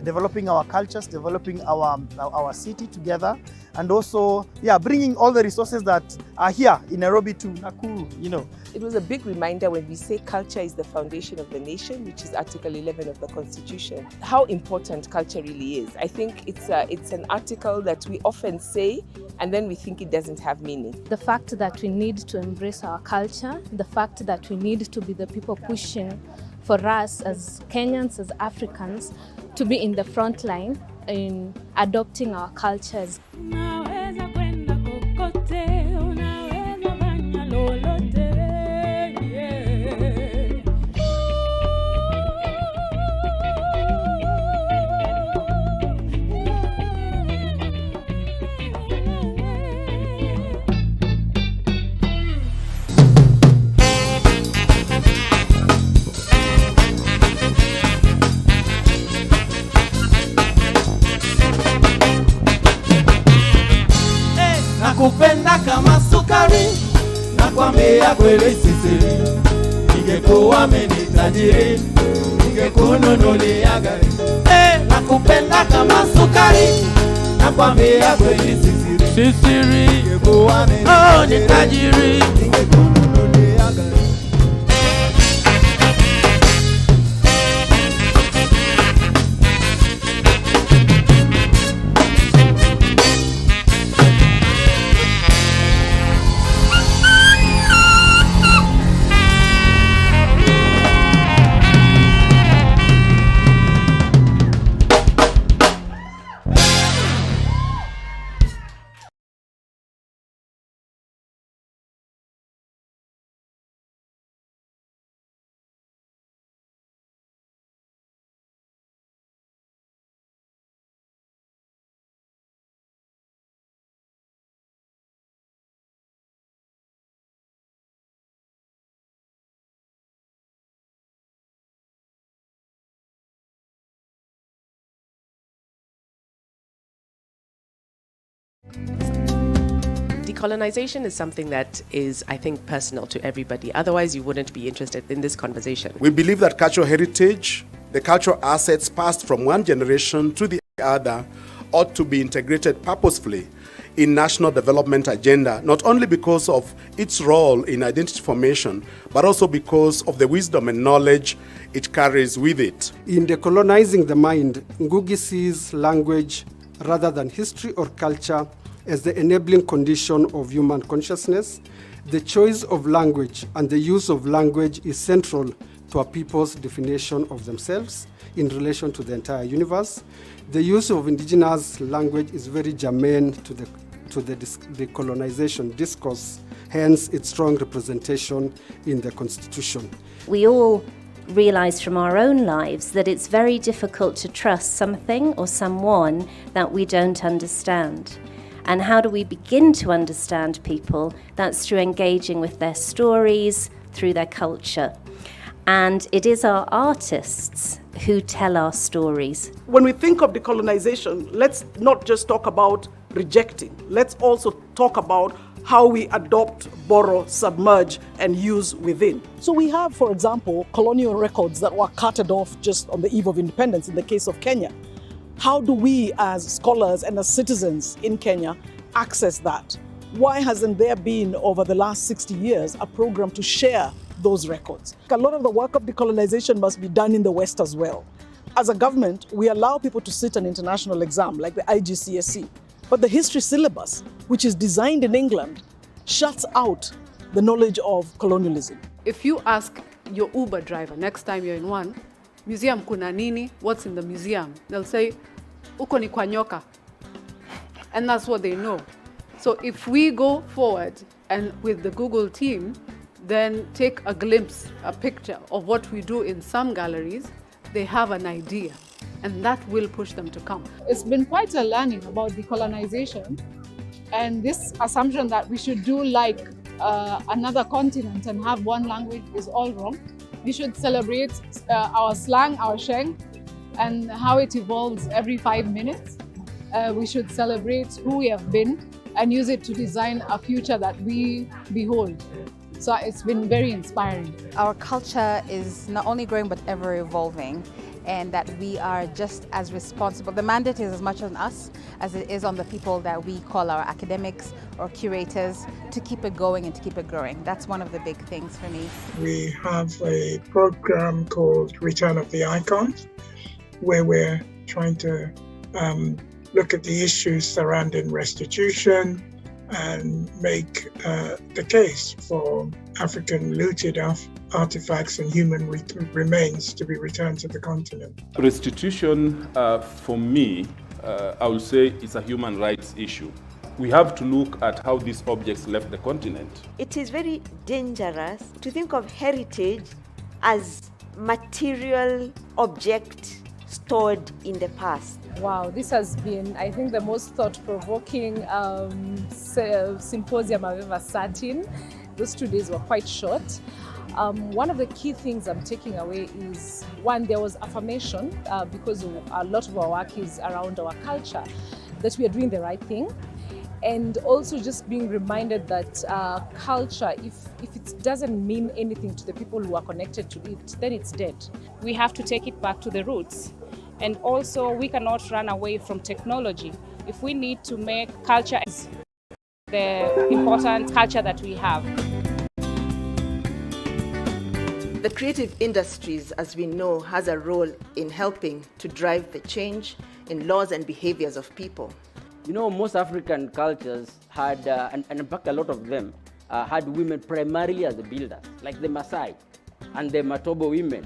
developing our cultures, developing our city together, and also, bringing all the resources that are here in Nairobi to Nakuru, It was a big reminder when we say culture is the foundation of the nation, which is Article 11 of the Constitution, how important culture really is. I think it's an article that we often say, and then we think it doesn't have meaning. The fact that we need to embrace our culture, the fact that we need to be the people pushing for us as Kenyans, as Africans, to be in the front line in adopting our cultures. Nakupenda kama sukari, nakwambia kweli sisiri. Ningekuwa tajiri, ningekununulia gari. Nakupenda kama sukari, nakwambia kweli sisiri. Ningekuwa tajiri, ningekununulia gari. Decolonization is something that is, I think, personal to everybody. Otherwise, you wouldn't be interested in this conversation. We believe that cultural heritage, the cultural assets passed from one generation to the other, ought to be integrated purposefully in national development agenda, not only because of its role in identity formation, but also because of the wisdom and knowledge it carries with it. In decolonizing the mind, Ngugi sees language rather than history or culture as the enabling condition of human consciousness. The choice of language and the use of language is central to a people's definition of themselves in relation to the entire universe. The use of indigenous language is very germane to the decolonization discourse, hence its strong representation in the Constitution. We all realize from our own lives that it's very difficult to trust something or someone that we don't understand. And how do we begin to understand people? That's through engaging with their stories, through their culture. And it is our artists who tell our stories. When we think of decolonization, let's not just talk about rejecting. Let's also talk about how we adopt, borrow, submerge, and use within. So we have, for example, colonial records that were carted off just on the eve of independence in the case of Kenya. How do we as scholars and as citizens in Kenya access that? Why hasn't there been, over the last 60 years, a program to share those records? A lot of the work of decolonization must be done in the West as well. As a government, we allow people to sit an international exam like the IGCSE, but the history syllabus, which is designed in England, shuts out the knowledge of colonialism. If you ask your Uber driver next time you're in one, museum kuna nini, what's in the museum? They'll say, uko ni kwa nyoka. And that's what they know. So if we go forward and with the Google team, then take a glimpse, a picture of what we do in some galleries, they have an idea, and that will push them to come. It's been quite a learning about decolonization, and this assumption that we should do like another continent and have one language is all wrong. We should celebrate our slang, our sheng, and how it evolves every 5 minutes. We should celebrate who we have been and use it to design a future that we behold. So it's been very inspiring. Our culture is not only growing but ever evolving, and that we are just as responsible. The mandate is as much on us as it is on the people that we call our academics or curators to keep it going and to keep it growing. That's one of the big things for me. We have a program called Return of the Icons, where we're trying to look at the issues surrounding restitution and make the case for African looted artifacts and human remains to be returned to the continent. Restitution, for me, I would say it's a human rights issue. We have to look at how these objects left the continent. It is very dangerous to think of heritage as material object stored in the past. Wow, this has been, I think, the most thought-provoking symposium I've ever sat in. Those 2 days were quite short. One of the key things I'm taking away is, one, there was affirmation because a lot of our work is around our culture, that we are doing the right thing. And also just being reminded that culture, if it doesn't mean anything to the people who are connected to it, then it's dead. We have to take it back to the roots. And also, we cannot run away from technology. If we need to make culture the important culture that we have. The creative industries, as we know, has a role in helping to drive the change in laws and behaviors of people. You know, most African cultures had, and in fact a lot of them, had women primarily as the builders, like the Maasai and the Matobo women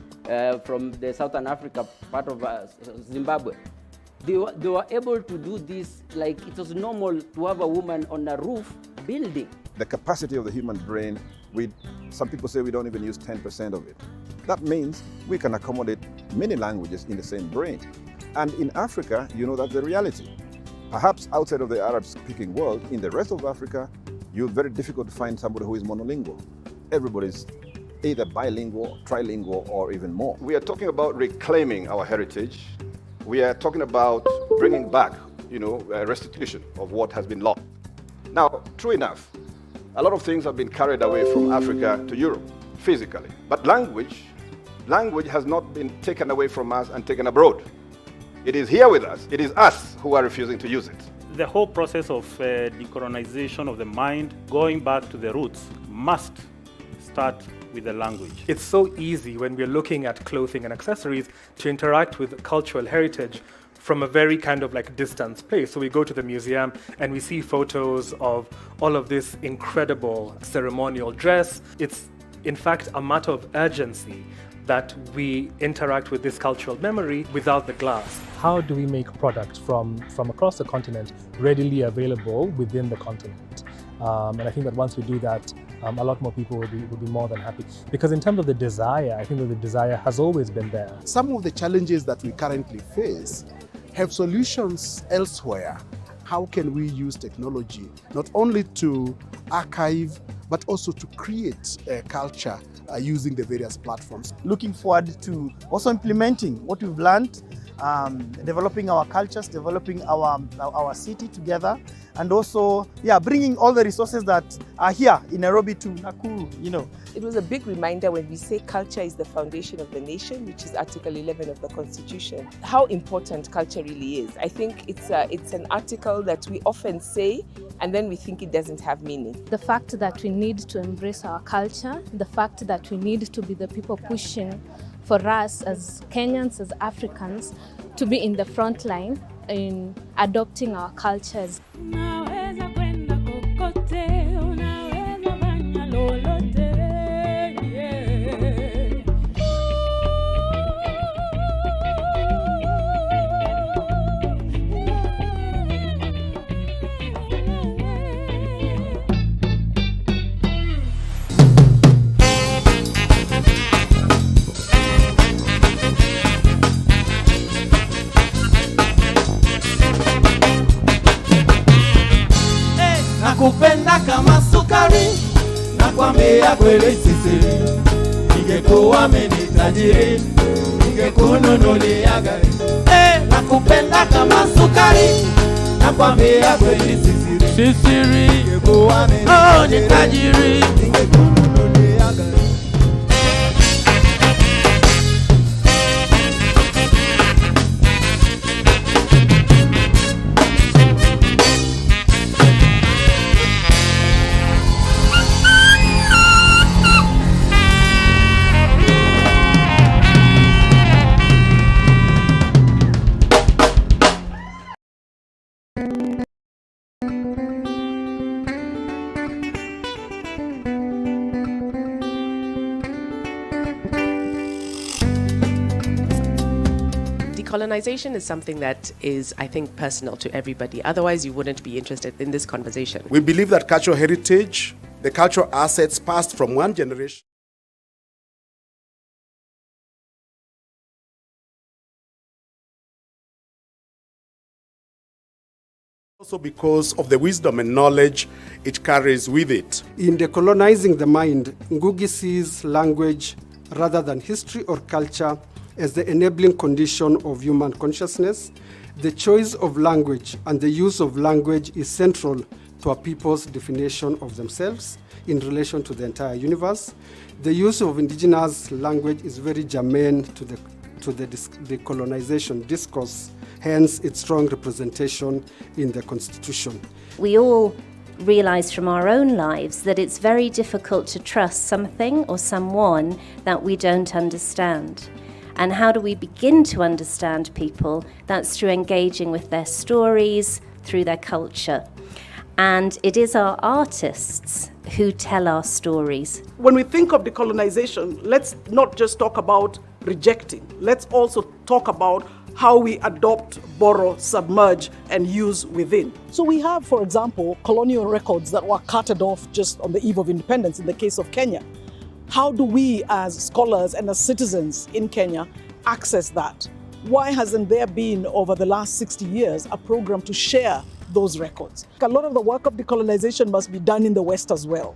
from the Southern Africa part of Zimbabwe. They were able to do this like it was normal to have a woman on a roof building. The capacity of the human brain, some people say we don't even use 10% of it. That means we can accommodate many languages in the same brain. And in Africa, you know, that's the reality. Perhaps outside of the Arab-speaking world, in the rest of Africa, you're very difficult to find somebody who is monolingual. Everybody's either bilingual, trilingual, or even more. We are talking about reclaiming our heritage. We are talking about bringing back, restitution of what has been lost. Now, true enough, a lot of things have been carried away from Africa to Europe, physically. But language has not been taken away from us and taken abroad. It is here with us. It is us who are refusing to use it. The whole process of decolonization of the mind, going back to the roots, must start with the language. It's so easy when we're looking at clothing and accessories to interact with cultural heritage from a very kind of like distant place. So we go to the museum and we see photos of all of this incredible ceremonial dress. It's in fact a matter of urgency that we interact with this cultural memory without the glass. How do we make products from across the continent readily available within the continent? And I think that once we do that, a lot more people will be more than happy. Because in terms of the desire, I think that the desire has always been there. Some of the challenges that we currently face have solutions elsewhere. how can we use technology not only to archive, but also to create a culture using the various platforms. Looking forward to also implementing what we've learned, developing our cultures, developing our city together, and also, bringing all the resources that are here in Nairobi to Nakuru, It was a big reminder when we say culture is the foundation of the nation, which is Article 11 of the Constitution, how important culture really is. I think it's an article that we often say, and then we think it doesn't have meaning. The fact that we need to embrace our culture, the fact that we need to be the people pushing for us as Kenyans, as Africans, to be in the front line in adopting our cultures. Nakupenda kama sukari, nakwambia kweli sisiri. Ningekuwa mimi tajiri, ningekununulia gari. Nakupenda kama sukari, nakwambia kweli sisiri. Ningekuwa mimi tajiri, ningekununulia gari. Decolonization is something that is, I think, personal to everybody. Otherwise, you wouldn't be interested in this conversation. We believe that cultural heritage, the cultural assets passed from one generation also because of the wisdom and knowledge it carries with it. In decolonizing the mind, Ngugi sees language rather than history or culture as the enabling condition of human consciousness. The choice of language and the use of language is central to a people's definition of themselves in relation to the entire universe. The use of indigenous language is very germane to the decolonization discourse, hence its strong representation in the Constitution. We all realize from our own lives that it's very difficult to trust something or someone that we don't understand. And how do we begin to understand people? That's through engaging with their stories, through their culture. And it is our artists who tell our stories. When we think of decolonization, let's not just talk about rejecting. Let's also talk about how we adopt, borrow, submerge, and use within. So we have, for example, colonial records that were carted off just on the eve of independence in the case of Kenya. How do we as scholars and as citizens in Kenya access that? Why hasn't there been, over the last 60 years, a program to share those records? A lot of the work of decolonization must be done in the West as well.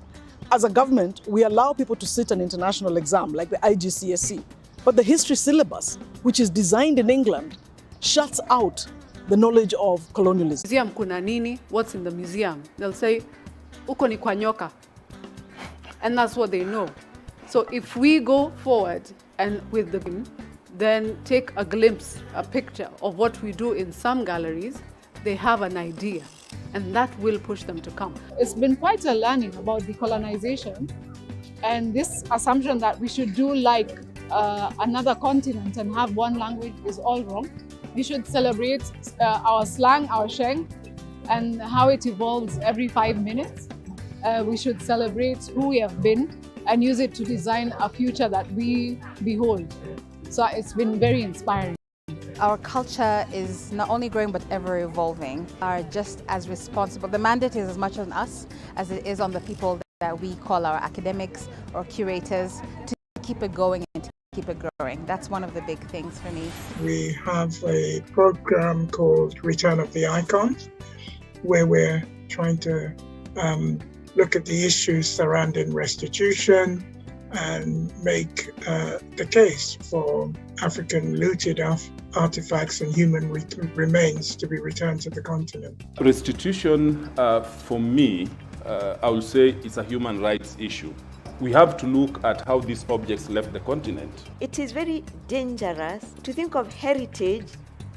As a government, we allow people to sit an international exam like the IGCSE, but the history syllabus, which is designed in England, shuts out the knowledge of colonialism. Museum kuna nini? What's in the museum? They'll say, uko ni kwa nyoka. And that's what they know. So if we go forward and with the then take a glimpse, a picture of what we do in some galleries, they have an idea, and that will push them to come. It's been quite a learning about decolonization, and this assumption that we should do like another continent and have one language is all wrong. We should celebrate our slang, our sheng, and how it evolves every 5 minutes. We should celebrate who we have been and use it to design a future that we behold. So it's been very inspiring. Our culture is not only growing but ever evolving. Are just as responsible. The mandate is as much on us as it is on the people that we call our academics or curators to keep it going and to keep it growing. That's one of the big things for me. We have a program called Return of the Icons, where we're trying to look at the issues surrounding restitution and make the case for African looted artifacts and human remains to be returned to the continent. Restitution, for me, I would say it's a human rights issue. We have to look at how these objects left the continent. It is very dangerous to think of heritage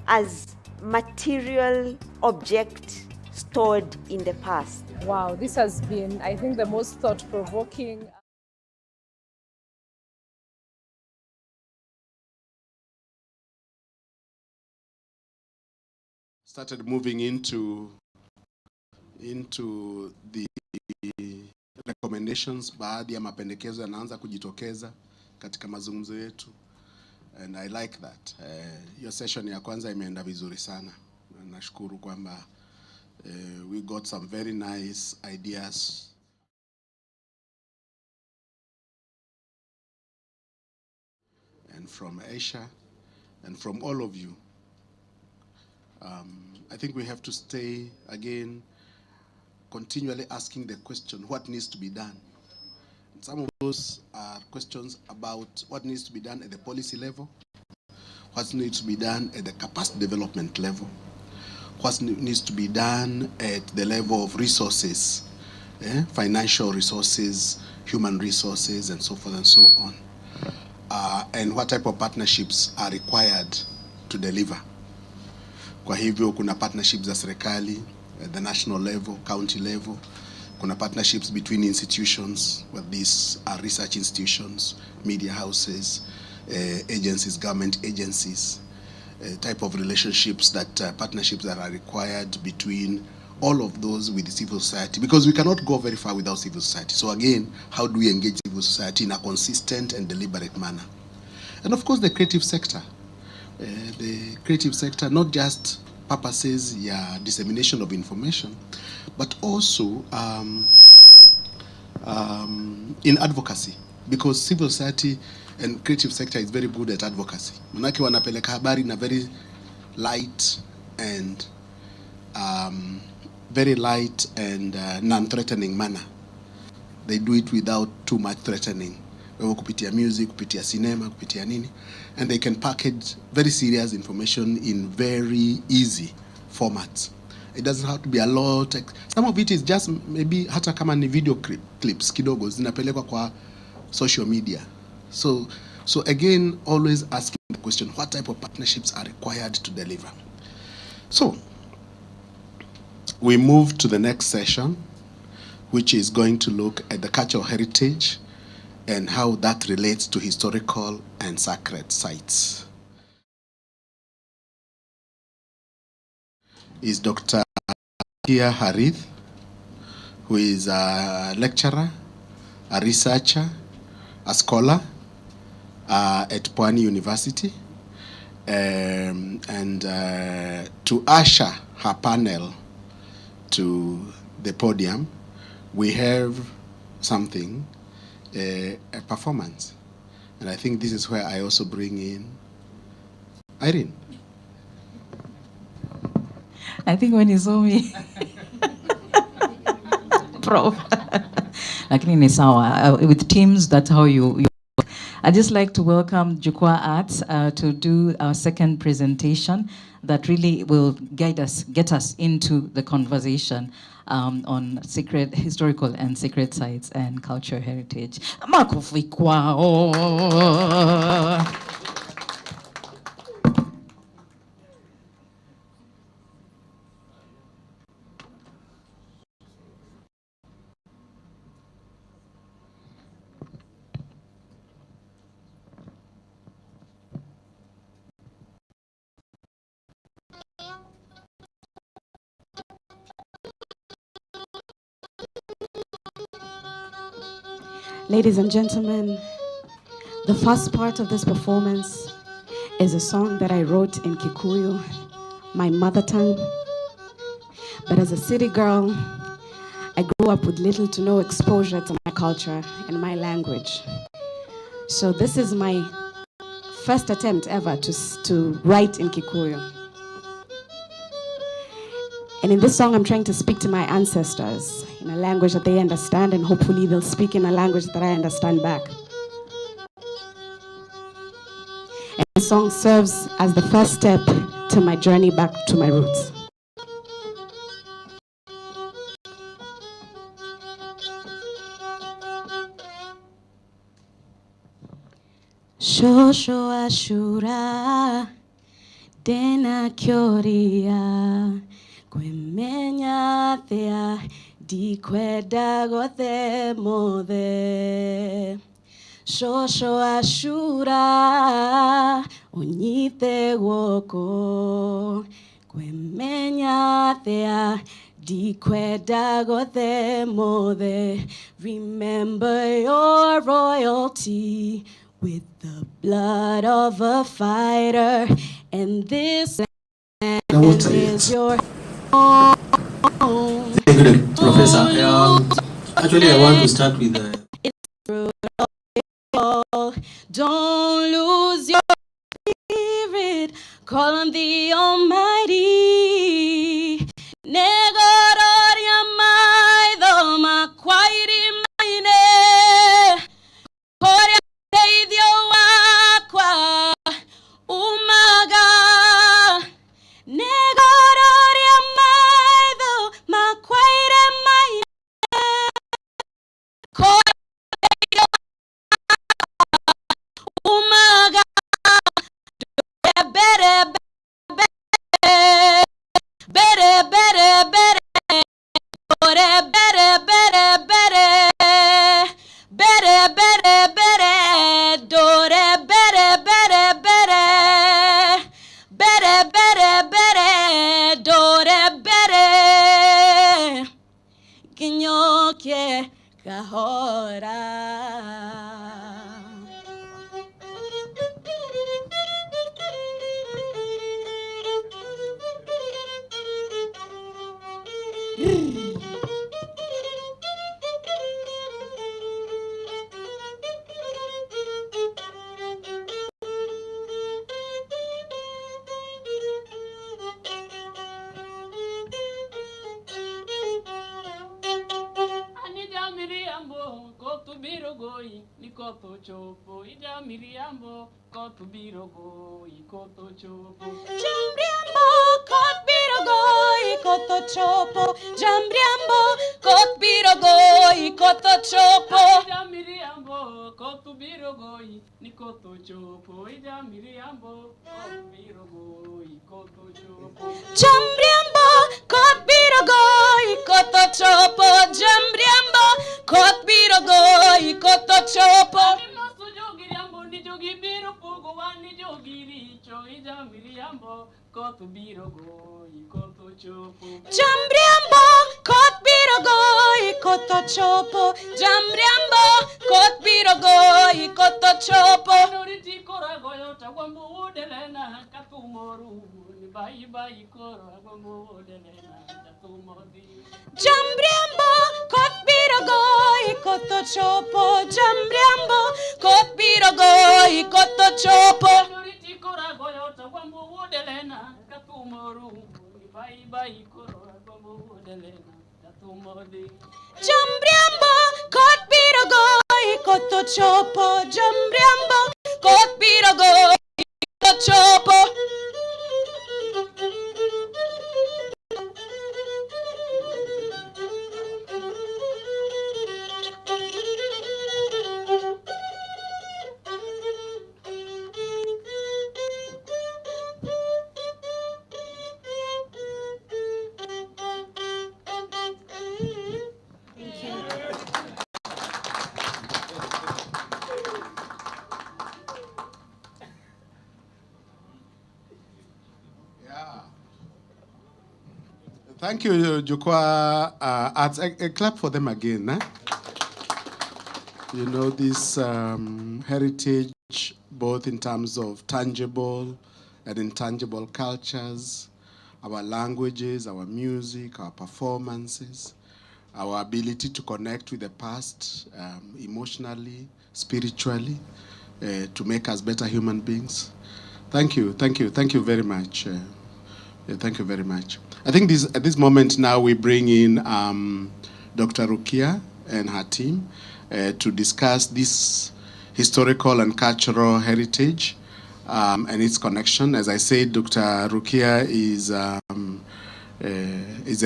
as material object stored in the past. Wow, this has been, I think, the most thought-provoking. Started moving into the recommendations. Baadhi ya mapendekezo yanaanza kujitokeza katika mazungumzo yetu, and I like that. Your session ya kwanza imeenda vizuri sana. Nashukuru kwamba we got some very nice ideas. And from Asia and from all of you. I think we have to stay again continually asking the question, what needs to be done? And some of those are questions about what needs to be done at the policy level, what needs to be done at the capacity development level, what needs to be done at the level of resources, financial resources, human resources, and so forth and so on. And what type of partnerships are required to deliver. Kwa hivyo kuna partnerships za serikali at the national level, county level. Kuna partnerships between institutions, whether these are research institutions, media houses, agencies, government agencies, type of relationships partnerships that are required between all of those with the civil society, because we cannot go very far without civil society. So again, how do we engage civil society in a consistent and deliberate manner? And of course, the creative sector. The creative sector, not just purposes dissemination of information, but also in advocacy, because civil society and creative sector is very good at advocacy. Manake wanapeleka habari in a very light and non-threatening manner. They do it without too much threatening. Kupitia music, kupitia cinema, kupitia nini, and they can package very serious information in very easy formats. It doesn't have to be a lot. Some of it is just maybe hata kama ni video clips kidogo zinapelekwa kwa social media. So again, always asking the question, what type of partnerships are required to deliver? So we move to the next session, which is going to look at the cultural heritage and how that relates to historical and sacred sites. Is Dr. Kia Harith, who is a lecturer, a researcher, a scholar at Pwani University. And to usher her panel to the podium, we have something, a performance. And I think this is where I also bring in Irene. I think when you saw me, Prof. Lakini ni sawa. With teams, that's how you. I'd just like to welcome Jukwaa Arts to do our second presentation that really will get us into the conversation on historical and sacred sites and cultural heritage. Makofi kwao. Ladies and gentlemen, the first part of this performance is a song that I wrote in Kikuyu, my mother tongue. But as a city girl, I grew up with little to no exposure to my culture and my language. So this is my first attempt ever to write in Kikuyu. And in this song, I'm trying to speak to my ancestors in a language that they understand, and hopefully they'll speak in a language that I understand back. And the song serves as the first step to my journey back to my roots. Shosho ashura dena kyoria kwemenya thea dikweda gothe mothe shosho ashura onyite woko kwemenya thea dikweda gothe mothe. Remember your royalty with the blood of a fighter, and this is your home. Thank you, Professor. Actually, I want to start with Don't lose your spirit, call on the Almighty. Negororia mai do makwairi maine. Korea teithio wakwa umaga. Negororia mai do makwairi maine. Korea teithio umaga. Bere bere bere bere bere bere bere bere bere bere bere dore bere bere bere bere bere bere dore bere kinyoke kahora. Anija miriambo kotu birogoi nikoto chopo ija miriambo kotu birogoi koto chopo Jambriambo kot birogoi koto chopo. Jambriambo kot birogoi koto chopo. Ija miriambo kotu birogoi nikoto chopo ija miriambo kotu birogoi koto chopo Jambriambo kot birogoi koto chopo. Jambriambo kot birogoi koto chopo. Miriambo ni jogi biro pogo wani jogi richo ija miriambo kotu birogoi koto chopo Jambriambo kot birogoi koto chopo. Jambriambo kot birogoi koto chopo. Noriti kora goyo tagwambo udelena katumoru ni bai bai kora gwambo udelena katumodi Jambriambo kot birogoi koto chopo. Jambriambo kot birogoi koto chopo. Noriti kora goyo tagwambo udelena katumoru ni bai bai kora gwambo udelena katumodi Jambriambo kot birogoi koto chopo. Jambriambo kot birogoi koto chopo. Thank you, Jukwa Arts. A clap for them again. Eh? You know, this heritage, both in terms of tangible and intangible cultures, our languages, our music, our performances, our ability to connect with the past emotionally, spiritually, to make us better human beings. Thank you very much. Thank you very much. I think at this moment now we bring in Dr. Rukia and her team to discuss this historical and cultural heritage and its connection. As I said, Dr. Rukia is a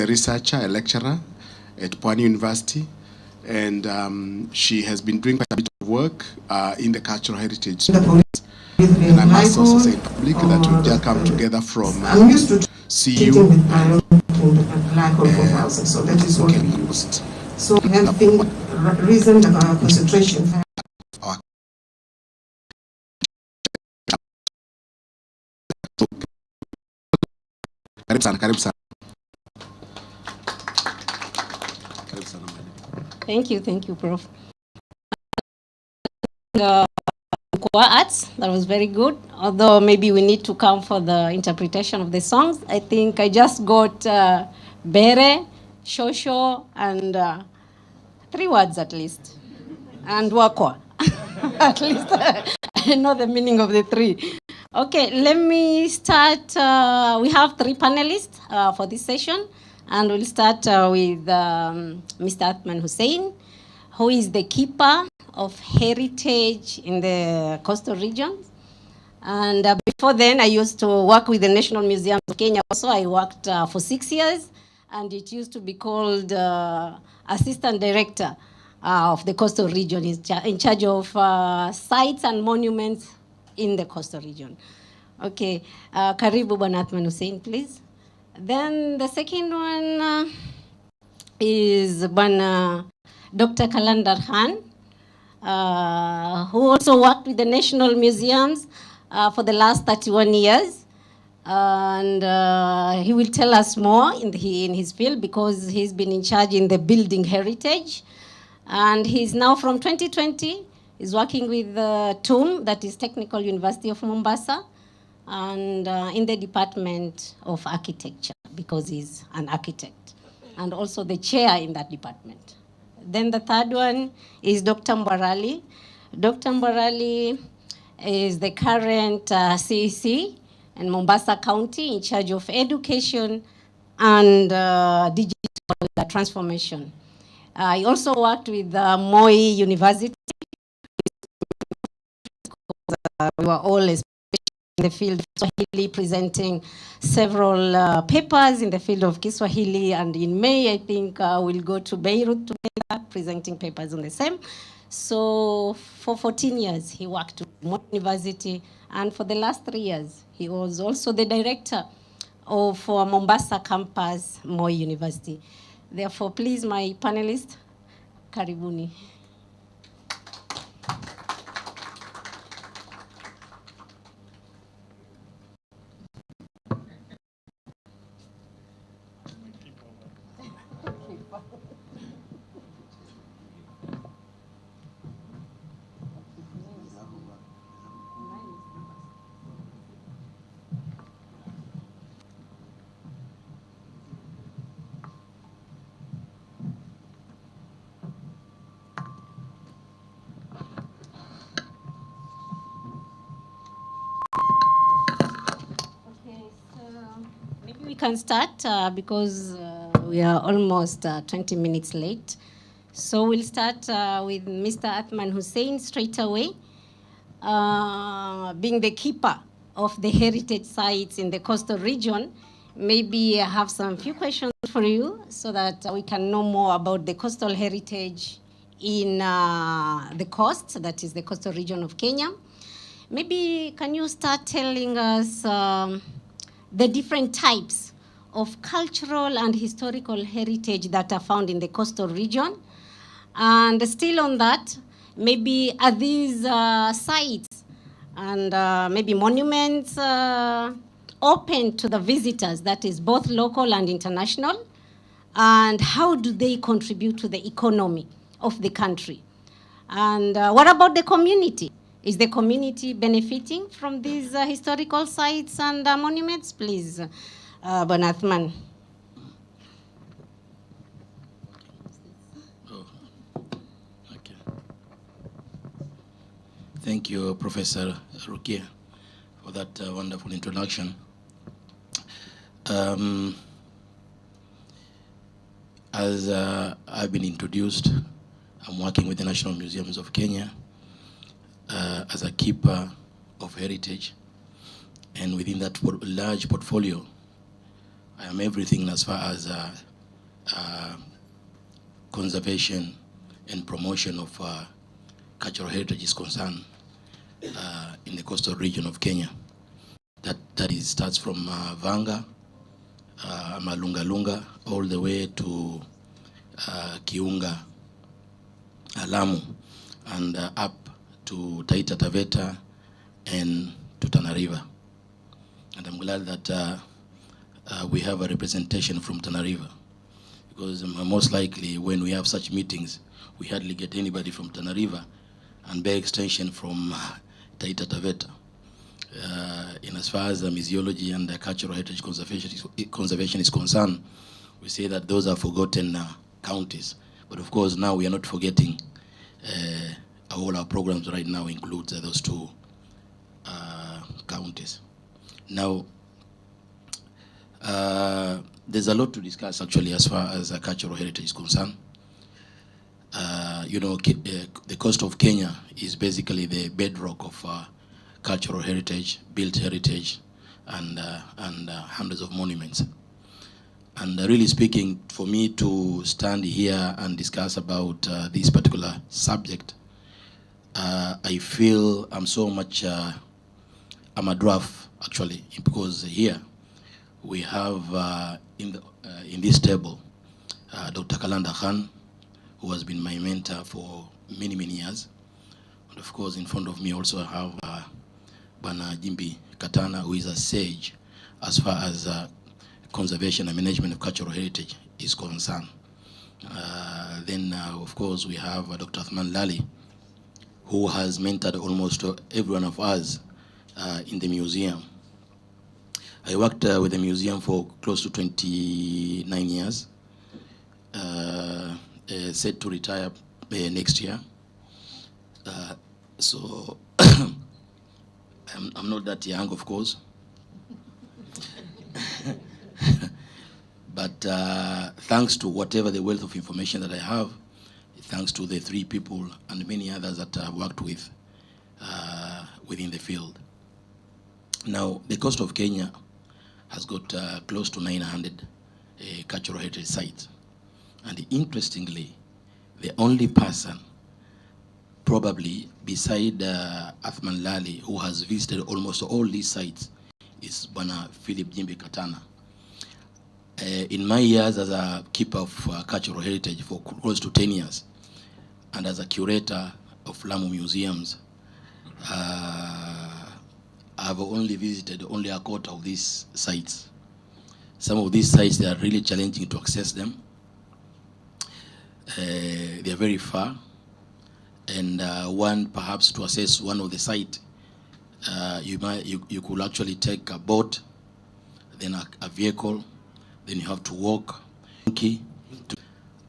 researcher, a lecturer at Pwani University, and she has been doing quite a bit of work in the cultural heritage. And I must also say in public that we just come together from CU. So that is what we used. So we have been reasoned our concentration. Thank you, Prof. Arts, that was very good. Although maybe we need to come for the interpretation of the songs. I think I just got Bere, Shosho, and 3 words at least, and Wakwa. At least I know the meaning of the 3. Okay, let me start. We have 3 panelists for this session, and we'll start with Mr. Athman Hussein, who is the keeper of heritage in the coastal regions. And before then, I used to work with the National Museum of Kenya. Also, I worked for 6 years, and it used to be called Assistant Director of the coastal region, in charge of sites and monuments in the coastal region. Okay, Karibu Bwana Athman Hussein, please. Then the second one is Bwana Dr. Kalandar Khan, who also worked with the National Museums for the last 31 years. And he will tell us more in his field because he's been in charge in the building heritage. And he's now from 2020, he's working with TUM, that is Technical University of Mombasa, and in the Department of Architecture because he's an architect and also the chair in that department. Then the third one is Dr. Mbarali. Dr. Mbarali is the current CEC in Mombasa County in charge of education and digital transformation. I also worked with Moi University. We were all in the field of Swahili, presenting several papers in the field of Kiswahili, and in May, I think we'll go to Beirut together, presenting papers on the same. So for 14 years, he worked at Moi University, and for the last 3 years, he was also the director of Mombasa campus, Moi University. Therefore, please, my panelists, karibuni. We can start because we are almost 20 minutes late. So we'll start with Mr. Athman Hussein straight away, being the keeper of the heritage sites in the coastal region. Maybe I have some few questions for you so that we can know more about the coastal heritage in the coast, that is the coastal region of Kenya. Maybe can you start telling us the different types of cultural and historical heritage that are found in the coastal region? And still on that, maybe are these sites and maybe monuments open to the visitors, that is both local and international? And how do they contribute to the economy of the country? And what about the community? Is the community benefiting from these historical sites and monuments? Please, Bwana Athman. Okay. Thank you, Professor Rukia, for that wonderful introduction. As I've been introduced, I'm working with the National Museums of Kenya as a keeper of heritage. And within that large portfolio, I am everything as far as conservation and promotion of cultural heritage is concerned in the coastal region of Kenya. That starts from Vanga, Malungalunga, all the way to Kiunga, Lamu, and up to Taita Taveta and to Tana River. And I'm glad that we have a representation from Tana River, because most likely when we have such meetings, we hardly get anybody from Tana River, and by extension from Taita Taveta. In as far as the museology and the cultural heritage conservation is concerned, we say that those are forgotten counties. But of course, now we are not forgetting. All our programs right now include those two counties. Now, there's a lot to discuss actually as far as cultural heritage is concerned. You know, the coast of Kenya is basically the bedrock of cultural heritage, built heritage, and hundreds of monuments. And really speaking, for me to stand here and discuss about this particular subject, I feel I'm so much, I'm a dwarf actually, because here we have in this table Dr. Kalanda Khan, who has been my mentor for many, many years. And of course, in front of me also I have Bana Jimbi Katana, who is a sage as far as conservation and management of cultural heritage is concerned. Then, of course, we have Dr. Athman Lali, who has mentored almost every one of us in the museum. I worked with the museum for close to 29 years, set to retire next year. So I'm not that young, of course. But thanks to whatever the wealth of information that I have, thanks to the 3 people and many others that I've worked with within the field. Now, the coast of Kenya has got close to 900 cultural heritage sites. And interestingly, the only person probably beside Athman Lali who has visited almost all these sites is Bwana Philip Jimbi Katana. In my years as a keeper of cultural heritage for close to 10 years, and as a curator of Lamu museums, I've only visited only a quarter of these sites. Some of these sites, they are really challenging to access them. They are very far. And one, perhaps to access one of the site, you could actually take a boat, then a vehicle, then you have to walk,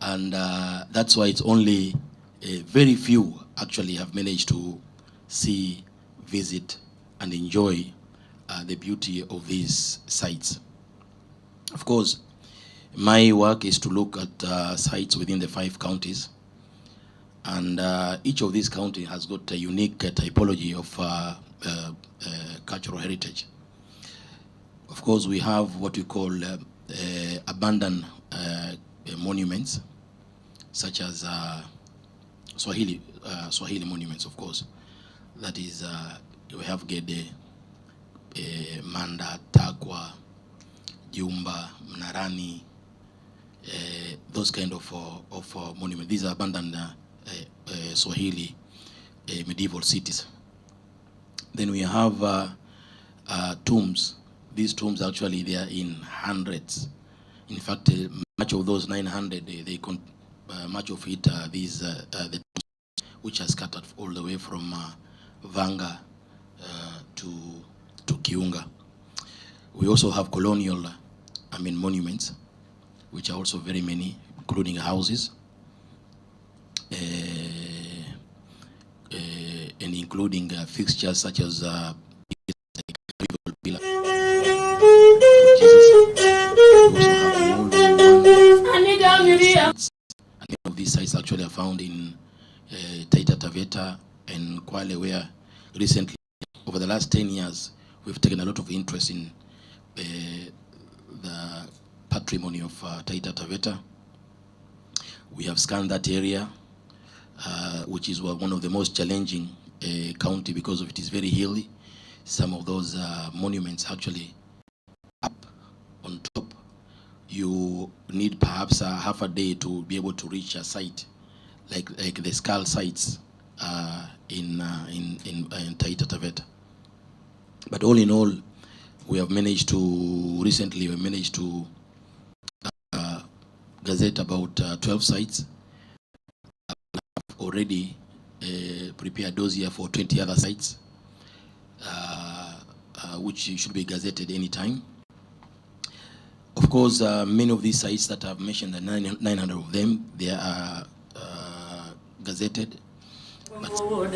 and that's why it's only very few actually have managed to see, visit, and enjoy the beauty of these sites. Of course, my work is to look at sites within the 5 counties, and each of these counties has got a unique typology of cultural heritage. Of course, we have what we call abandoned monuments, such as Swahili monuments, of course. That is, we have Gede, Manda, Takwa, Jumba, Mnarani, those kind of monuments. These are abandoned Swahili medieval cities. Then we have tombs. These tombs actually, they are in hundreds. In fact, much of those 900, much of it are these the tombs which are scattered all the way from Vanga to Kiunga. We also have colonial, monuments, which are also very many, including houses, and including fixtures such as actually are found in Taita Taveta and Kwale, where recently, over the last 10 years, we've taken a lot of interest in the patrimony of Taita Taveta. We have scanned that area, which is one of the most challenging county because of it is very hilly. Some of those monuments actually up on top. You need perhaps half a day to be able to reach a site, like the skull sites in Taita Taveta. But all in all, we have managed to gazette about 12 sites. I've already prepared dossier for 20 other sites, which should be gazetted anytime. Of course, many of these sites that I've mentioned, the 900 of them, they are gazetted. But of course,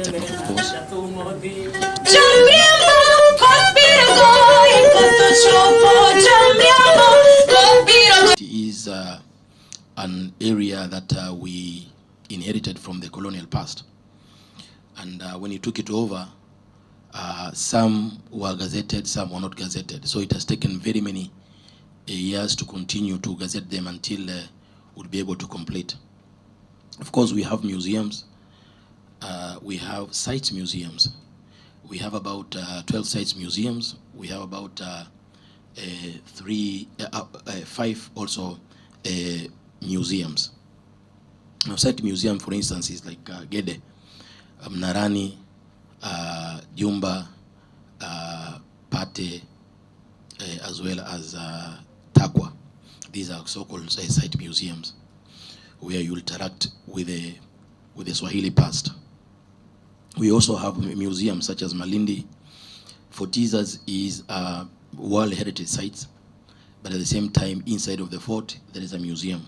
it is an area that we inherited from the colonial past. And when you took it over, some were gazetted, some were not gazetted. So it has taken very many years to continue to gazette them until we'll be able to complete. Of course, we have museums. We have sites museums. We have about 12 sites museums. We have about 5 also museums. Now, site museum, for instance, is like Gede, Mnarani, Jumba, Pate, as well as Takwa. These are so-called site museums where you interact with the Swahili past. We also have museums such as Malindi. Fort Jesus is a World Heritage Site, but at the same time, inside of the fort, there is a museum.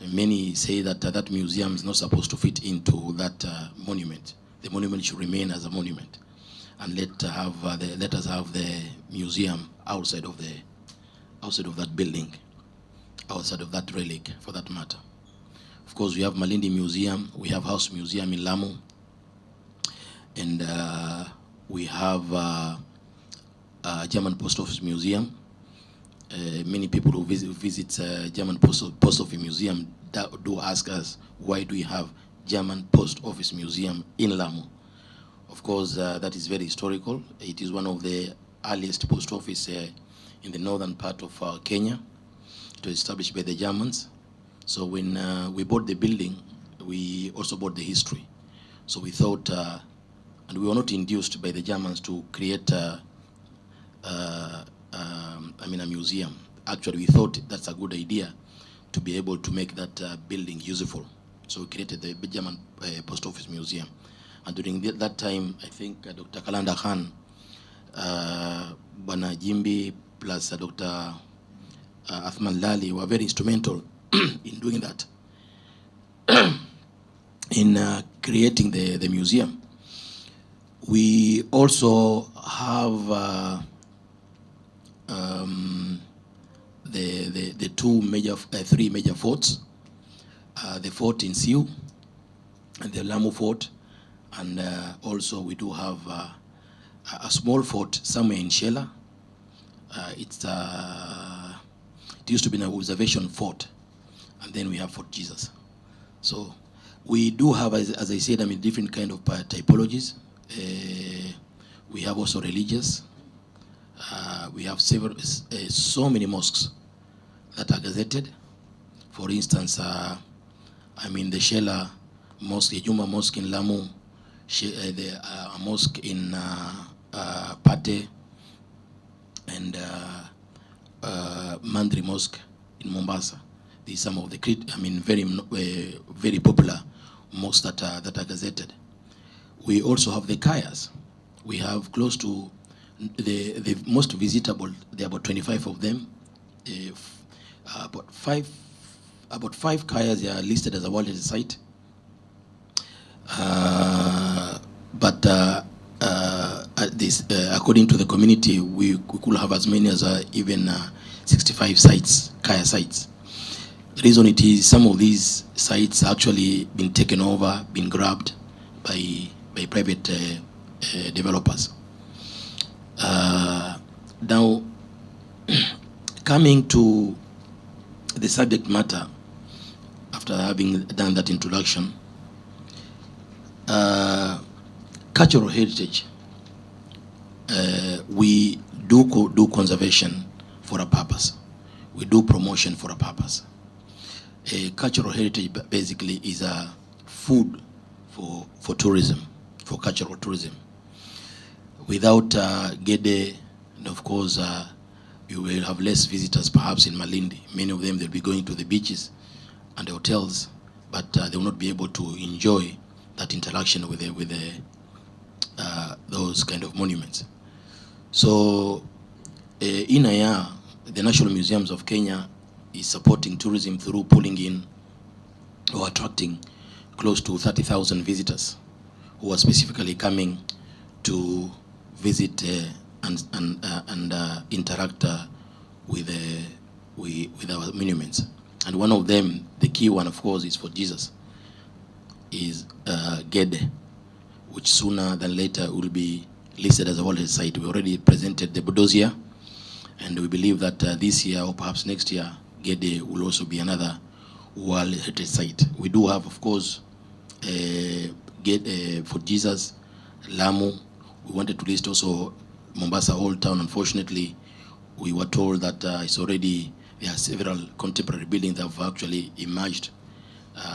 And many say that that museum is not supposed to fit into that monument. The monument should remain as a monument, and let us have the museum outside of that building, outside of that relic, for that matter. Of course, we have Malindi Museum, we have House Museum in Lamu, and we have German Post Office Museum. Many people who visit German Post Office Museum do ask us, why do we have German Post Office Museum in Lamu? Of course, that is very historical. It is one of the earliest post office in the northern part of Kenya. It was established by the Germans. So when we bought the building, we also bought the history. So we thought, and we were not induced by the Germans to create a museum. Actually, we thought that's a good idea to be able to make that building useful. So we created the German Post Office Museum. And during that time, I think Dr. Kalanda Khan, Bwana Jimbi, plus Dr. Athman Lali were very instrumental in doing that, in creating the museum. We also have the three major forts, the fort in Siu, and the Lamu fort, and also we do have a small fort somewhere in Shela. It used to be an observation fort, and then we have Fort Jesus. So we do have, as I said, different kind of typologies. We have also religious. We have so many mosques that are gazetted. For instance, the Shela Mosque, the Juma Mosque in Lamu, the mosque in Pate, and Mandri Mosque in Mombasa. These are some of the very popular mosques that are gazetted. We also have the kayas. We have close to the most visitable. There are about 25 of them. About five kayas are listed as a World Heritage Site. According to the community, we could have as many as even 65 sites, kaya sites. The reason it is some of these sites actually been taken over, been grabbed by private developers. Now, coming to the subject matter, after having done that introduction, cultural heritage, we do conservation for a purpose. We do promotion for a purpose. Cultural heritage basically is a food for tourism, for cultural tourism. Without Gede, and of course, you will have less visitors perhaps in Malindi. Many of them, they'll be going to the beaches and the hotels, but they will not be able to enjoy that interaction with those kind of monuments. So in a year, the National Museums of Kenya is supporting tourism through pulling in or attracting close to 30,000 visitors who are specifically coming to visit and interact with our monuments. And one of them, the key one, of course, is for Jesus, is Gede, which sooner than later will be listed as a World Heritage Site. We already presented the Bodosia, and we believe that this year or perhaps next year, Gede will also be another World Heritage Site. We do have, of course, for Jesus, Lamu. We wanted to list also Mombasa Old Town. Unfortunately, we were told that it's already, there are several contemporary buildings that have actually emerged,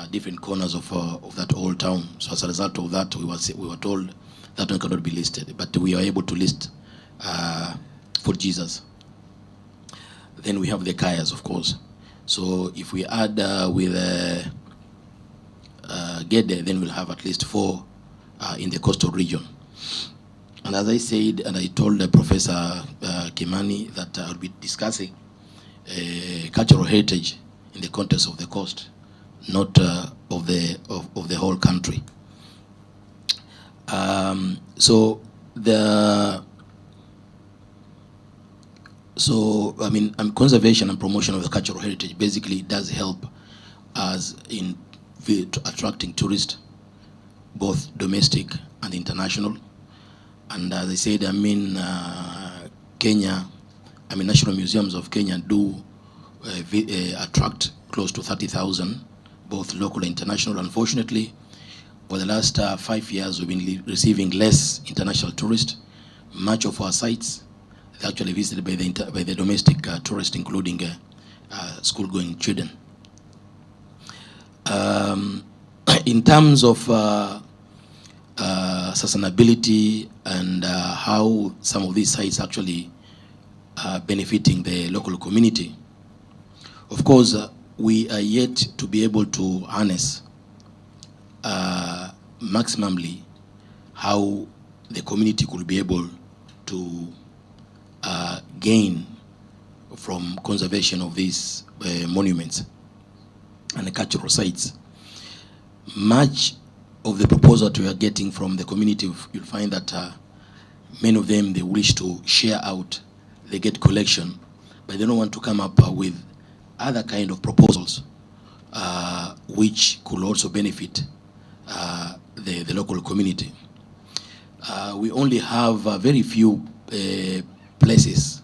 different corners of that old town. So as a result of that, we were told that one cannot be listed, but we are able to list for Jesus. Then we have the Kayas, of course. So if we add with Gede, then we'll have at least 4 in the coastal region. And as I said, and I told Professor Kimani that I'll be discussing cultural heritage in the context of the coast, not of the whole country. Conservation and promotion of the cultural heritage basically does help us in attracting tourists, both domestic and international. And as I said, Kenya, National Museums of Kenya do attract close to 30,000, both local and international. Unfortunately, for the last 5 years, we've been receiving less international tourists. Much of our sites are actually visited by the domestic tourists, including school-going children. In terms of sustainability and how some of these sites actually are benefiting the local community, of course, we are yet to be able to harness maximally how the community could be able to gain from conservation of these monuments and the cultural sites. Much of the proposal that we are getting from the community, you'll find that many of them, they wish to share out the gate collection, but they don't want to come up with other kind of proposals which could also benefit the local community. We only have very few places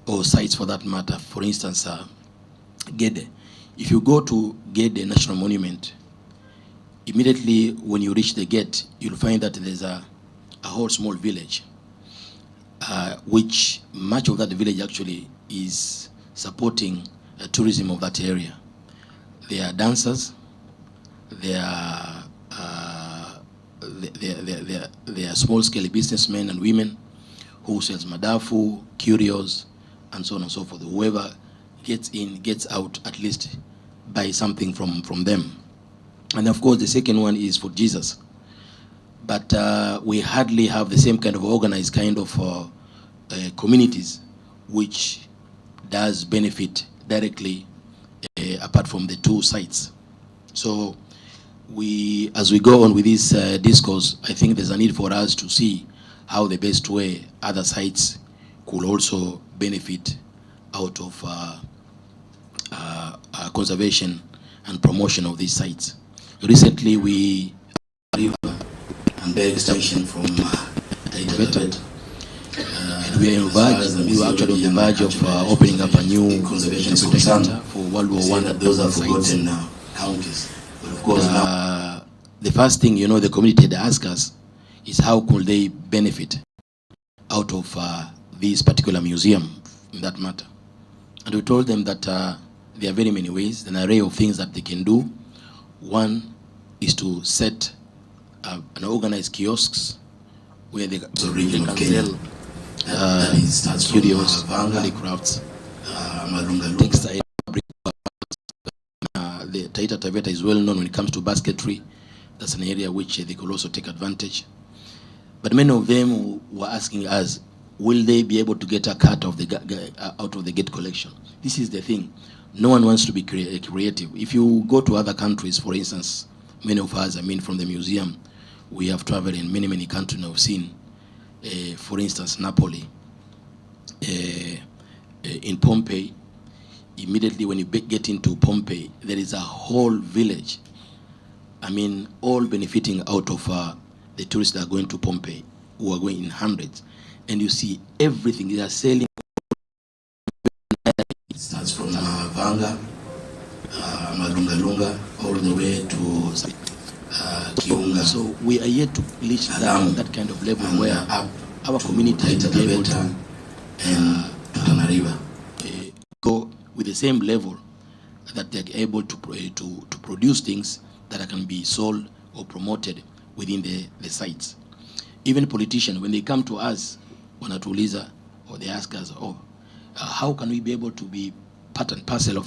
or sites for that matter. For instance, Gede. If you go to Gede National Monument, immediately when you reach the gate, you'll find that there's a whole small village, which much of that village actually is supporting tourism of that area. They are dancers, they are small-scale businessmen and women who sells madafu, curios, and so on and so forth. Whoever gets in, gets out, at least buy something from them. And of course, the second one is for Jesus. But we hardly have the same kind of organized kind of communities which does benefit directly apart from the 2 sites. So as we go on with this discourse, I think there's a need for us to see how the best way other sites could also benefit out of conservation and promotion of these sites. Recently, we and the extension from we were actually on the verge of opening up a new conservation center for World War I. Those are forgotten counties. But of course, the first thing the community had asked us is how could they benefit out of this particular museum in that matter. And we told them that there are very many ways, an array of things that they can do. One is to set an organized kiosks where they can sell curios, handicrafts, textile, the Taita Taveta is well known when it comes to basketry. That's an area which they could also take advantage. But many of them were asking us, will they be able to get a cut of out of the gate collection? This is the thing. No one wants to be creative. If you go to other countries, for instance, many of us, from the museum, we have traveled in many, many countries and have seen, for instance, Napoli, in Pompeii. Immediately when you get into Pompeii, there is a whole village, all benefiting out of the tourists that are going to Pompeii, who are going in hundreds. And you see everything. They are selling. It starts from Vanga, Malunga, all the way to Kiunga. So we are yet to reach that kind of level where our community is able to go with the same level that they're able to produce things that can be sold or promoted within the sites. Even politicians, when they come to us, wanatuuliza, or they ask us, how can we be able to be part and parcel of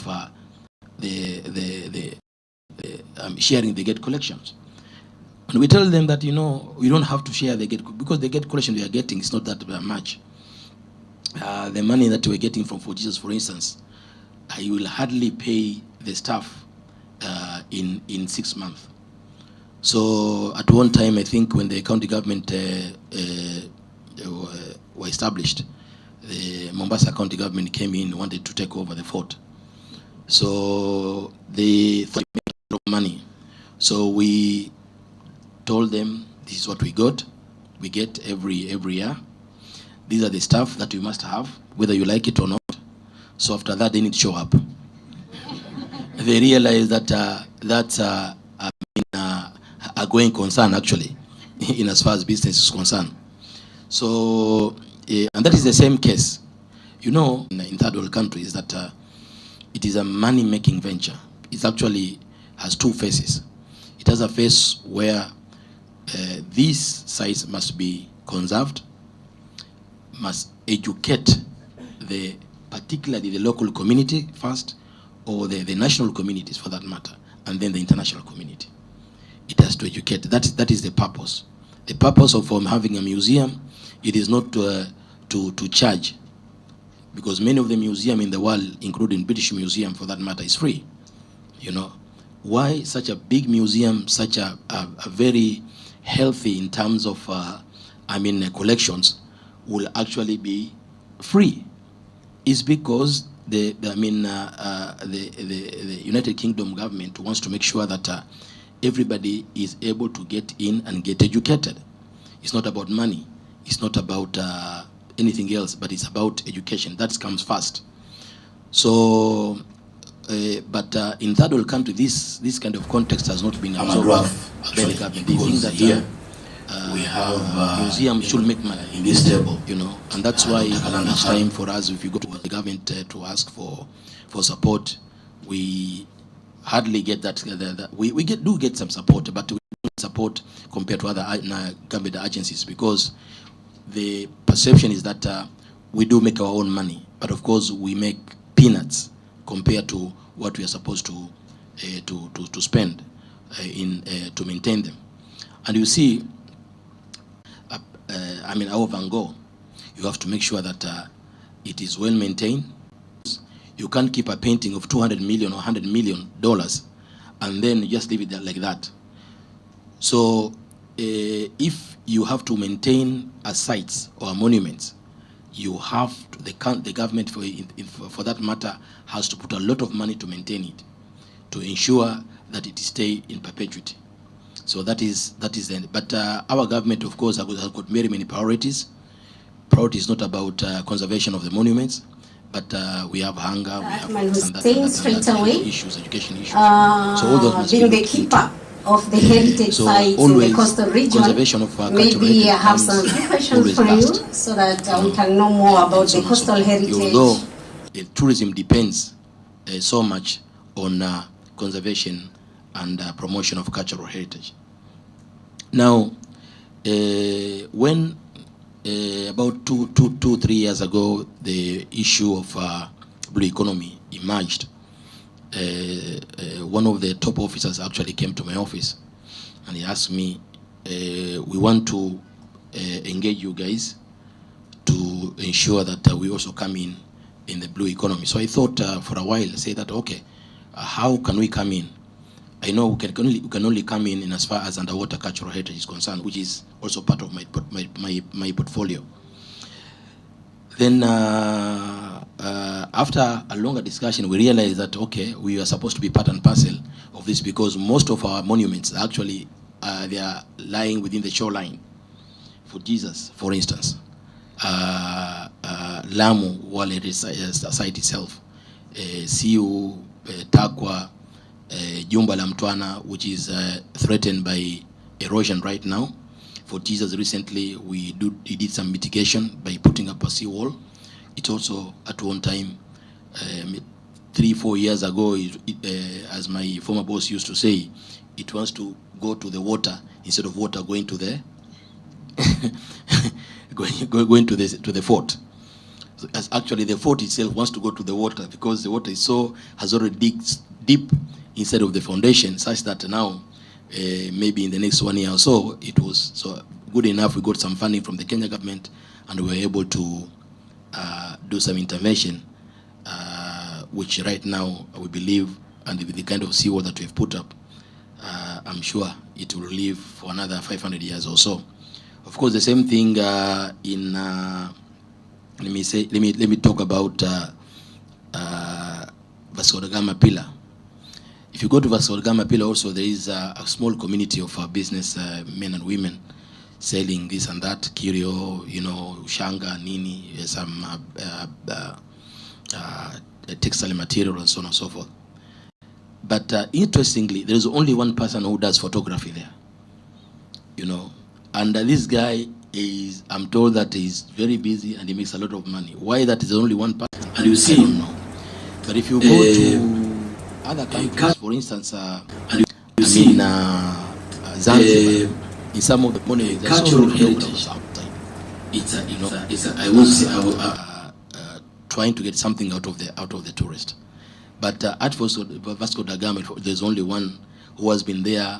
sharing the gate collections? And we tell them that, we don't have to share the gate, because the gate collection we are getting is not that much. The money that we're getting from For Jesus, for instance, I will hardly pay the staff in 6 months. So at one time, I think when the county government were established, the Mombasa county government came in, wanted to take over the fort. So they thought they made a lot of money. So we told them, this is what we got. We get every year. These are the stuff that we must have, whether you like it or not. So after that, they need to show up. They realize that that's a going concern, actually, in as far as business is concerned. So, and that is the same case. In third world countries, that it is a money-making venture. It actually has two phases. It has a phase where these sites must be conserved, must educate particularly the local community first, or the national communities for that matter, and then the international community. It has to educate. That is the purpose. The purpose of having a museum, it is not to charge, because many of the museums in the world, including British Museum for that matter, is free. Why such a big museum, such a very healthy in terms of collections, will actually be free? Is because the United Kingdom government wants to make sure that everybody is able to get in and get educated. It's not about money. It's not about anything else, but it's about education. That comes first. So, but in third world country, this kind of context has not been absorbed by the government. They think that here we have museums should make money in this table, and that's why each time for us, if you go to the government to ask for support, we hardly get that. We do get some support, but we don't support compared to other government agencies, because the perception is that we do make our own money, but of course we make peanuts compared to what we are supposed to spend to maintain them. And you see, our Van Gogh, you have to make sure that it is well maintained. You can't keep a painting of $200 million or $100 million and then just leave it there like that. So if you have to maintain a site or a monument you have to, the government for that matter has to put a lot of money to maintain it, to ensure that it stay in perpetuity. So that is the, but our government, of course, has got very many priorities. Priority is not about conservation of the monuments, but we have hunger, we have issues, education issues. So all those must being be the keeper of the heritage so sites in the coastal region, conservation of maybe I have some questions for you so that we can know more about the coastal heritage. Although tourism depends so much on conservation and promotion of cultural heritage. Now, when about 3 years ago, the issue of blue economy emerged, one of the top officers actually came to my office and he asked me, we want to engage you guys to ensure that we also come in the blue economy. So I thought for a while, say that, okay, how can we come in? I know we can only come in as far as underwater cultural heritage is concerned, which is also part of my portfolio. Then after a longer discussion, we realized that, okay, we are supposed to be part and parcel of this because most of our monuments actually, they are lying within the shoreline. For Jesus, for instance, Lamu, Wale site itself, Siu, Takwa, Jumba la Mtwana, which is threatened by erosion right now. For Jesus recently, we did some mitigation by putting up a seawall. It also, at one time, 3-4 years ago, as my former boss used to say, it wants to go to the water instead of water going to the going to the fort. So as actually the fort itself wants to go to the water because the water is has already digged deep inside of the foundation, such that now maybe in the next 1 year or so, it was so good enough. We got some funding from the Kenya government, and we were able to do some intervention, which right now we believe, and with the kind of seawall that we've put up, I'm sure it will live for another 500 years or so. Of course, the same thing in let me talk about Vasco da Gama Pillar. If you go to Vasco da Gama Pillar, also there is a small community of business men and women selling this and that, curio, shanga, nini, some textile material and so on and so forth. But interestingly, there is only one person who does photography there, and this guy is, I'm told that he's very busy and he makes a lot of money. Why that is only one person? And you see, but if you go to other countries, for instance, Zanzibar, in some of the money, cultural heritage, I would say, trying to get something out of the tourist. But at Vasco da Gama, there's only one who has been there,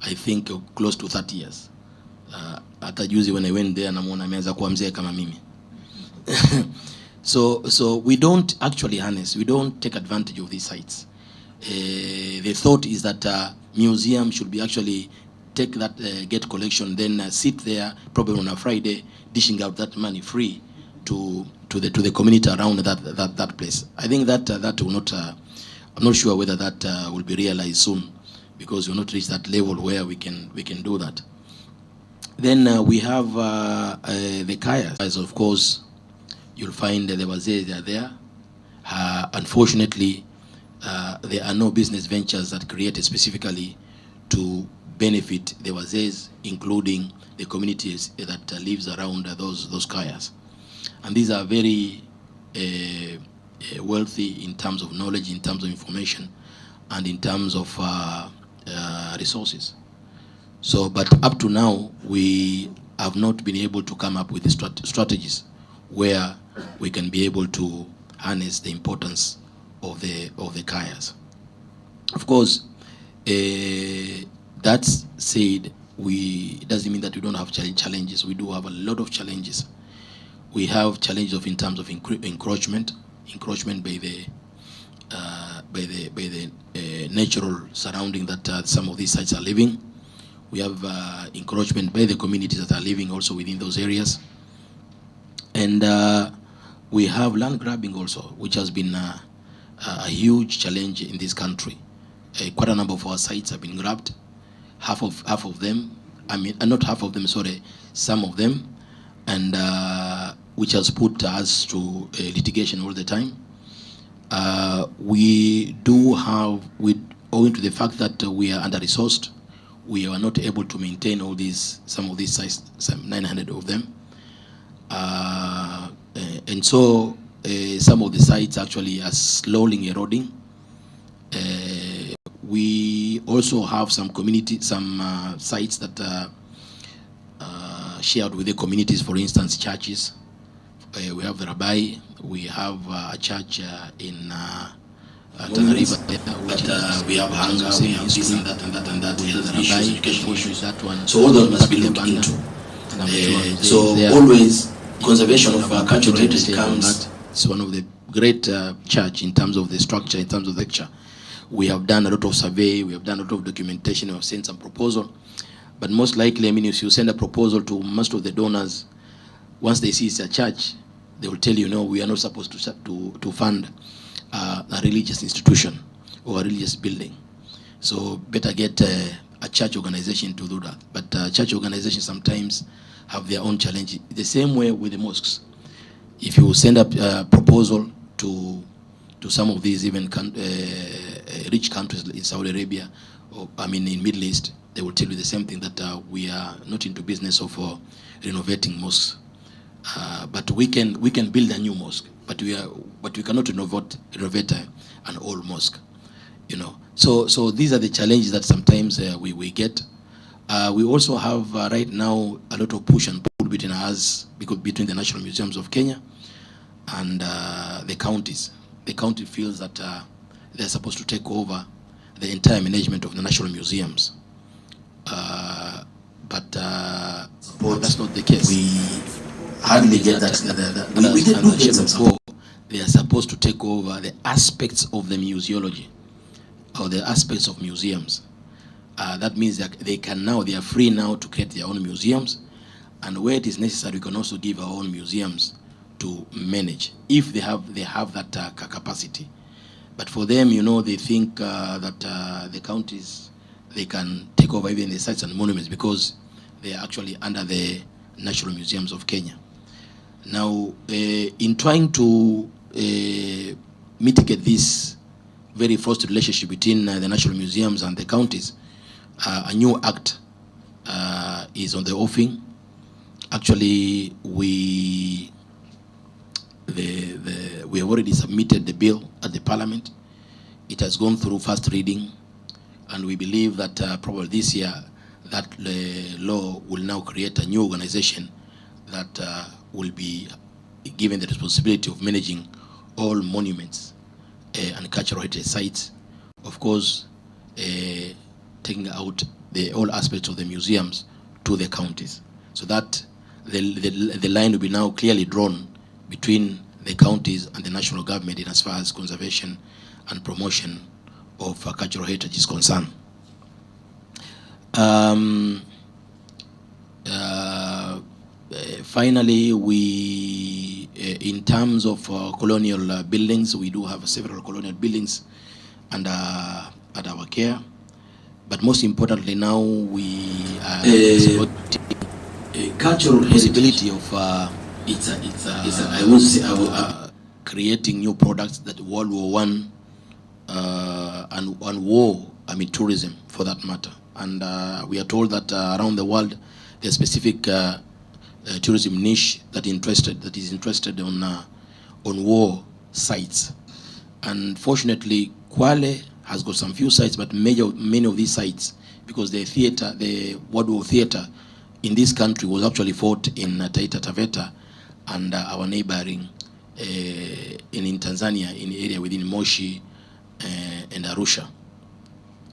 I think, close to 30 years. Hata juzi when I went there, namuona ameanza kuwa mzee kama mimi. So we don't actually harness, we don't take advantage of these sites. The thought is that museum should be actually take that get collection, then sit there probably on a Friday, dishing out that money free to the community around that place. I think that will not. I'm not sure whether that will be realized soon, because we'll not reach that level where we can do that. Then we have the kayaks. As of course, you'll find the wazee, they are there. Unfortunately, there are no business ventures that created specifically to benefit the wazees, including the communities that lives around those kayaks. And these are very wealthy in terms of knowledge, in terms of information, and in terms of resources. So, but up to now, we have not been able to come up with the strategies where we can be able to harness the importance of the kayaks. Of course, that said, it doesn't mean that we don't have challenges. We do have a lot of challenges. We have challenges in terms of encroachment by the natural surrounding that some of these sites are living. We have encroachment by the communities that are living also within those areas. And we have land grabbing also, which has been a huge challenge in this country. Quite a number of our sites have been grabbed. Half of them, not half of them, sorry, some of them, and which has put us to litigation all the time. We owing to the fact that we are under-resourced, we are not able to maintain some of these sites, some 900 of them. And so some of the sites actually are slowly eroding. We also have some sites that are shared with the communities, for instance, churches. We have the Rabbi, we have a church in Tanariva, we have hunger, we have this and that and that and that, we have the Rabbi, that one. So all that must be looked into. So always conservation of our cultural heritage comes. It's one of the great church in terms of the structure, in terms of the lecture. We have done a lot of survey, we have done a lot of documentation, we have sent some proposal. But most likely, if you send a proposal to most of the donors, once they see it's a church, they will tell you, no, we are not supposed to fund a religious institution or a religious building. So better get a church organization to do that. But church organizations sometimes have their own challenge. The same way with the mosques. If you send a proposal to some of these even rich countries in Saudi Arabia, or in Middle East, they will tell you the same thing, that we are not into business of renovating mosques. But we can build a new mosque, but we cannot renovate an old mosque. So these are the challenges that sometimes we get. We also have right now a lot of push and pull between the National Museums of Kenya and the counties. The county feels that they're supposed to take over the entire management of the national museums. But that's not the case. We hardly get that. We did get some. They are supposed to take over the aspects of the museology, or the aspects of museums. That means that they are free now to create their own museums, and where it is necessary, we can also give our own museums to manage, if they have that capacity. But for them, they think that the counties, they can take over even the sites and monuments because they are actually under the National Museums of Kenya. Now, in trying to mitigate this very frosty relationship between the national museums and the counties, a new act is on the offing. Actually, we have already submitted the bill at the Parliament. It has gone through first reading, and we believe that probably this year that law will now create a new organization that will be given the responsibility of managing all monuments and cultural heritage sites. Of course, taking out all aspects of the museums to the counties, so that the line will be now clearly drawn between the counties and the national government in as far as conservation and promotion of cultural heritage is concerned. Finally, we, in terms of colonial buildings, we do have several colonial buildings under at our care. But most importantly, now we are cultural possibility of creating new products that World War I and war, tourism for that matter. And we are told that around the world there's specific tourism niche that is interested on war sites. Unfortunately, Kwale has got some few sites, but many of these sites, because the World War theater in this country was actually fought in Taita Taveta and our neighboring in Tanzania, in the area within Moshi and Arusha.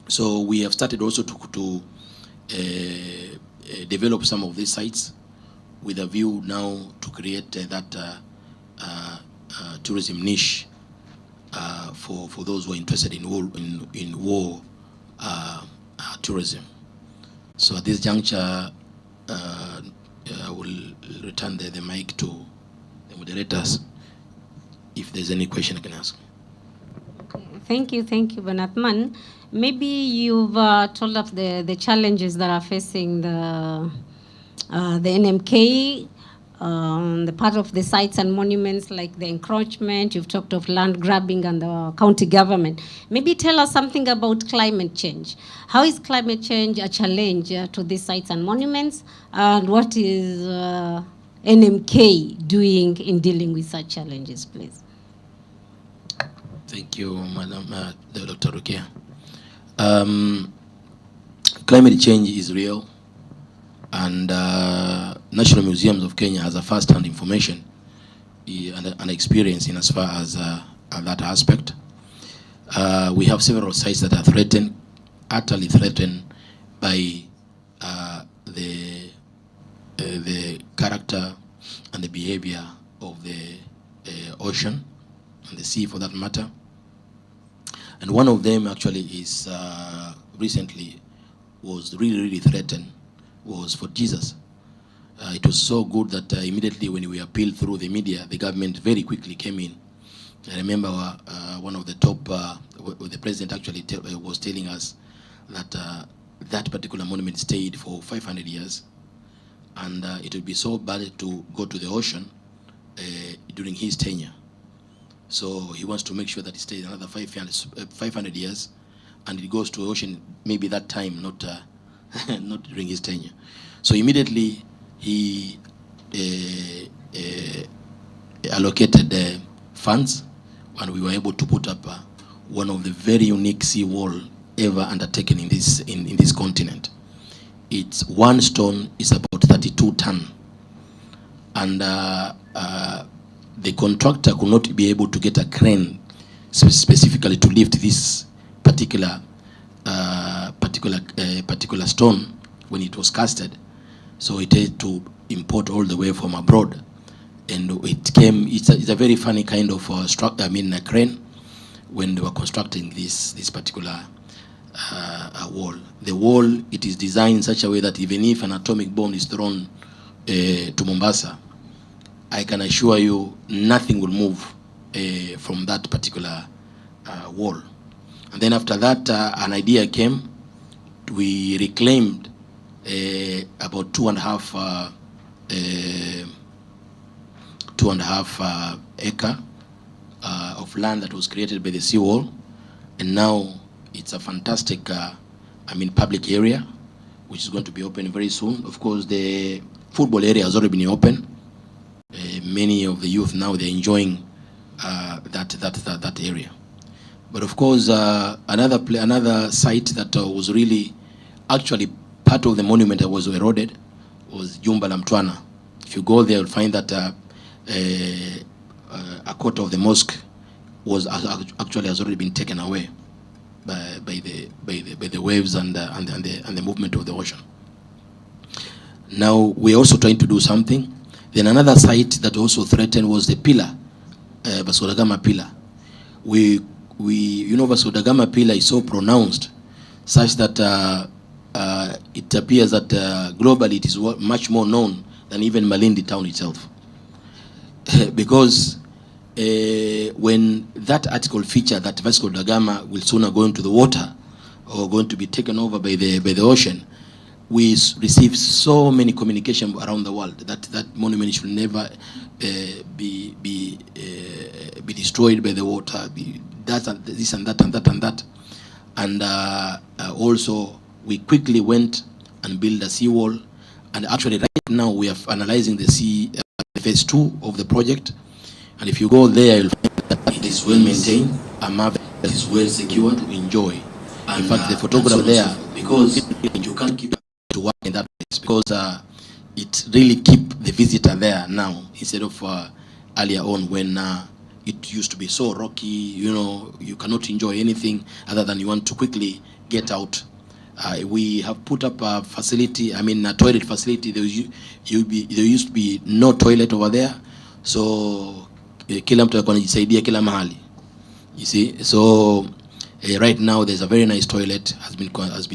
So we have started also to develop some of these sites with a view now to create that tourism niche for those who are interested in war tourism. So at this juncture, I will return the mic to the moderators if there's any question I can ask. Thank you, Banathman. Maybe you've told us the challenges that are facing the NMK, the part of the sites and monuments like the encroachment. You've talked of land grabbing and the county government. Maybe tell us something about climate change. How is climate change a challenge to these sites and monuments? And what is NMK doing in dealing with such challenges, please? Thank you, Madam Dr. Rukia. Climate change is real, and National Museums of Kenya has a first-hand information and experience in as far as that aspect. We have several sites that are threatened, utterly threatened by the character and the behavior of the ocean and the sea, for that matter. And one of them actually is recently was really threatened, was for Jesus. It was so good that immediately when we appealed through the media, the government very quickly came in. I remember one of the top, the president actually was telling us that that particular monument stayed for 500 years, and it would be so bad to go to the ocean during his tenure. So he wants to make sure that it stays another 500 years, and it goes to the ocean maybe that time, not not during his tenure. So immediately he allocated funds, and we were able to put up one of the very unique seawall ever undertaken in this continent. It's one stone is about 32 tons, and the contractor could not be able to get a crane specifically to lift this particular stone when it was casted. So it had to import all the way from abroad, and it came. It's a very funny kind of a crane when they were constructing this particular wall. The wall, it is designed in such a way that even if an atomic bomb is thrown to Mombasa, I can assure you nothing will move from that particular wall. And then after that, an idea came. We reclaimed about 2.5 acre of land that was created by the seawall, and now it's a fantastic, public area, which is going to be open very soon. Of course, the football area has already been open. Many of the youth now, they're enjoying that area. But of course, another site that was really actually part of the monument that was eroded was Jumba la Mtwana. If you go there, you'll find that a quarter of the mosque was actually has already been taken away by the waves and the movement of the ocean. Now we're also trying to do something. Then another site that also threatened was the pillar, Vasco da Gama pillar. Vasco da Gama pillar is so pronounced, such that it appears that globally it is much more known than even Malindi town itself. Because when that article featured that Vasco da Gama will sooner go into the water or going to be taken over by the ocean, we received so many communication around the world that monument should never be destroyed by the water. This and that and that and that. And also we quickly went and built a seawall. And actually right now we are analyzing the phase 2 of the project. And if you go there, you'll find that it is well maintained, a map that is well secured to enjoy. And in fact, the photographer there, because you can't keep to work in that place, because it really keep the visitor there now instead of earlier on when it used to be so rocky. You cannot enjoy anything other than you want to quickly get out. We have put up a facility, a toilet facility. There used to be no toilet over there, so kila mtu anajisaidia kila mahali. You see, so right now there's a very nice toilet has been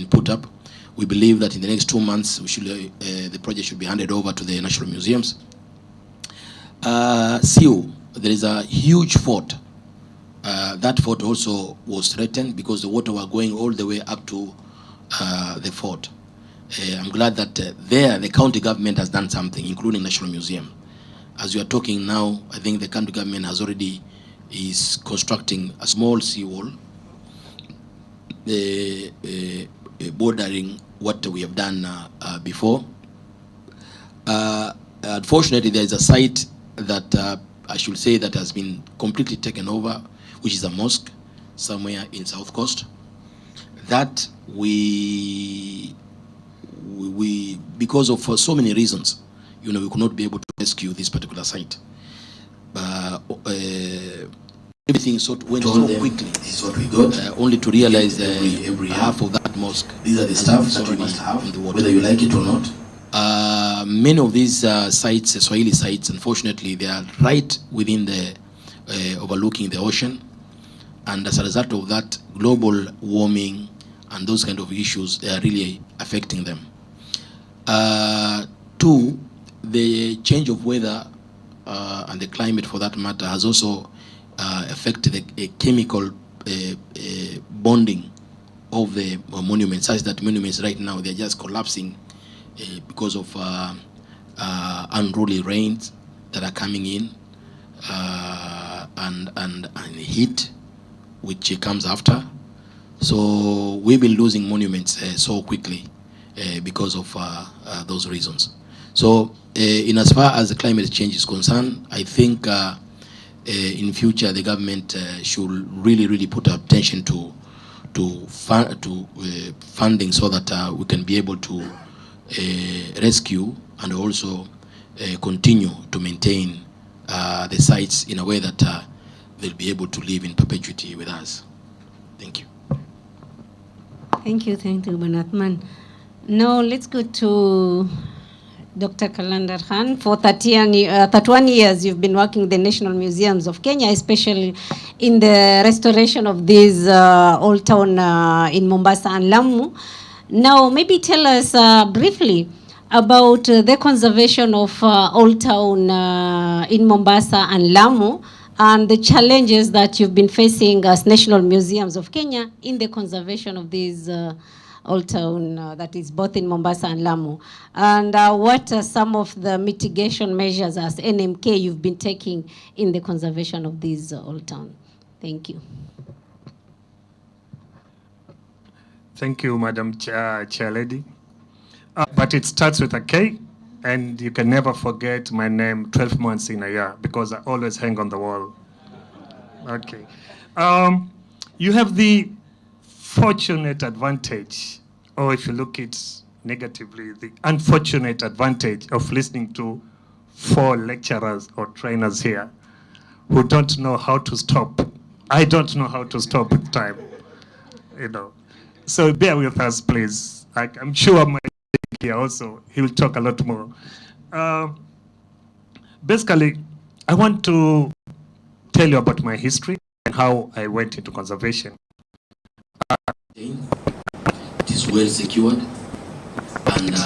put up. We believe that in the next 2 months the project should be handed over to the National Museums. SIU, there is a huge fort. That fort also was threatened because the water were going all the way up to the fort. I'm glad that there the county government has done something, including National Museum. As we are talking now, I think the county government is constructing a small seawall bordering what we have done before. Unfortunately, there is a site that I should say that has been completely taken over, which is a mosque somewhere in South Coast. That we because of for so many reasons, we could not be able to rescue this particular site. Everything went so quickly. This is what we got. Only to realize every half of that mosque. These are the stuff that we must have, whether you like it or not. Many of these sites, Swahili sites, unfortunately, they are right within the overlooking the ocean, and as a result of that, global warming and those kind of issues, they are really affecting them. Two, the change of weather and the climate, for that matter, has also affected the chemical bonding of the monuments, such that monuments right now they're just collapsing because of unruly rains that are coming in and heat which comes after. So we've been losing monuments so quickly because of those reasons. So in as far as the climate change is concerned, I think in future the government should really put attention to funding so that we can be able to rescue and also continue to maintain the sites in a way that they'll be able to live in perpetuity with us. Thank you. Thank you, Banathman. Now let's go to Dr. Kalandar Khan. For 31 years, you've been working with the National Museums of Kenya, especially in the restoration of this old town in Mombasa and Lamu. Now, maybe tell us briefly about the conservation of Old Town in Mombasa and Lamu and the challenges that you've been facing as National Museums of Kenya in the conservation of this Old Town that is both in Mombasa and Lamu. And what are some of the mitigation measures as NMK you've been taking in the conservation of this Old Town? Thank you. Thank you, Madam Chair Lady. But it starts with a K, and you can never forget my name 12 months in a year, because I always hang on the wall. Okay. You have the fortunate advantage, or if you look at it negatively, the unfortunate advantage of listening to 4 lecturers or trainers here who don't know how to stop. I don't know how to stop with time, So bear with us, please. I'm sure my here also, he will talk a lot more. Basically, I want to tell you about my history and how I went into conservation. It is well secured and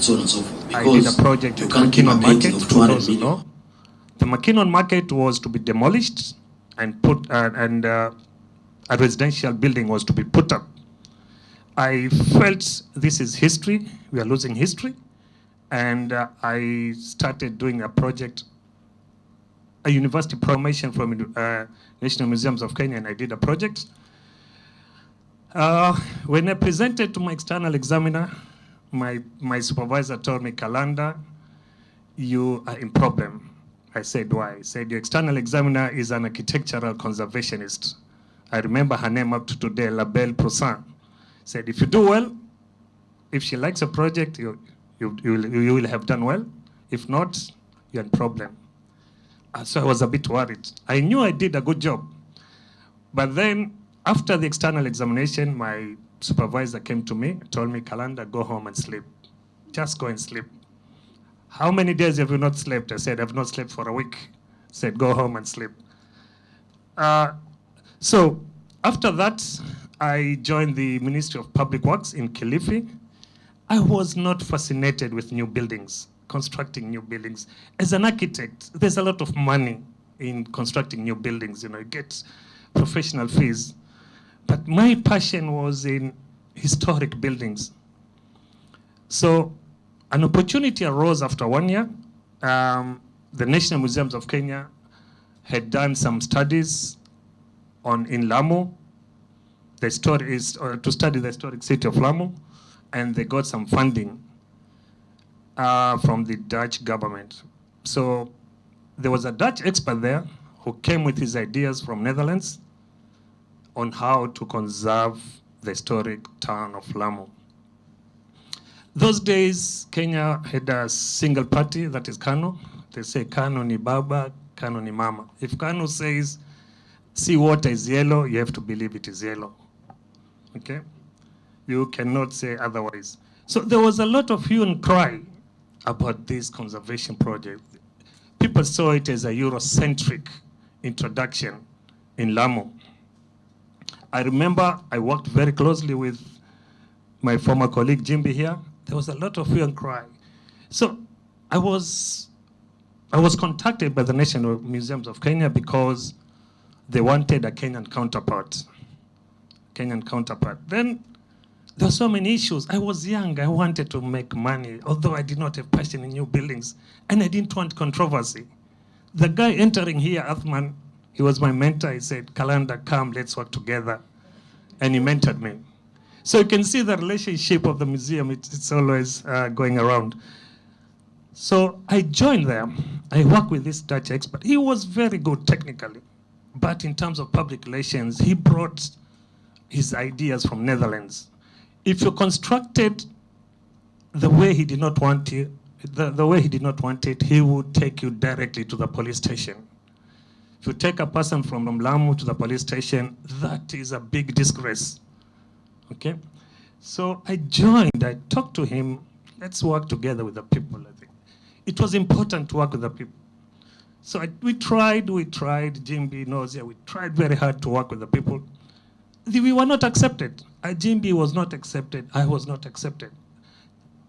so on and so forth. Because I did a project you at can't keep a McKinnon painting Market, of 200 million. know. The McKinnon Market was to be demolished and put, a residential building was to be put up. I felt this is history, we are losing history, and I started doing a project, a university promotion from National Museums of Kenya, and I did a project. When I presented to my external examiner, my supervisor told me, Kalanda, you are in problem. I said, why? He said, your external examiner is an architectural conservationist. I remember her name up to today, La Belle Poussin. Said, if you do well, if she likes a project, you will have done well. If not, you're in problem. So I was a bit worried. I knew I did a good job. But then, after the external examination, my supervisor came to me, told me, Kalanda, go home and sleep. Just go and sleep. How many days have you not slept? I said, I've not slept for a week. I said, go home and sleep. So after that, I joined the Ministry of Public Works in Kilifi. I was not fascinated with new buildings, constructing new buildings. As an architect, there's a lot of money in constructing new buildings. You get professional fees. But my passion was in historic buildings. So an opportunity arose after 1 year. The National Museums of Kenya had done some studies in Lamu. The story is to study the historic city of Lamu, and they got some funding from the Dutch government. So there was a Dutch expert there who came with his ideas from Netherlands on how to conserve the historic town of Lamu. Those days, Kenya had a single party, that is KANU. They say KANU ni baba, KANU ni mama. If KANU says sea water is yellow, you have to believe it is yellow. Okay? You cannot say otherwise. So there was a lot of hue and cry about this conservation project. People saw it as a Eurocentric introduction in Lamu. I remember I worked very closely with my former colleague Jimby here. There was a lot of hue and cry. So I was contacted by the National Museums of Kenya because they wanted a Kenyan counterpart. Then there were so many issues. I was young. I wanted to make money, although I did not have passion in new buildings, and I didn't want controversy. The guy entering here, Athman, he was my mentor. He said, Kalanda, come, let's work together. And he mentored me. So you can see the relationship of the museum. It's always going around. So I joined them. I worked with this Dutch expert. He was very good technically. But in terms of public relations, he brought his ideas from Netherlands. If you constructed the way he did not want it, he would take you directly to the police station. If you take a person from Lamu to the police station, that is a big disgrace. Okay? So I joined, I talked to him, let's work together with the people, I think. It was important to work with the people. So we tried, Jimby knows, we tried very hard to work with the people. We were not accepted. Jimby was not accepted, I was not accepted.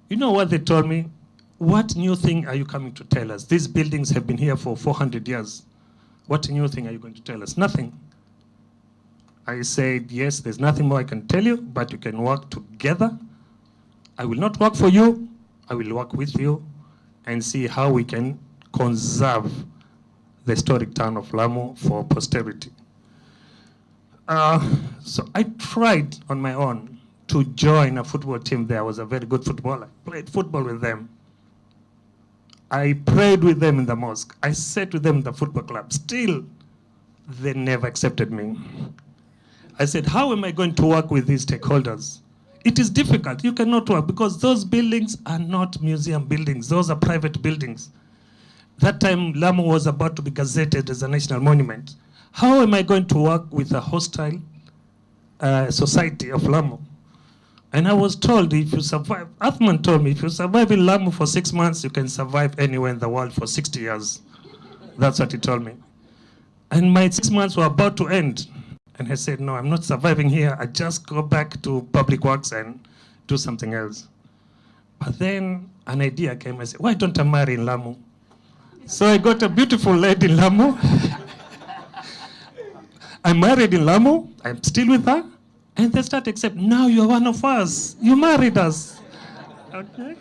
You know what they told me? What new thing are you coming to tell us? These buildings have been here for 400 years. What new thing are you going to tell us? Nothing. I said, yes, there's nothing more I can tell you, but you can work together. I will not work for you. I will work with you and see how we can conserve the historic town of Lamu for posterity. So I tried on my own to join a football team there. I was a very good footballer. Played football with them. I prayed with them in the mosque. I sat with them in the football club. Still, they never accepted me. I said, how am I going to work with these stakeholders? It is difficult. You cannot work because those buildings are not museum buildings. Those are private buildings. That time, Lamu was about to be gazetted as a national monument. How am I going to work with a hostile society of Lamu? And I was told, if you survive, Athman told me, if you survive in Lamu for 6 months, you can survive anywhere in the world for 60 years. That's what he told me. And my 6 months were about to end. And I said, no, I'm not surviving here. I just go back to public works and do something else. But then an idea came. I said, why don't I marry in Lamu? So I got a beautiful lady in Lamu. I married in Lamu. I'm still with her. And they start accepting, now you're one of us. You married us. Okay?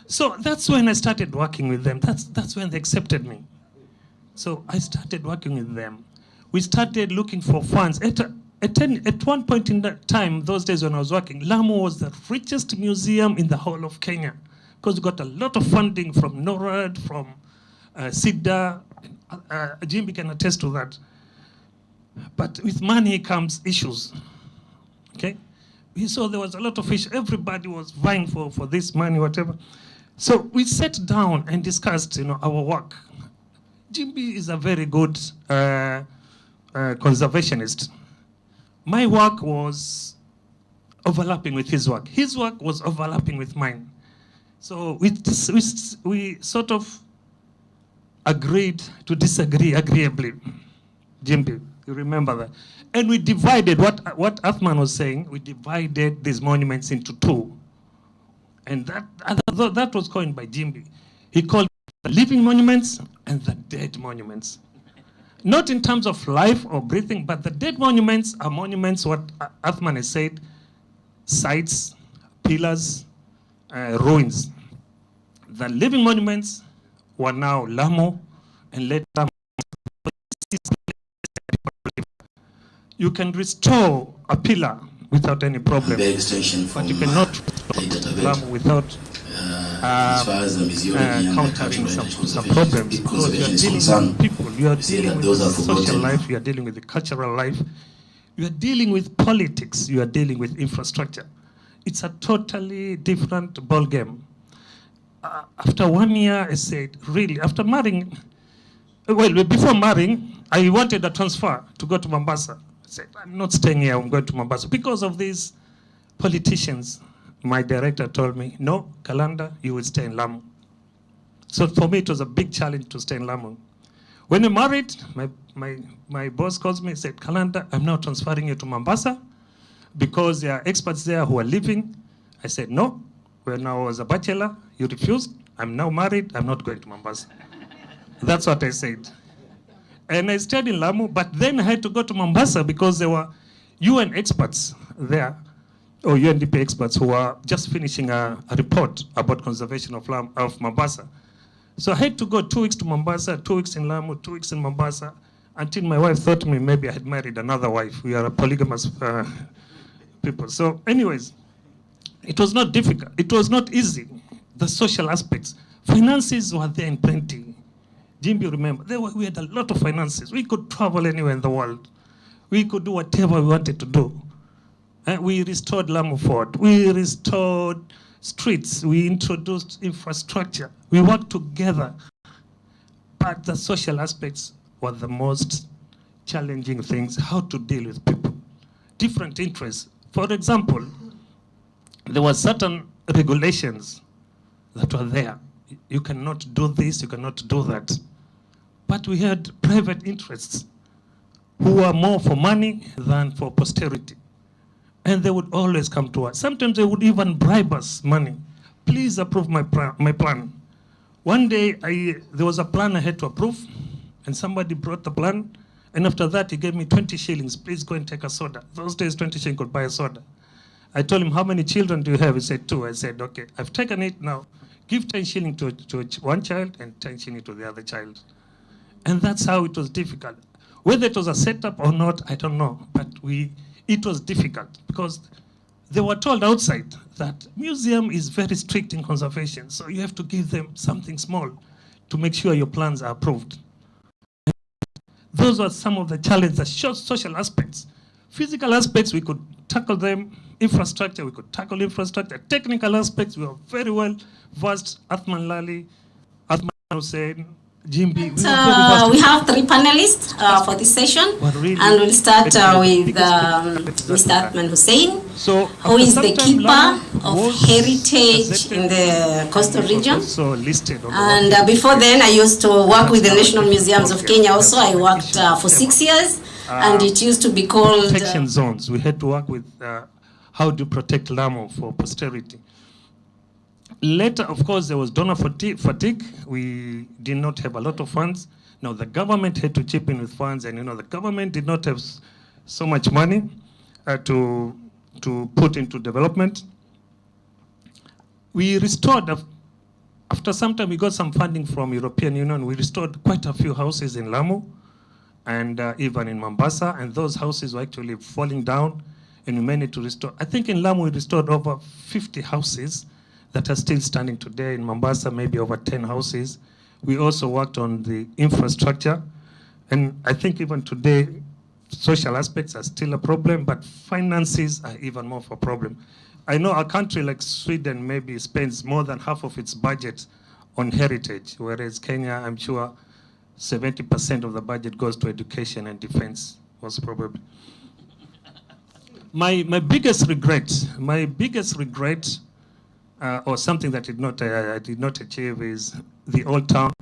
So that's when I started working with them. That's when they accepted me. So I started working with them. We started looking for funds. At one point in that time, those days when I was working, Lamu was the richest museum in the whole of Kenya because we got a lot of funding from NORAD, from SIDA. Jimby can attest to that. But with money comes issues. Okay? We saw there was a lot of issues. Everybody was vying for this money, whatever. So we sat down and discussed, our work. Jimby is a very good conservationist. My work was overlapping with his work. His work was overlapping with mine. So we sort of agreed to disagree agreeably. Jimby, you remember that? And we divided, what Athman was saying, we divided these monuments into two. And that was coined by Jimby. He called the living monuments and the dead monuments. Not in terms of life or breathing, but the dead monuments are monuments, what Athman has said, sites, pillars, ruins. The living monuments were now Lamu and later. You can restore a pillar without any problem, but you cannot restore Lamu without countering some problems, because you are dealing with people, you are dealing with the social life, you are dealing with the cultural life, you are dealing with politics, you are dealing with infrastructure. It's a totally different ballgame. After 1 year, I said, really, after marrying, well, before marrying, I wanted a transfer to go to Mombasa. I said, I'm not staying here, I'm going to Mombasa. Because of these politicians, my director told me, no, Kalanda, you will stay in Lamu. So for me, it was a big challenge to stay in Lamu. When I married, my boss calls me and said, Kalanda, I'm now transferring you to Mombasa because there are experts there who are leaving. I said, no, when I was a bachelor, you refused. I'm now married, I'm not going to Mombasa. That's what I said. And I stayed in Lamu, but then I had to go to Mombasa because there were UN experts there, or UNDP experts who were just finishing a report about conservation of Mombasa. So I had to go 2 weeks to Mombasa, 2 weeks in Lamu, 2 weeks in Mombasa, until my wife thought me maybe I had married another wife. We are a polygamous people. So anyways, it was not difficult. It was not easy. The social aspects. Finances were there in plenty. Jimmy, remember, we had a lot of finances. We could travel anywhere in the world. We could do whatever we wanted to do. We restored Lamu Fort. We restored streets. We introduced infrastructure. We worked together. But the social aspects were the most challenging things, how to deal with people. Different interests. For example, there were certain regulations that were there. You cannot do this, you cannot do that. But we had private interests who were more for money than for posterity. And they would always come to us. Sometimes they would even bribe us money. Please approve my plan. One day, there was a plan I had to approve, and somebody brought the plan, and after that, he gave me 20 shillings. Please go and take a soda. Those days, 20 shillings could buy a soda. I told him, how many children do you have? He said, 2. I said, okay, I've taken it now. Give 10 shillings to one child and 10 shillings to the other child. And that's how it was difficult. Whether it was a setup or not, I don't know. But it was difficult because they were told outside that museum is very strict in conservation. So you have to give them something small to make sure your plans are approved. Those were some of the challenges, the social aspects. Physical aspects, we could tackle them. Infrastructure, we could tackle infrastructure. Technical aspects, we were very well versed. Athman Lali, Athman Hussein, Jimbi. We have 3 panelists for this session, and we'll start with Mr. Athman Hussein, who is the keeper of heritage in the coastal region. And before then, I used to work with the National Museums of Kenya also. I worked for 6 years, and it used to be called protection zones. We had to work with how to protect Lamu for posterity. Later, of course, there was donor fatigue. We did not have a lot of funds. Now, the government had to chip in with funds, and the government did not have so much money to put into development. We restored, after some time, we got some funding from European Union. We restored quite a few houses in Lamu and even in Mombasa, and those houses were actually falling down, and we managed to restore. I think in Lamu, we restored over 50 houses that are still standing today. In Mombasa, maybe over 10 houses. We also worked on the infrastructure. And I think even today, social aspects are still a problem, but finances are even more of a problem. I know a country like Sweden maybe spends more than half of its budget on heritage, whereas Kenya, I'm sure 70% of the budget goes to education and defense, most probably. My biggest regret, or something that I did not achieve, is the old town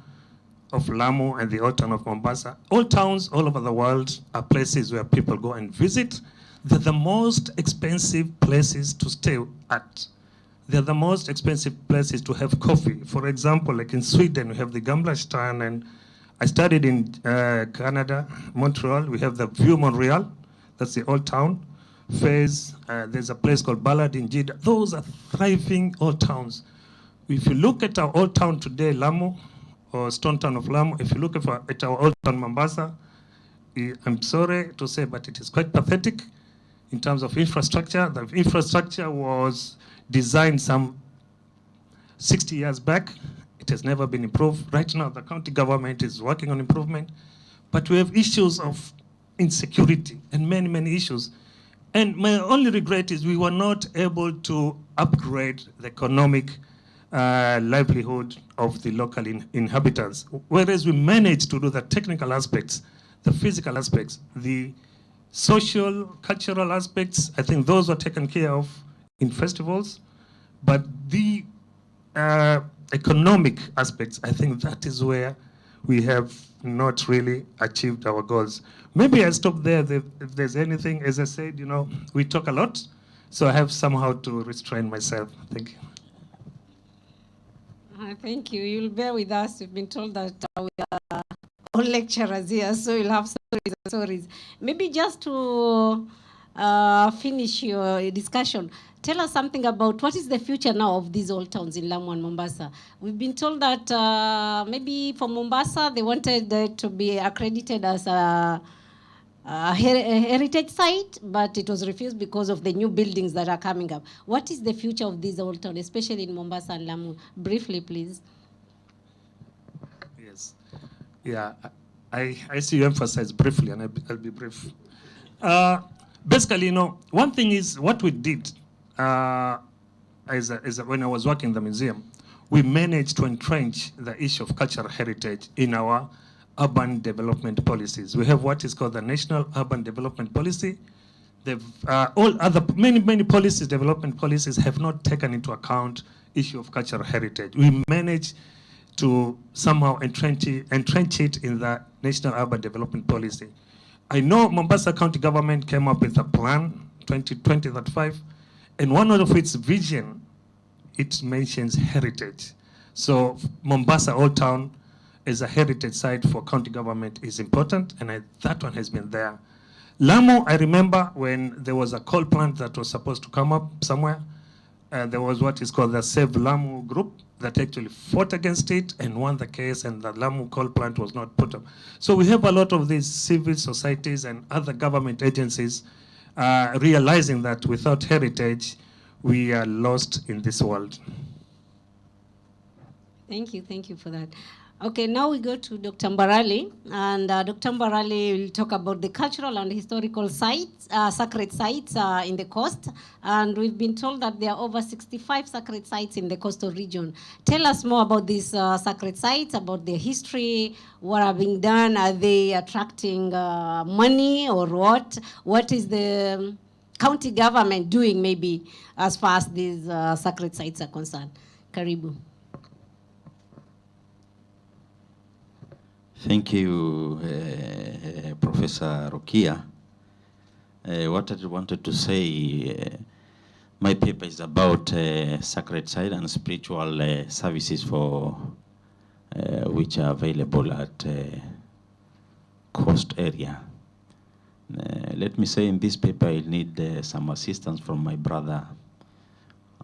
of Lamu and the old town of Mombasa. Old towns all over the world are places where people go and visit. They're the most expensive places to stay at. they're the most expensive places to have coffee. For example, like in Sweden, we have the Gamla, and I studied in Canada, Montreal. We have the View Montreal, that's the old town. Fez, there's a place called Ballard in Jeddah. Those are thriving old towns. If you look at our old town today, Lamu, or Stone Town of Lamu, if you look at our old town, Mombasa, I'm sorry to say, but it is quite pathetic in terms of infrastructure. The infrastructure was designed some 60 years back. It has never been improved. Right now, the county government is working on improvement, but we have issues of insecurity and many, many issues. And my only regret is we were not able to upgrade the economic livelihood of the local inhabitants, whereas we managed to do the technical aspects, the physical aspects, the social, cultural aspects. I think those were taken care of in festivals, but the economic aspects, I think that is where we have not really achieved our goals. Maybe I stop there. If there's anything, as I said, you know, we talk a lot, so I have somehow to restrain myself. Thank you. Thank you. You'll bear with us. We've been told that we are all lecturers here, so you'll have stories. Maybe just to finish your discussion, tell us something about what is the future now of these old towns in Lamu and Mombasa. We've been told that maybe for Mombasa, they wanted it to be accredited as a heritage site, but it was refused because of the new buildings that are coming up. What is the future of these old towns, especially in Mombasa and Lamu? Briefly, please. Yes. Yeah, I see you emphasize briefly, and I'll be brief. Basically, you know, one thing is what we did when I was working in the museum, we managed to entrench the issue of cultural heritage in our urban development policies. We have what is called the National Urban Development Policy. All other many policies, development policies, have not taken into account issue of cultural heritage. We managed to somehow entrench it in the National Urban Development Policy. I know Mombasa County Government came up with a plan, 2035, and one of its vision, it mentions heritage. So Mombasa Old Town as a heritage site for county government is important, and that one has been there. Lamu, I remember when there was a coal plant that was supposed to come up somewhere, there was what is called the Save Lamu group that actually fought against it and won the case, and the Lamu coal plant was not put up. So we have a lot of these civil societies and other government agencies realizing that without heritage, we are lost in this world. Thank you for that. Okay, now we go to Dr. Mbarali, and Dr. Mbarali will talk about the cultural and historical sites, sacred sites in the coast, and we've been told that there are over 65 sacred sites in the coastal region. Tell us more about these sacred sites, about their history, what are being done, are they attracting money or what? What is the county government doing maybe as far as these sacred sites are concerned? Karibu. Thank you, Professor Rokia. What I wanted to say, my paper is about sacred site and spiritual services for which are available at coast area. Let me say in this paper I need some assistance from my brother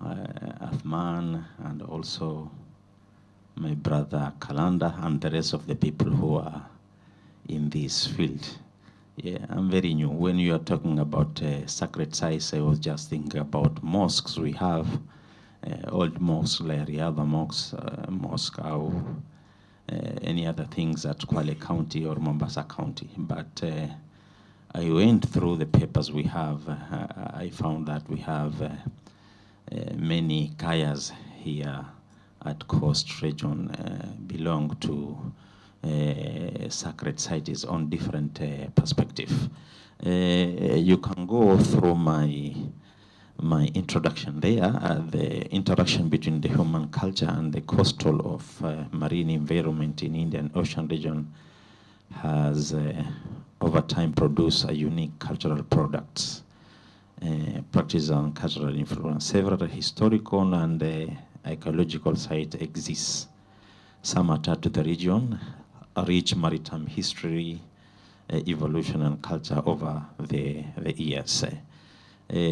Athman, and also my brother Kalanda, and the rest of the people who are in this field. Yeah, I'm very new. When you are talking about sacred sites, I was just thinking about mosques. We have old mosques like Riyadh mosque, or any other things at Kwale County or Mombasa County. But I went through the papers we have. I found that we have many kayas here at coast region belong to sacred sites on different perspective. You can go through my introduction there. The interaction between the human culture and the coastal of marine environment in Indian Ocean region has over time produced a unique cultural products. practice on cultural influence. Several historical and archaeological sites exist. Some attached to the region, a rich maritime history, evolution and culture over the years.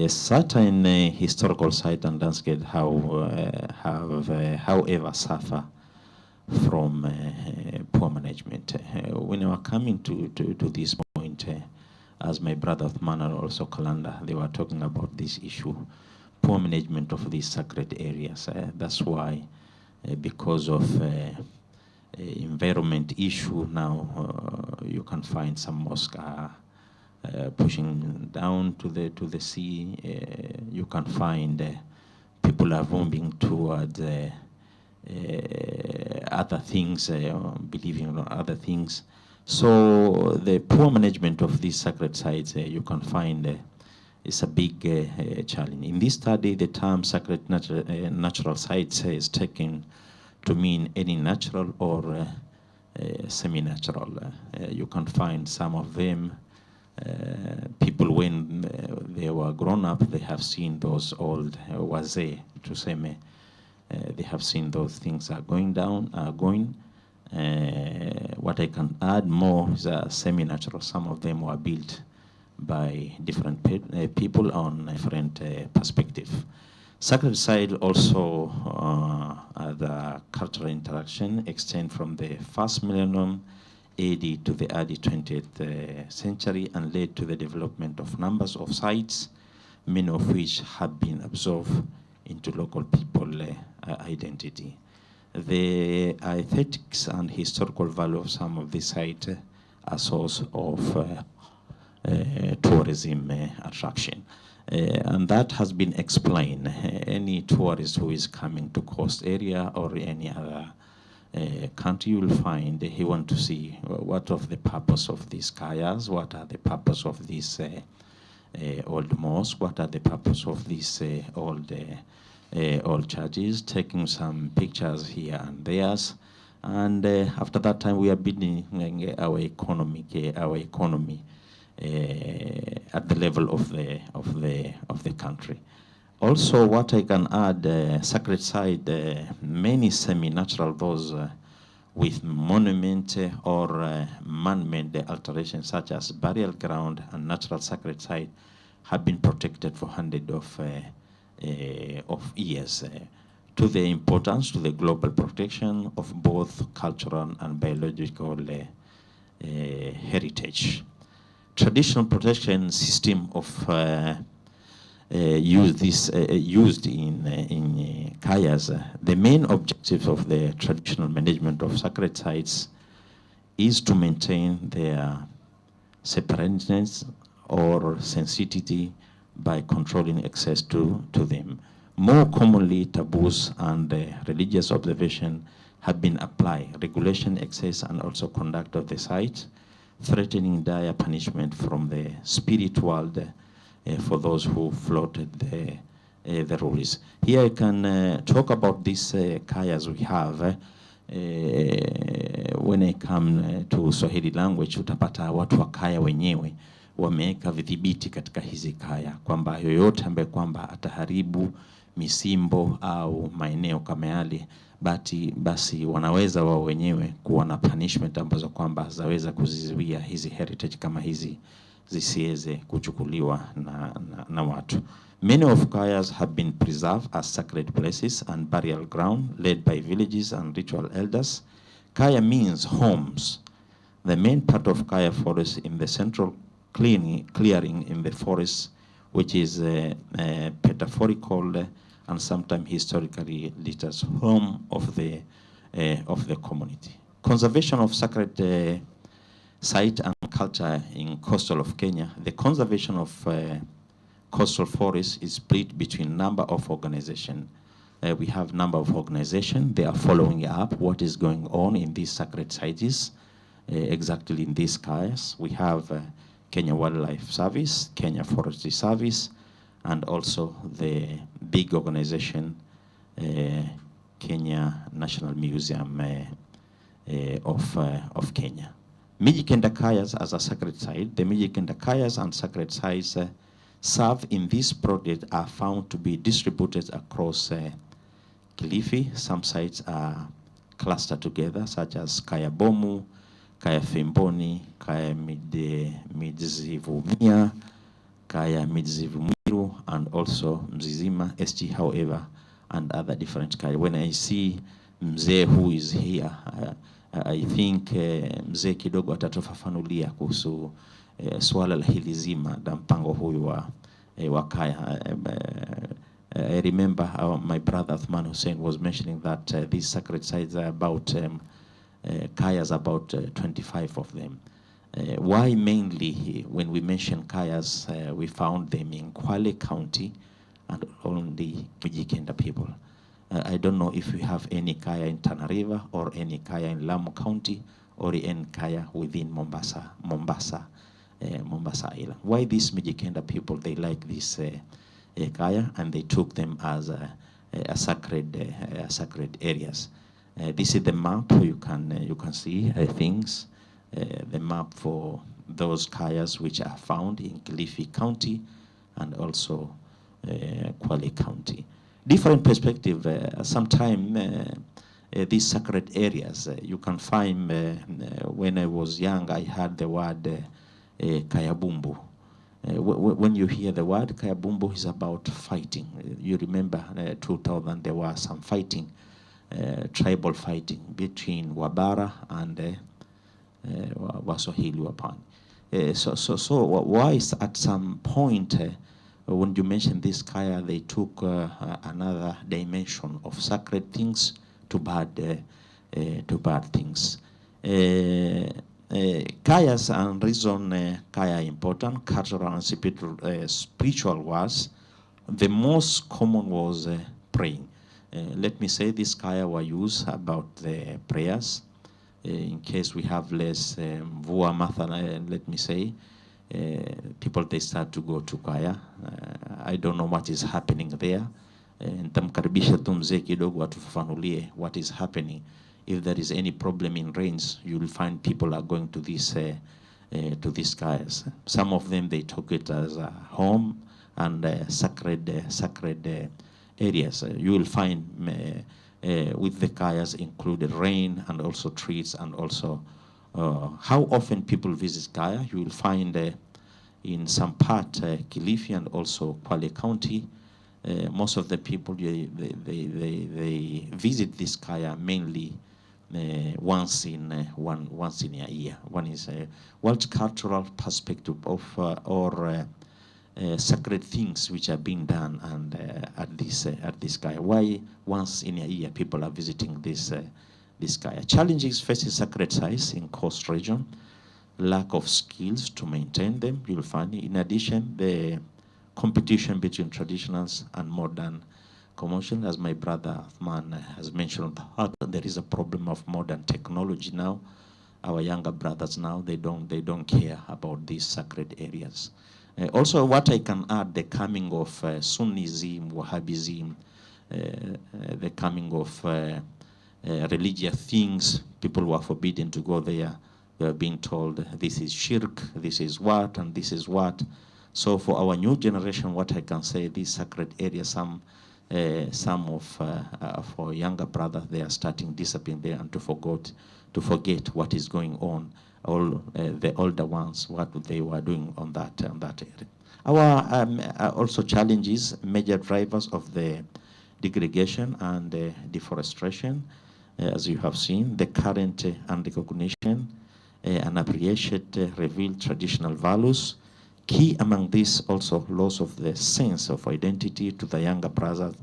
Certain historical sites and landscape have, however, suffered from poor management. When we were coming to this point, as my brother Themana also Kalanda, they were talking about this issue, poor management of these sacred areas. That's why, because of environment issue now, you can find some mosques pushing down to the sea. You can find people are moving towards other things, believing in other things. So the poor management of these sacred sites, you can find is a big challenge. In this study, the term sacred natural sites is taken to mean any natural or semi-natural. You can find some of them. People, when they were grown up, they have seen those old wazee, tuseme, they have seen those things are going down, going. What I can add more is semi-natural. Some of them were built by different people on different perspective. Sacred site also the cultural interaction extend from the first millennium AD to the early 20th century and led to the development of numbers of sites, many of which have been absorbed into local people identity. The aesthetics and historical value of some of these sites are source of tourism attraction. And that has been explained. Any tourist who is coming to coast area or any other country, you will find he want to see what of the purpose of these kayas, what are the purpose of this old mosque, what are the purpose of these old churches, taking some pictures here and there. And after that time, we are building our economy at the level of the country. Also, what I can add, sacred site, many semi-natural, those with monument or man-made alterations such as burial ground and natural sacred site have been protected for hundreds of years. To the importance to the global protection of both cultural and biological heritage. Traditional protection system of used in kayas. The main objective of the traditional management of sacred sites is to maintain their separateness or sensitivity by controlling access to them. More commonly, taboos and religious observation have been applied, regulation, access, and also conduct of the site, threatening dire punishment from the spirit world for those who floated the rules. Here I can talk about these kayas we have. When I come to Swahili language, utapata watu wa kaya wenyewe wameweka vidhibiti katika hizi kaya kwamba yoyote ambaye kwamba ataharibu misimbo au maeneo kama yale, basi wanaweza wao wenyewe kuwa na punishment ambazo kwamba zaweza kuzizuia hizi heritage kama hizi zisiweze kuchukuliwa na watu. Many of kayas have been preserved as sacred places and burial ground led by villages and ritual elders. Kaya means homes. The main part of kaya forest in the central clearing in the forest, which is metaphorical and sometimes historically littered home of the community. Conservation of sacred site and culture in coastal of Kenya. The conservation of coastal forests is split between number of organizations. We have number of organizations. They are following up what is going on in these sacred sites, exactly in these kayas. We have Kenya Wildlife Service, Kenya Forestry Service, and also the big organization, Kenya National Museum of Kenya. Mijikenda Kayas as a sacred site. The Mijikenda Kayas and sacred sites served in this project are found to be distributed across Kilifi. Some sites are clustered together, such as Kaya Bomu, Kaya Fimboni, Kaya Midzivumia, Kaya Midzivumiru, and also Mzizima, ST, however, and other different Kaya. When I see Mzee who is here, I think Mzee kidogo atatufafanulia kuhusu swala la hili zima na mpango huyu wa Kaya. I remember my brother Athman Hussein was mentioning that these sacred sites are about, Kayas about 25 of them. Why mainly, when we mention Kayas, we found them in Kwale County and only Mijikenda people. I don't know if we have any Kaya in Tana River or any Kaya in Lamu County or any Kaya within Mombasa Island. Why these Mijikenda people, they like this Kaya, and they took them as sacred areas. This is the map. You can see things. The map for those Kayas which are found in Kilifi County and also Kwale County. Different perspective. Sometimes these sacred areas you can find. When I was young, I heard the word Kayabumbu. When you hear the word Kayabumbu, is about fighting. You remember 2000, there was some fighting, tribal fighting between Wabara and Waswahili Wapani. So why is at some point when you mention this Kaya, they took another dimension of sacred things to bad things. Kayas and reason Kaya important, cultural and spiritual was, the most common was praying. Let me say this Kaya were used about the prayers. In case we have less Vua Mathala, let me say, people they start to go to Kaya. I don't know what is happening there. Nitamkaribisha tu mzee kidogo atufafanulie what is happening. If there is any problem in rains, you will find people are going to these Kayas. Some of them, they took it as a home and sacred areas. You will find with the Kayas included rain and also trees, and also how often people visit Kaya. You will find in some part Kilifi and also Kwale County. Most of the people they visit this Kaya mainly once in a year. One is what cultural perspective of or sacred things which are being done and at this Kaya. Why once in a year people are visiting this Kaya? Challenges facing sacred sites in coast region, lack of skills to maintain them. You'll find, in addition, the competition between traditionals and modern commercial. As my brother Athman has mentioned, there is a problem of modern technology now. Our younger brothers now, they don't care about these sacred areas. Also, what I can add, the coming of Sunnism, Wahhabism, the coming of religious things. People were forbidden to go there. They are being told this is shirk, this is what, and this is what. So for our new generation, what I can say, these sacred areas, some of our younger brothers, they are starting discipline there and to forget what is going on. All the older ones, what they were doing on that area. Our also challenges, major drivers of the degradation and deforestation, as you have seen, the current unrecognition and appreciate revealed traditional values. Key among these also loss of the sense of identity to the younger brothers,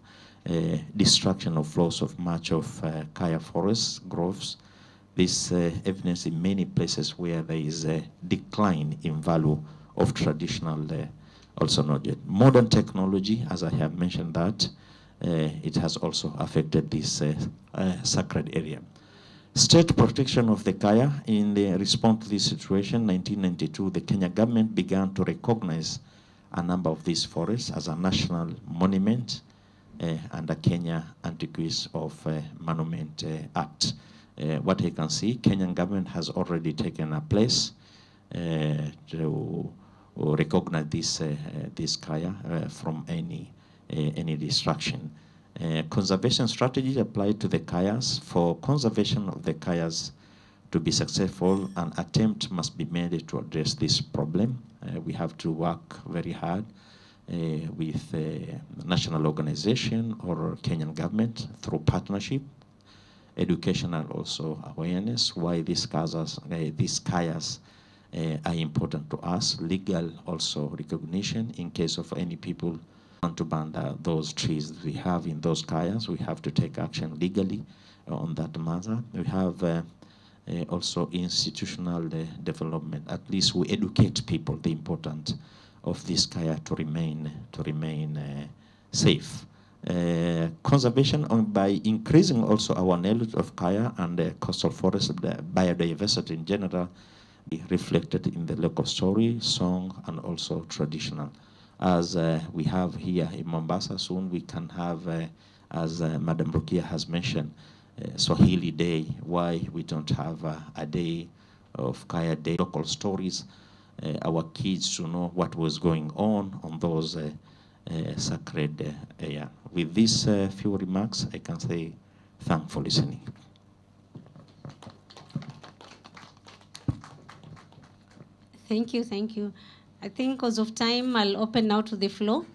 destruction of loss of much of Kaya forests, groves. This evidence in many places where there is a decline in value of traditional also not yet. Modern technology, as I have mentioned that, it has also affected this sacred area. State protection of the Kaya. In the response to this situation, 1992, the Kenya government began to recognize a number of these forests as a national monument under Kenya Antiquities of Monument Act. What you can see, Kenyan government has already taken a place to recognize this kaya from any destruction. Conservation strategies apply to the kayas. For conservation of the kayas to be successful, an attempt must be made to address this problem. We have to work very hard with national organization or Kenyan government through partnership, education, and also awareness why these kayas are important to us. Legal also recognition in case of any people want to ban those trees we have in those kayas. We have to take action legally on that matter. We have also institutional development. At least we educate people the importance of this kaya to remain safe. Conservation by increasing also our knowledge of kaya and coastal forest biodiversity in general be reflected in the local story, song, and also traditional. As we have here in Mombasa, soon we can have, as Madam Rukia has mentioned, Swahili Day. Why we don't have a day of Kaya Day, local stories, our kids to know what was going on those sacred area. With these few remarks, I can say thanks for listening. Thank you, thank you. I think because of time, I'll open now to the floor.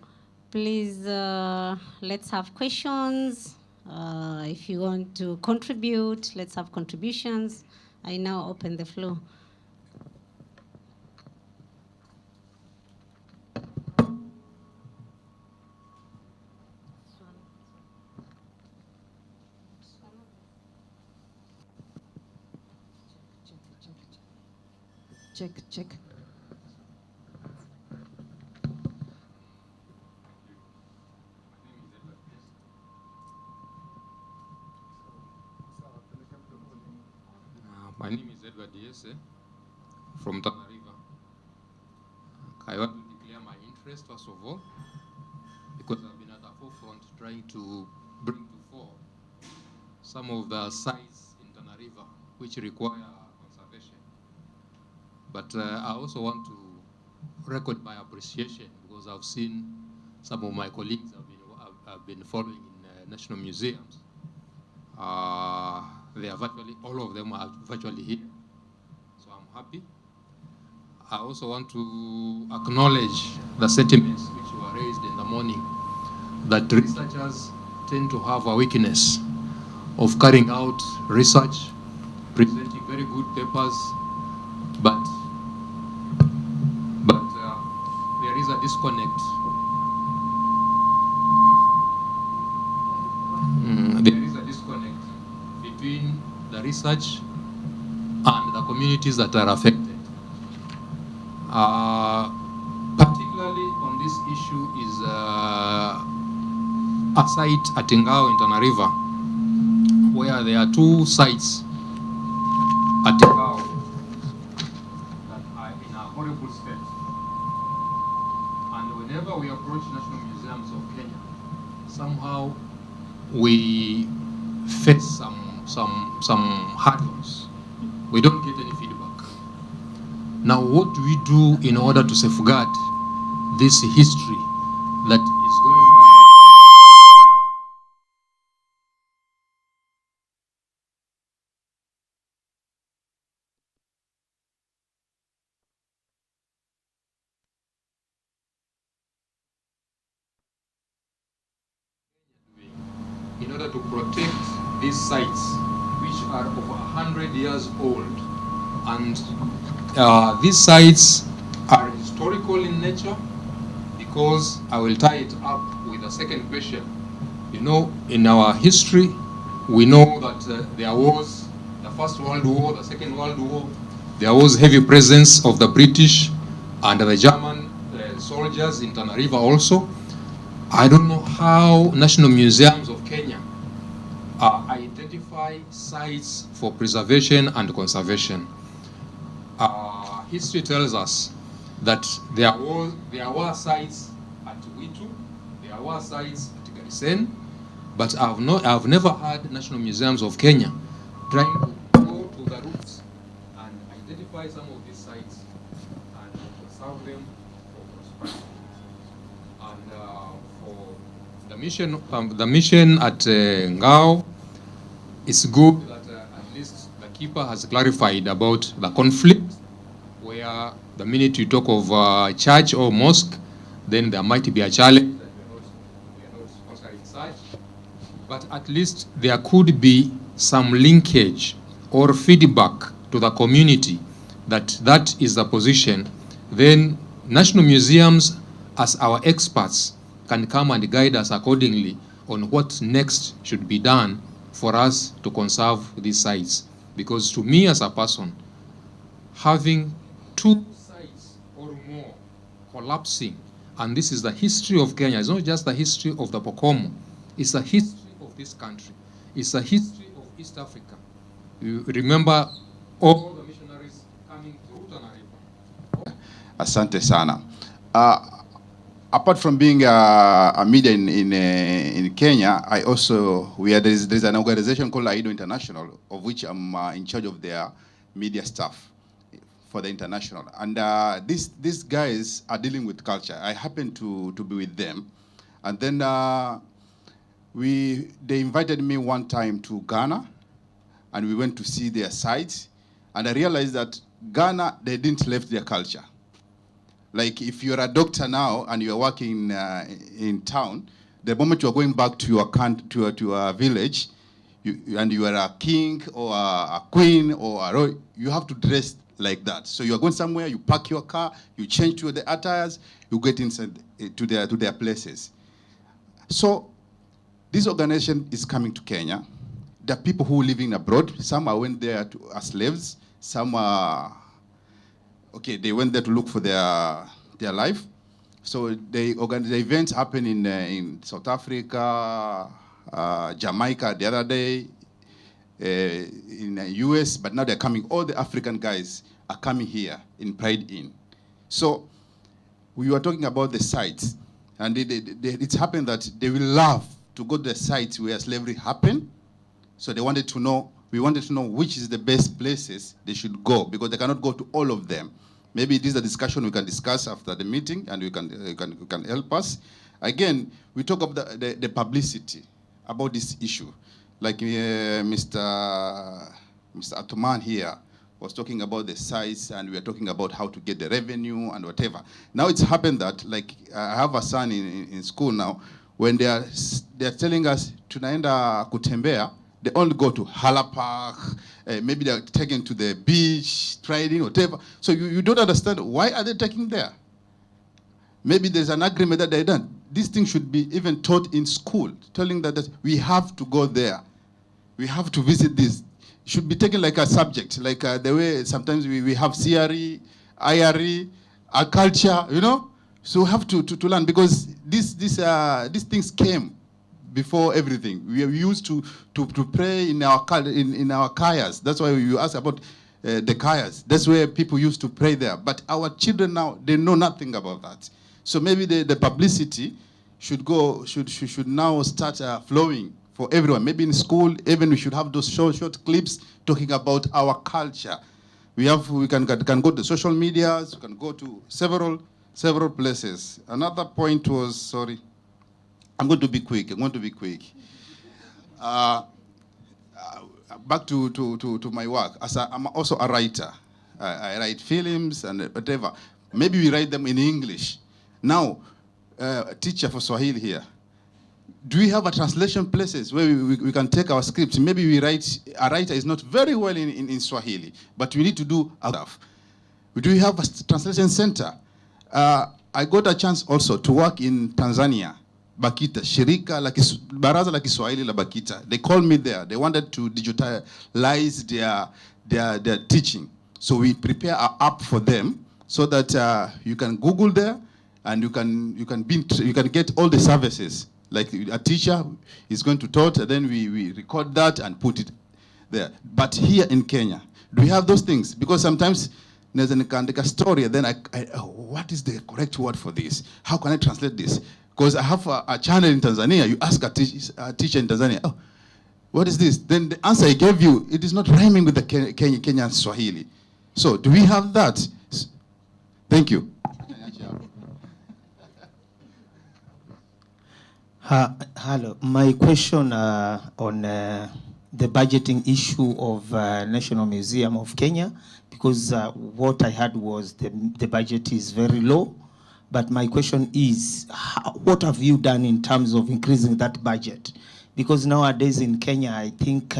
Please, let's have questions. If you want to contribute, let's have contributions. I now open the floor. Check. My name is Edward Yese from Tanariva. I want to declare my interest, first of all, because I've been at the forefront trying to bring to fore some of the sites in Tanariva which require conservation. But I also want to record my appreciation because I've seen some of my colleagues have been following in national museums. They are virtually, all of them are virtually here. So I'm happy. I also want to acknowledge the sentiments which were raised in the morning, that researchers tend to have a weakness of carrying out research, presenting very good papers, but there is a disconnect. There is a disconnect between the research and the communities that are affected. Particularly on this issue is a site at Ingao in Tanariva, where there are two sites at Ingao that are in a horrible state. And whenever we approach national museums of Kenya, somehow we face some hurdles. We don't get any feedback. Now, what do we do in order to safeguard this history that is going down? In order to protect these sites, which are over 100 years old, and these sites are historical in nature, because I will tie it up with a second question. You know, in our history, we know that there was the First World War, the Second World War, there was heavy presence of the British and the German soldiers in Tanariva also. I don't know how national museums of Kenya identify sites for preservation and conservation. History tells us that there were sites at Witu, there were sites at Garisen, but I've never had national museums of Kenya trying to go to the roots and identify some of these sites and conserve them The mission at Ngao is good that at least the keeper has clarified about the conflict, where the minute you talk of church or mosque, then there might be a challenge that we are not sponsoring such. But at least there could be some linkage or feedback to the community that that is the position. Then national museums, as our experts, can come and guide us accordingly on what next should be done for us to conserve these sites. Because to me as a person, having 2 sites or more collapsing, and this is the history of Kenya, it's not just the history of the Pokomo, it's the history of this country, it's the history of East Africa. You remember all the missionaries coming through Tana River. Asante sana. Apart from being a media in Kenya, I also there's an organization called AIDO International, of which I'm in charge of their media staff for the international. And these guys are dealing with culture. I happen to be with them, and then they invited me one time to Ghana, and we went to see their sites, and I realized that Ghana, they didn't left their culture. Like if you're a doctor now and you're working in town, the moment you're going back to your village, and you are a king or a queen or a royal, you have to dress like that. So you're going somewhere, you park your car, you change to the attires, you get inside to their places. So this organization is coming to Kenya. There are people who are living abroad. Some went there as slaves. Some are they went there to look for their life. So the events happen in South Africa, Jamaica the other day, in the US, but now they're coming. All the African guys are coming here in Pride Inn. So we were talking about the sites, and it's happened that they will love to go to the sites where slavery happened. So we wanted to know which is the best places they should go, because they cannot go to all of them. Maybe this is a discussion we can discuss after the meeting, and you can help us. Again, we talk of the publicity about this issue. Like Mr. Atoman here was talking about the size, and we are talking about how to get the revenue and whatever. Now it's happened that, like, I have a son in school now, when they are telling us tunaenda kutembea, they only go to Hala Park, maybe they're taken to the beach, trading, whatever. So you don't understand, why are they taking there? Maybe there's an agreement that they're done. This thing should be even taught in school, telling that we have to go there. We have to visit this. It should be taken like a subject, like the way sometimes we have CRE, IRE, our culture, you know? So we have to learn, because these things came before everything. We used to pray in our kayas. That's why you ask about the kayas. That's where people used to pray there. But our children now, they know nothing about that. So maybe the publicity should now start flowing for everyone. Maybe in school, even we should have those short clips talking about our culture. We can go to social medias. We can go to several places. Another point was, sorry, I'm going to be quick. Back to my work. I'm also a writer. I write films and whatever. Maybe we write them in English. Now, teacher for Swahili here. Do we have a translation places where we can take our scripts? Maybe a writer is not very well in Swahili, but we need to do stuff. Do we have a translation center? I got a chance also to work in Tanzania, Bakita, shirika la baraza la Kiswahili la Bakita. They called me there. They wanted to digitalize their teaching. So we prepare an app for them so that you can Google there, and you can get all the services. Like a teacher is going to talk, and then we record that and put it there. But here in Kenya, do we have those things? Because sometimes there's a story, and then what is the correct word for this? How can I translate this? Because I have a channel in Tanzania. You ask a teacher in Tanzania, oh, what is this? Then the answer I gave you, it is not rhyming with the Kenyan Swahili. So do we have that? Thank you. Hello. My question on the budgeting issue of National Museum of Kenya, because what I heard was the budget is very low. But my question is, what have you done in terms of increasing that budget? Because nowadays in Kenya, I think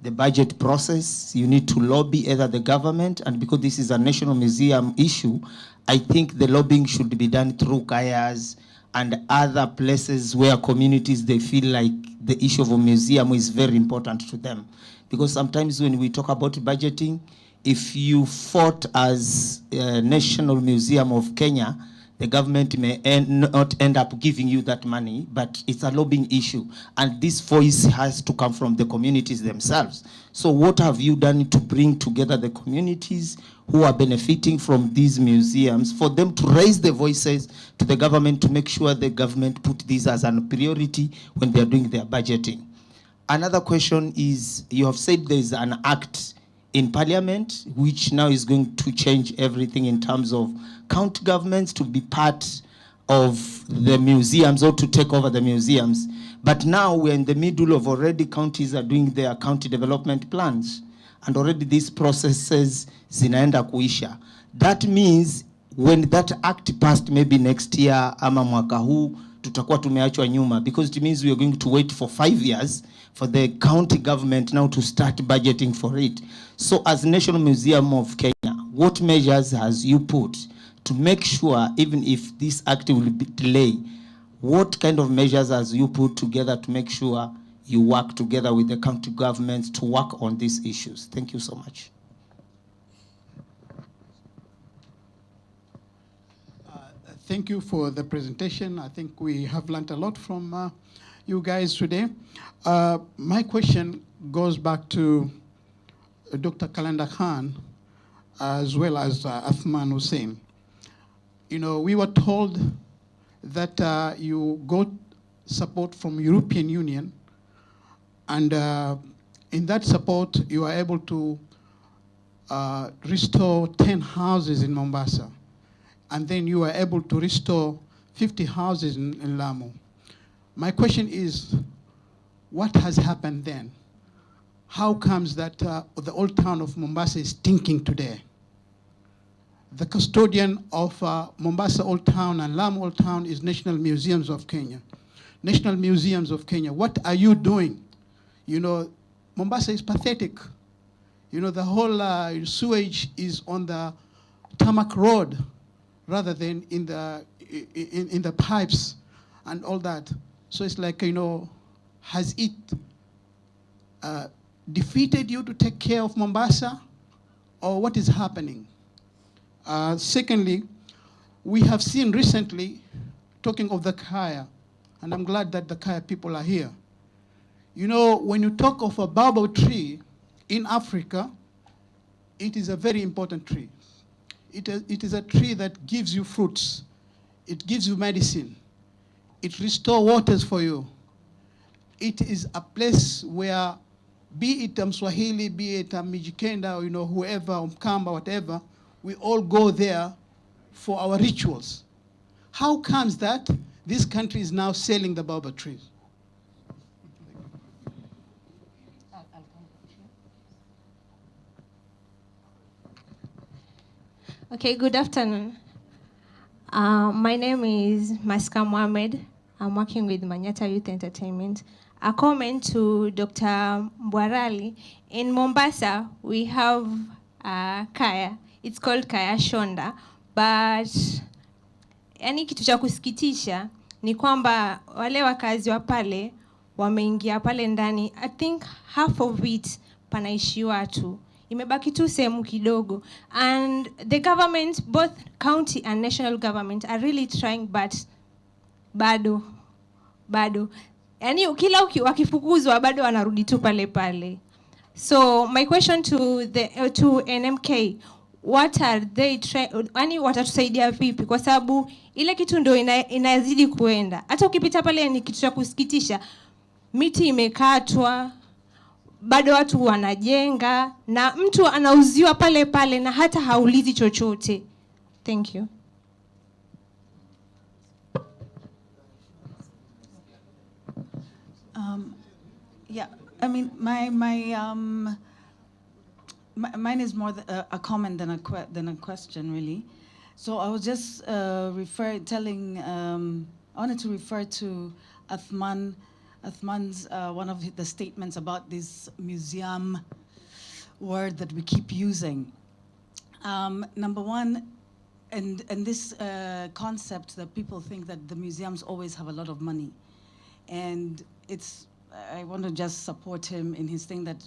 the budget process, you need to lobby either the government, and because this is a national museum issue, I think the lobbying should be done through Kayas and other places where communities, they feel like the issue of a museum is very important to them. Because sometimes when we talk about budgeting, if you fought as a National Museum of Kenya, the government may not end up giving you that money, but it's a lobbying issue. And this voice has to come from the communities themselves. So what have you done to bring together the communities who are benefiting from these museums, for them to raise the voices to the government to make sure the government put this as a priority when they're doing their budgeting? Another question is, you have said there's an act in Parliament, which now is going to change everything in terms of county governments to be part of the museums or to take over the museums. But now we're in the middle of already counties are doing their county development plans. And already these processes zinaenda kuisha. That means when that act passed maybe next year ama mwaka huu, tutakuwa tumeachwa nyuma, because it means we are going to wait for 5 years for the county government now to start budgeting for it. So as National Museum of Kenya, what measures has you put to make sure, even if this act will be delayed, what kind of measures has you put together to make sure you work together with the county governments to work on these issues? Thank you so much. Thank you for the presentation. I think we have learned a lot from you guys today. My question goes back to Dr. Kalanda Khan, as well as Athman Hussein. You know, we were told that you got support from European Union, and in that support, you are able to restore 10 houses in Mombasa. And then you are able to restore 50 houses in Lamu. My question is, what has happened then? How comes that the old town of Mombasa is stinking today? The custodian of Mombasa Old Town and Lamu Old Town is National Museums of Kenya. National Museums of Kenya, what are you doing? You know, Mombasa is pathetic. You know, the whole sewage is on the tarmac road, rather than in the pipes and all that. So it's like, you know, has it defeated you to take care of Mombasa, or what is happening? Secondly, we have seen recently, talking of the Kaya, and I'm glad that the Kaya people are here. You know, when you talk of a baobab tree in Africa, it is a very important tree. It is a tree that gives you fruits. It gives you medicine. It restores waters for you. It is a place where, be it Swahili, be it Mijikenda, or, you know, whoever, Mkamba, whatever, we all go there for our rituals. How comes that this country is now selling the baobab trees? Okay, good afternoon. My name is Maska Mohamed. I'm working with Manyata Youth Entertainment. A comment to Dr. Mbwarali. In Mombasa, we have Kaya. It's called Kaya Shonda. But yani kitu cha kusikitisha ni kwamba wale wakazi wa pale wameingia pale ndani. I think half of it panaishi watu. Imebaki tu sehemu kidogo, and the government, both county and national government, are really trying, but bado yani kila wakifukuzwa bado wanarudi tu pale pale. So my question to NMK, what are they yani watatusaidia vipi, kwa sababu ile kitu ndio inazidi kuenda. Hata ukipita pale ni kitu cha kusikitisha, miti imekatwa, bado watu wanajenga, na mtu anauziwa pale pale na hata haulizi chochote. Thank you. Yeah, I mean, mine is more a comment than a question, really. So I was just I wanted to refer to Athman's one of the statements about this museum word that we keep using. Number one, and this concept that people think that the museums always have a lot of money, and I want to just support him in his thing that